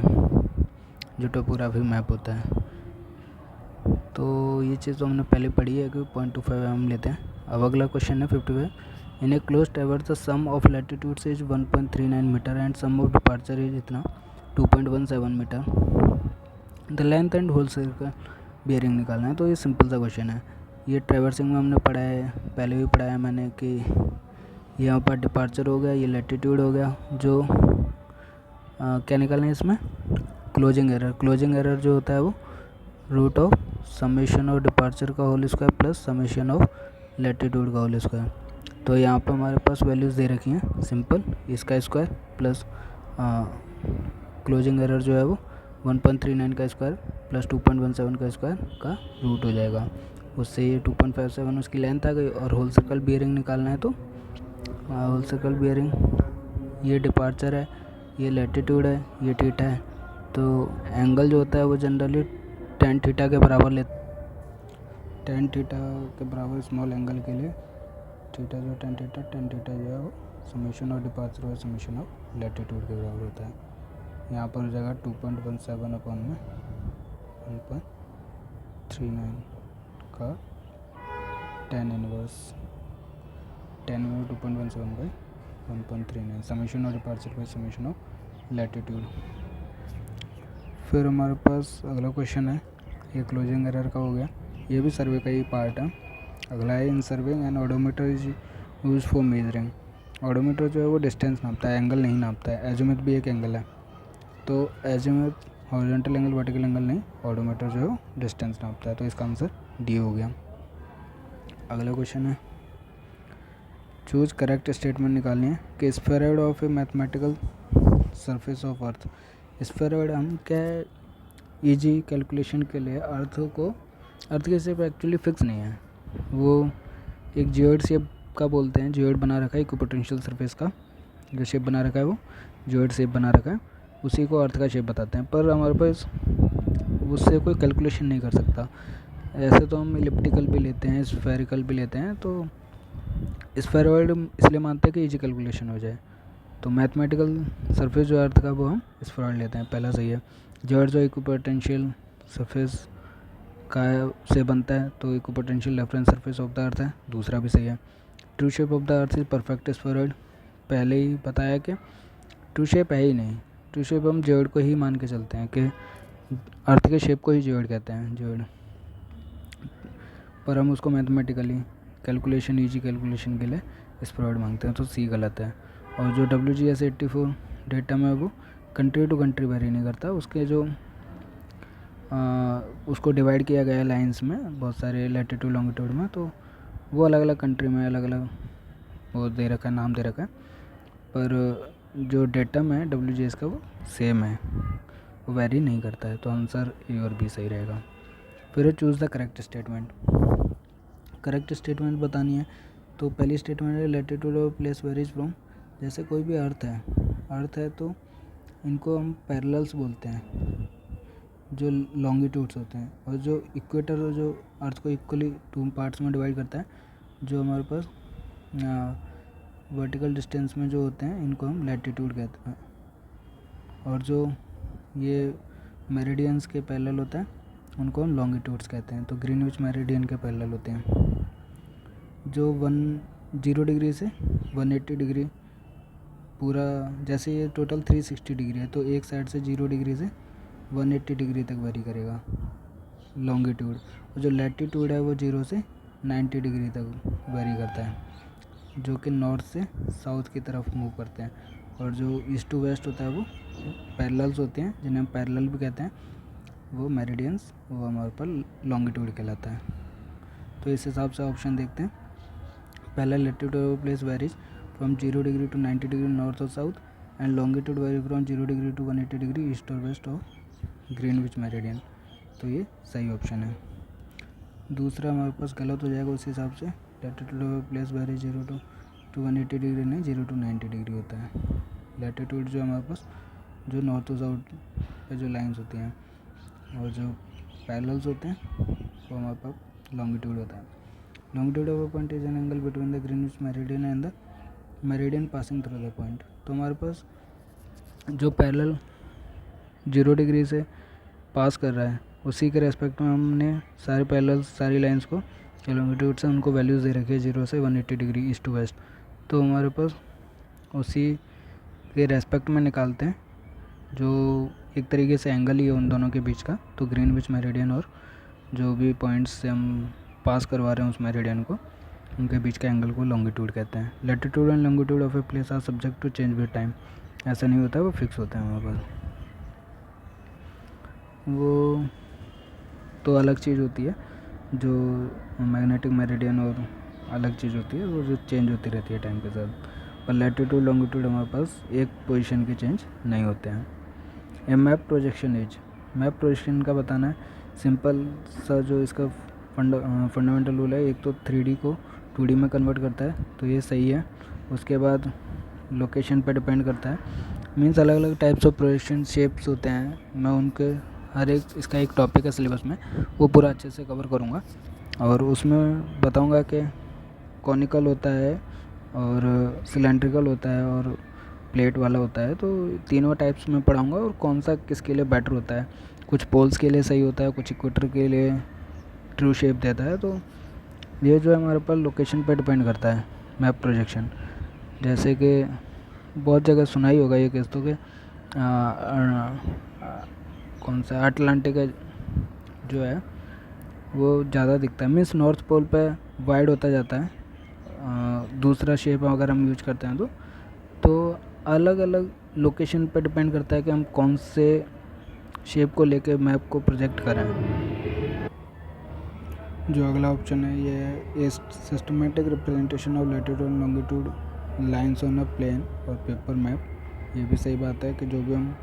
जो टोपोग्राफी मैप होता है। तो ये चीज़ तो हमने पहले पढ़ी है कि 0.25 mm लेते हैं। अब अगला क्वेश्चन है 55। In a close traverse the sum of latitudes is 1.39 metre and sum of departure is इतना 2.17 metre. The length and whole circle bearing निकालना है। तो ये सिंपल सा क्वेश्चन है। ये ट्रैवर्सिंग में हमने पढ़ा है, पहले भी पढ़ा है मैंने कि यहाँ पर डिपार्चर हो गया, ये लैटिट्यूड हो गया। जो क्या निकालना है इसमें, क्लोजिंग एरर जो होता है वो root of summation of departure का whole square plus summation of latitude का होल स्क्वायर। तो यहाँ पर हमारे पास वैल्यूज़ दे रखी हैं, सिंपल इसका स्क्वायर प्लस क्लोजिंग एरर जो है वो 1.39 का स्क्वायर प्लस 2.17 का स्क्वायर का रूट हो जाएगा। उससे ये 2.57 उसकी लेंथ आ गई। और होल सर्कल बियरिंग निकालना है, तो होल सर्कल बियरिंग ये डिपार्चर है, ये लैटिट्यूड है, ये थीटा है। तो एंगल जो होता है वो जनरली tan थीटा के बराबर tan थीटा के बराबर स्मॉल एंगल के लिए थीटा जो tan थीटा जो है वो समेशन ऑफ डिपार्चर और समेशन ऑफ लैटिट्यूड के बराबर होता है। यहाँ पर हो जाएगा 2.17 अपॉन में 1.39 का tan inverse 2.17 by 1.39 summation of departure by summation of latitude. फिर हमारे पास अगला क्वेश्चन है, ये क्लोजिंग एरर का हो गया, ये भी सर्वे का ही पार्ट है। अगला है in surveying and odometer is use for measuring. Odometer जो है वो डिस्टेंस नापता है, एंगल नहीं नापता है। एजिमुथ भी एक एंगल है, तो azimuth horizontal angle vertical angle नहीं, ऑडोमीटर जो है डिस्टेंस नापता है। तो इसका आंसर डी हो गया। अगला क्वेश्चन है, चूज करेक्ट स्टेटमेंट निकालनी है कि spheroid of A mathematical surface of earth. Spheroid हम क्या है, ईजी कैलकुलेशन के लिए अर्थ की शेप एक्चुअली फिक्स नहीं है, वो एक जियोइड शेप का बोलते हैं, जियोइड बना रखा है इक्विपोटेंशियल सरफेस का। जो शेप बना रखा है वो जियोइड शेप बना रखा है, उसी को अर्थ का शेप बताते हैं। पर हमारे पास उससे कोई कैलकुलेशन नहीं कर सकता। ऐसे तो हम इलिप्टिकल भी लेते हैं, स्फेरिकल भी लेते हैं, तो स्फेरॉइड इसलिए मानते हैं कि इजी कैलकुलेशन हो जाए। तो मैथमेटिकल सरफेस जो अर्थ का वो हम स्फेरॉइड लेते हैं, पहला सही है। जियोइड जो इक्विपोटेंशियल सरफेस का से बनता है, तो equipotential reference surface of the earth है, दूसरा भी सही है। True shape of the earth is perfect spheroid, पहले ही बताया कि ट्रू शेप है ही नहीं। ट्रू शेप हम जियोइड को ही मान के चलते हैं कि अर्थ के शेप को ही जियोइड कहते हैं, जियोइड। पर हम उसको मैथमेटिकली कैलकुलेशन, ईजी कैलकुलेशन के लिए स्फेरॉइड मांगते हैं, तो सी गलत है। और जो WGS84 डेटा में वो कंट्री टू कंट्री वेरी नहीं करता, उसके जो उसको डिवाइड किया गया है लाइंस में, बहुत सारे लैटिट्यूड लॉन्गिट्यूड में, तो वो अलग अलग कंट्री में अलग अलग वो दे रखा है, नाम दे रखा है। पर जो डेटा में है WGS का वो सेम है, वो वेरी नहीं करता है। तो आंसर ए और बी सही रहेगा। फिर choose the correct statement. Correct statement बतानी है, तो पहली स्टेटमेंट है लैटिट्यूड और प्लेस वेरीज फ्रॉम। जैसे कोई भी अर्थ है तो इनको हम पैरेलल्स बोलते हैं, जो लॉन्गिट्यूड्स होते हैं। और जो इक्वेटर, जो अर्थ को इक्वली 2 पार्ट्स में डिवाइड करता है, जो हमारे पास वर्टिकल डिस्टेंस में जो होते हैं, इनको हम लैटिट्यूड कहते हैं। और जो ये मेरिडियंस के पैरेलल होता है, उनको हम लॉन्गिट्यूड्स कहते हैं। तो ग्रीनविच मेरिडियन के पैरेलल होते हैं, जो 0 डिग्री से 180 डिग्री पूरा, जैसे ये टोटल 360 डिग्री है, तो एक साइड से 0 डिग्री से 180 डिग्री तक वेरी करेगा लॉन्गिट्यूड। और जो लैटिट्यूड है वो 0 से 90 डिग्री तक वेरी करता है, जो कि नॉर्थ से साउथ की तरफ मूव करते हैं। और जो ईस्ट टू वेस्ट होता है वो पैरेलल्स होते हैं, जिन्हें हम पैरेलल भी कहते हैं, वो मेरिडियंस, वो हमारे पर लॉन्गिट्यूड कहलाता है। तो इस हिसाब से ऑप्शन देखते हैं। पहला latitude place varies from 0 degree to 90 degree north और south, and longitude vary from 0 degree to 180 degree east और वेस्ट ऑफ ग्रीनविच मेरिडियन। तो ये सही ऑप्शन है। दूसरा हमारे पास गलत हो जाएगा उस हिसाब से। Latitude place vary 0 to 180 degree नहीं, 0 टू 90 डिग्री होता है। लैटिट्यूड जो हमारे पास जो नॉर्थ और साउथ पे जो लाइंस होती हैं, और जो पैरेलल्स होते हैं, वो हमारे पास लॉन्गिट्यूड होता है। Longitude of a point is an angle between the Greenwich meridian and the meridian passing through the point. तो हमारे पास जो पैरेलल 0 डिग्री से पास कर रहा है, उसी के रेस्पेक्ट में हमने सारे पैरेलल्स, सारी लाइंस को लॉन्गिट्यूड से उनको वैल्यूज़ दे रखी है 0 से 180 डिग्री ईस्ट टू वेस्ट। तो हमारे पास उसी के रेस्पेक्ट में निकालते हैं, जो एक तरीके से एंगल ही है उन दोनों के बीच का। तो ग्रीनविच मेरिडियन और जो भी पॉइंट्स से हम पास करवा रहे हैं उस मेरिडियन को, उनके बीच के एंगल को लॉन्गिट्यूड कहते हैं। Latitude and longitude of a place are subject to change with time. ऐसा नहीं होता है, वो फिक्स होता है हमारे पास। वो तो अलग चीज़ होती है, जो मैग्नेटिक मेरिडियन और अलग चीज़ होती है, वो जो चेंज होती रहती है टाइम के साथ। पर लैटिट्यूड लॉन्गिट्यूड हमारे पास एक पोजीशन के चेंज नहीं होते हैं। A map projection as, map projection का बताना है। सिंपल सा जो इसका फंडामेंटल रूल है, एक तो 3D को 2D में कन्वर्ट करता है, तो ये सही है। उसके बाद लोकेशन पे डिपेंड करता है, मीन्स अलग अलग टाइप्स ऑफ प्रोजेक्शन शेप्स होते हैं। मैं उनके हर एक, इसका एक टॉपिक है सिलेबस में, वो पूरा अच्छे से कवर करूँगा और उसमें बताऊँगा कि कॉनिकल होता है और सिलेंड्रिकल होता है और प्लेट वाला होता है। तो तीनों टाइप्स में पढ़ाऊँगा और कौन सा किसके लिए बेटर होता है। कुछ पोल्स के लिए सही होता है, कुछ इक्वेटर के लिए ट्रू शेप देता है। तो ये जो है हमारे पास लोकेशन पर डिपेंड करता है मैप प्रोजेक्शन। जैसे कि बहुत जगह सुना ही होगा ये केस, तो कि कौन सा अटलांटिक जो है वो ज़्यादा दिखता है, मीन्स नॉर्थ पोल पे वाइड होता जाता है। दूसरा शेप अगर हम यूज करते हैं तो अलग अलग लोकेशन पे डिपेंड करता है कि हम कौन से शेप को लेके मैप को प्रोजेक्ट करें। जो अगला ऑप्शन है ये है systematic representation of latitude and longitude lines on a plane और पेपर मैप। ये भी सही बात है कि जो भी हम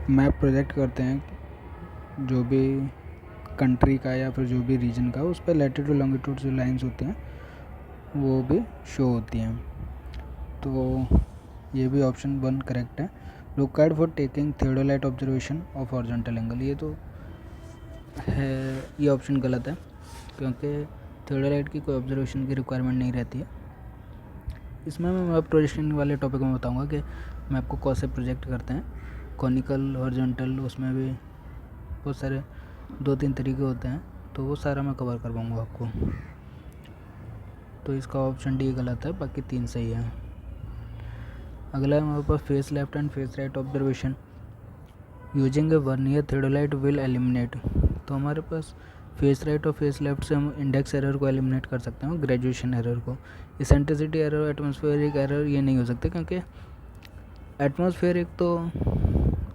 मैप प्रोजेक्ट करते हैं, जो भी कंट्री का या फिर जो भी रीजन का, उस पर लैटिट्यूड लॉन्गिट्यूड जो लाइंस होती हैं वो भी शो होती हैं। तो ये भी ऑप्शन 1 करेक्ट है। Required for taking theodolite observation of horizontal angle, ये तो है, ये ऑप्शन गलत है क्योंकि थियोडोलाइट की कोई ऑब्जर्वेशन की रिक्वायरमेंट नहीं रहती है। इसमें मैं प्रोजेक्शन वाले टॉपिक में बताऊंगा कि मैं आपको कौन से प्रोजेक्ट करते हैं, कॉनिकल, हॉरिजॉन्टल, उसमें भी बहुत सारे 2-3 तरीके होते हैं, तो वो सारा मैं कवर कर पाऊँगा आपको। तो इसका ऑप्शन डी गलत है, बाकी 3 सही है। अगला है हमारे पास face left and face right observation using a vernier theodolite will eliminate. तो हमारे पास फेस राइट और फेस लेफ्ट से हम इंडेक्स एरर को एलिमिनेट कर सकते हैं, ग्रेजुएशन एरर को। इसेंट्रिसिटी एरर, एटमॉस्फेरिक एरर ये नहीं हो सकते क्योंकि एटमॉस्फेरिक तो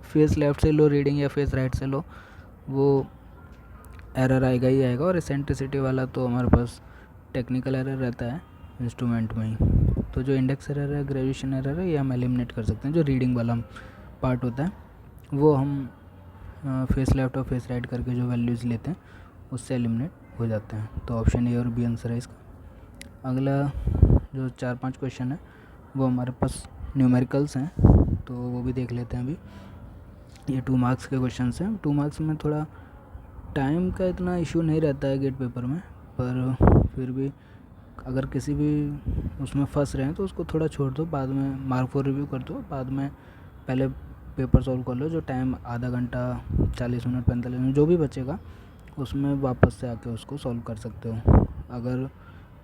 फेस लेफ्ट से लो रीडिंग या फेस राइट से लो, वो एरर आएगा ही आएगा। और इसेंट्रिसिटी वाला तो हमारे पास टेक्निकल एरर रहता है इंस्ट्रूमेंट में ही। तो जो इंडेक्स एरर है, ग्रेजुएशन एरर है, ये हम एलिमिनेट कर सकते हैं। जो रीडिंग वाला पार्ट होता है वो हम फेस लेफ्ट और फेस राइट करके जो वैल्यूज़ लेते हैं उससे एलिमिनेट हो जाते हैं। तो ऑप्शन ए और बी आंसर है इसका। अगला जो 4-5 क्वेश्चन है वो हमारे पास न्यूमेरिकल्स हैं, तो वो भी देख लेते हैं अभी। ये 2 मार्क्स के क्वेश्चन हैं। 2 मार्क्स में थोड़ा टाइम का इतना इशू नहीं रहता है गेट पेपर में, पर फिर भी अगर किसी भी उसमें फंस रहे हैं तो उसको थोड़ा छोड़ दो, बाद में मार्क फॉर रिव्यू कर दो, बाद में पहले पेपर सॉल्व कर लो। जो टाइम आधा घंटा, 40 मिनट, 45 मिनट जो भी बचेगा उसमें वापस से आके उसको सॉल्व कर सकते हो। अगर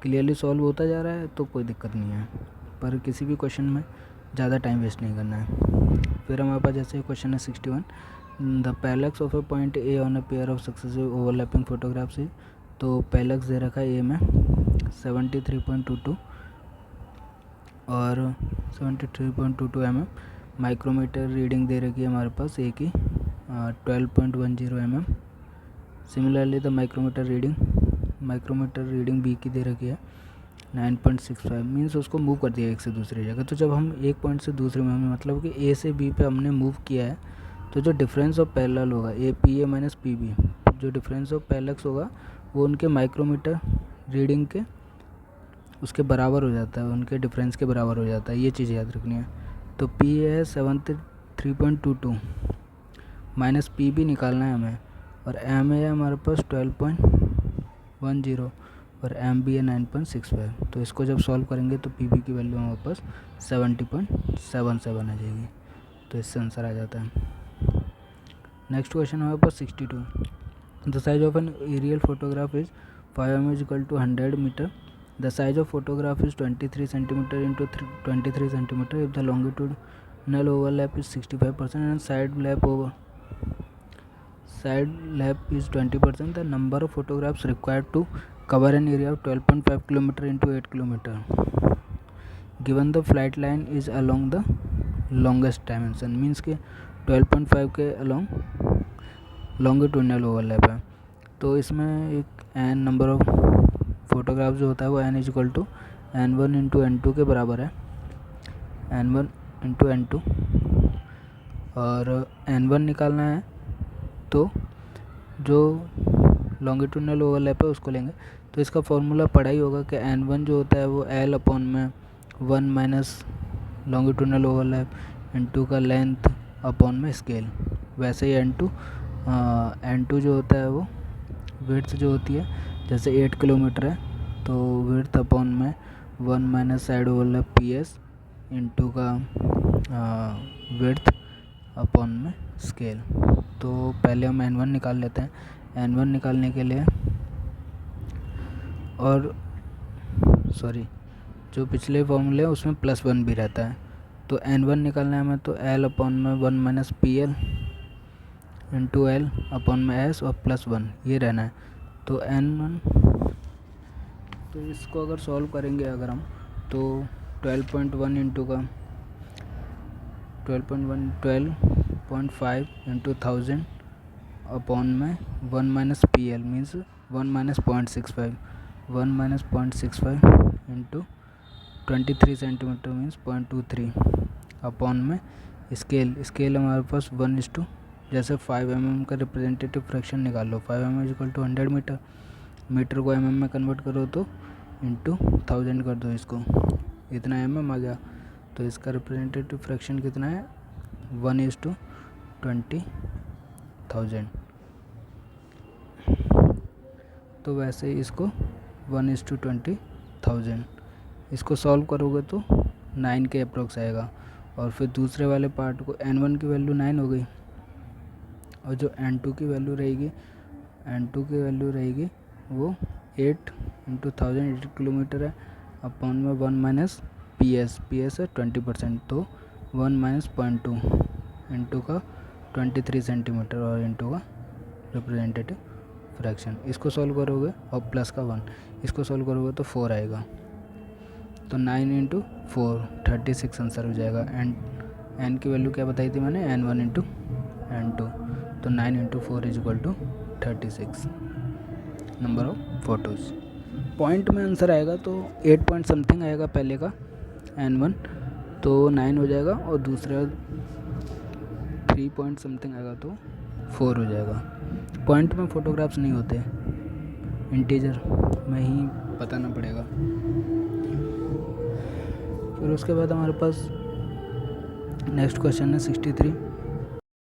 क्लियरली सॉल्व होता जा रहा है तो कोई दिक्कत नहीं है, पर किसी भी क्वेश्चन में ज़्यादा टाइम वेस्ट नहीं करना है। फिर हमारे पास जैसे क्वेश्चन है 61, the parallax of A point A on a pair of successive overlapping photographs. तो पैरेलैक्स दे रखा है ए में 73.22 और 73.22 mm। माइक्रोमीटर रीडिंग दे रखी है हमारे पास ए की 12.10 mm। Similarly the micrometer reading B की दे रखी है 9.65। मीन्स उसको मूव कर दिया एक से दूसरी जगह। तो जब हम एक पॉइंट से दूसरे में, मतलब कि ए से बी पे हमने मूव किया है, तो जो डिफरेंस ऑफ पैरेलल होगा A P A minus P B, जो डिफरेंस ऑफ पैरेलैक्स होगा वो उनके माइक्रोमीटर रीडिंग के उसके बराबर हो जाता है, उनके डिफरेंस के बराबर हो जाता है। ये चीज़ याद रखनी है। तो पी है 73.22 माइनस पी भी निकालना है हमें, और एम है हमारे पास 12.10 और एम बी है 9.65। तो इसको जब सॉल्व करेंगे तो पी बी की वैल्यू हमारे पास 70.77 आ जाएगी। तो इससे आंसर आ जाता है। नेक्स्ट क्वेश्चन हमारे पास 62, the size of an aerial photograph is 5 mm equal to 100 metre. The size of photograph is 23 cm into 23 cm if the longitudinal overlap is 65% and side lap is 20%. The number of photographs required to cover an area of 12.5 km into 8 km given the flight line is along the longest dimension। Means के 12.5 के along longitudinal overlap है। तो इसमें एक n नंबर ऑफ फोटोग्राफ जो होता है वो n is equal to n1 into n2 के बराबर है, n1 इंटू n2। और n1 निकालना है तो जो लॉन्गिट्यूडनल ओवरलैप है उसको लेंगे। तो इसका फॉर्मूला पढ़ा ही होगा कि n1 जो होता है वो l अपॉन में 1 माइनस लॉन्गिट्यूडनल ओवरलैप n2 का लेंथ अपॉन में स्केल। वैसे ही n2 जो होता है वो विड्थ जो होती है, जैसे 8 किलोमीटर है तो विड्थ अपॉन में 1 minus side overlap P S into का विड्थ अपॉन में स्केल। तो पहले हम n1 निकाल लेते हैं। n1 निकालने के लिए, और सॉरी जो पिछले फॉर्मूले हैं उसमें +1 भी रहता है। तो n1 निकालना है हमें, तो l अपॉन में 1 minus P L into L upon में एस और +1 ये रहना है। तो n1, तो इसको अगर सॉल्व करेंगे अगर हम, तो 12.1 इंटू का 12.5 इंटू 1000 अपॉन में 1 minus P L means 1 minus 0.65, 1 minus 0.65 into 23 centimetre means 0.23 upon में स्केल हमारे पास 1:, जैसे 5 mm का रिप्रेजेंटेटिव फ्रैक्शन निकाल लो। 5 mm equal to 100 metre, metre को mm में कन्वर्ट करो तो इंटू 1000 कर दो इसको, इतना mm आ गया। तो इसका रिप्रेजेंटेटिव फ्रैक्शन कितना है 1:20,000। तो वैसे ही इसको 1:20,000 इसको सॉल्व करोगे तो 9 के अप्रोक्स आएगा। और फिर दूसरे वाले पार्ट को n1 की वैल्यू 9 हो गई और जो n2 की वैल्यू रहेगी वो 8 × 1000 8 किलोमीटर है अपॉन में 1 माइनस PS है 20%, तो 1 माइनस 0.2 इंटू का 23 सेंटीमीटर और इंटू का रिप्रेजेंटेटिव फ्रैक्शन। इसको सॉल्व करोगे और प्लस का 1 इसको सॉल्व करोगे तो 4 आएगा। तो 9 × 4 36 आंसर हो जाएगा। एंड n की वैल्यू क्या बताई थी मैंने n1 × n2, तो 9 × 4 = 36 नंबर ऑफ फोटोज़। पॉइंट में आंसर आएगा तो 8 पॉइंट समथिंग आएगा पहले का n1, तो 9 हो जाएगा और दूसरा 3 पॉइंट समथिंग आएगा तो 4 हो जाएगा। पॉइंट में फोटोग्राफ्स नहीं होते, इंटीजर में ही बताना पड़ेगा। फिर उसके बाद हमारे पास नेक्स्ट क्वेश्चन है 63।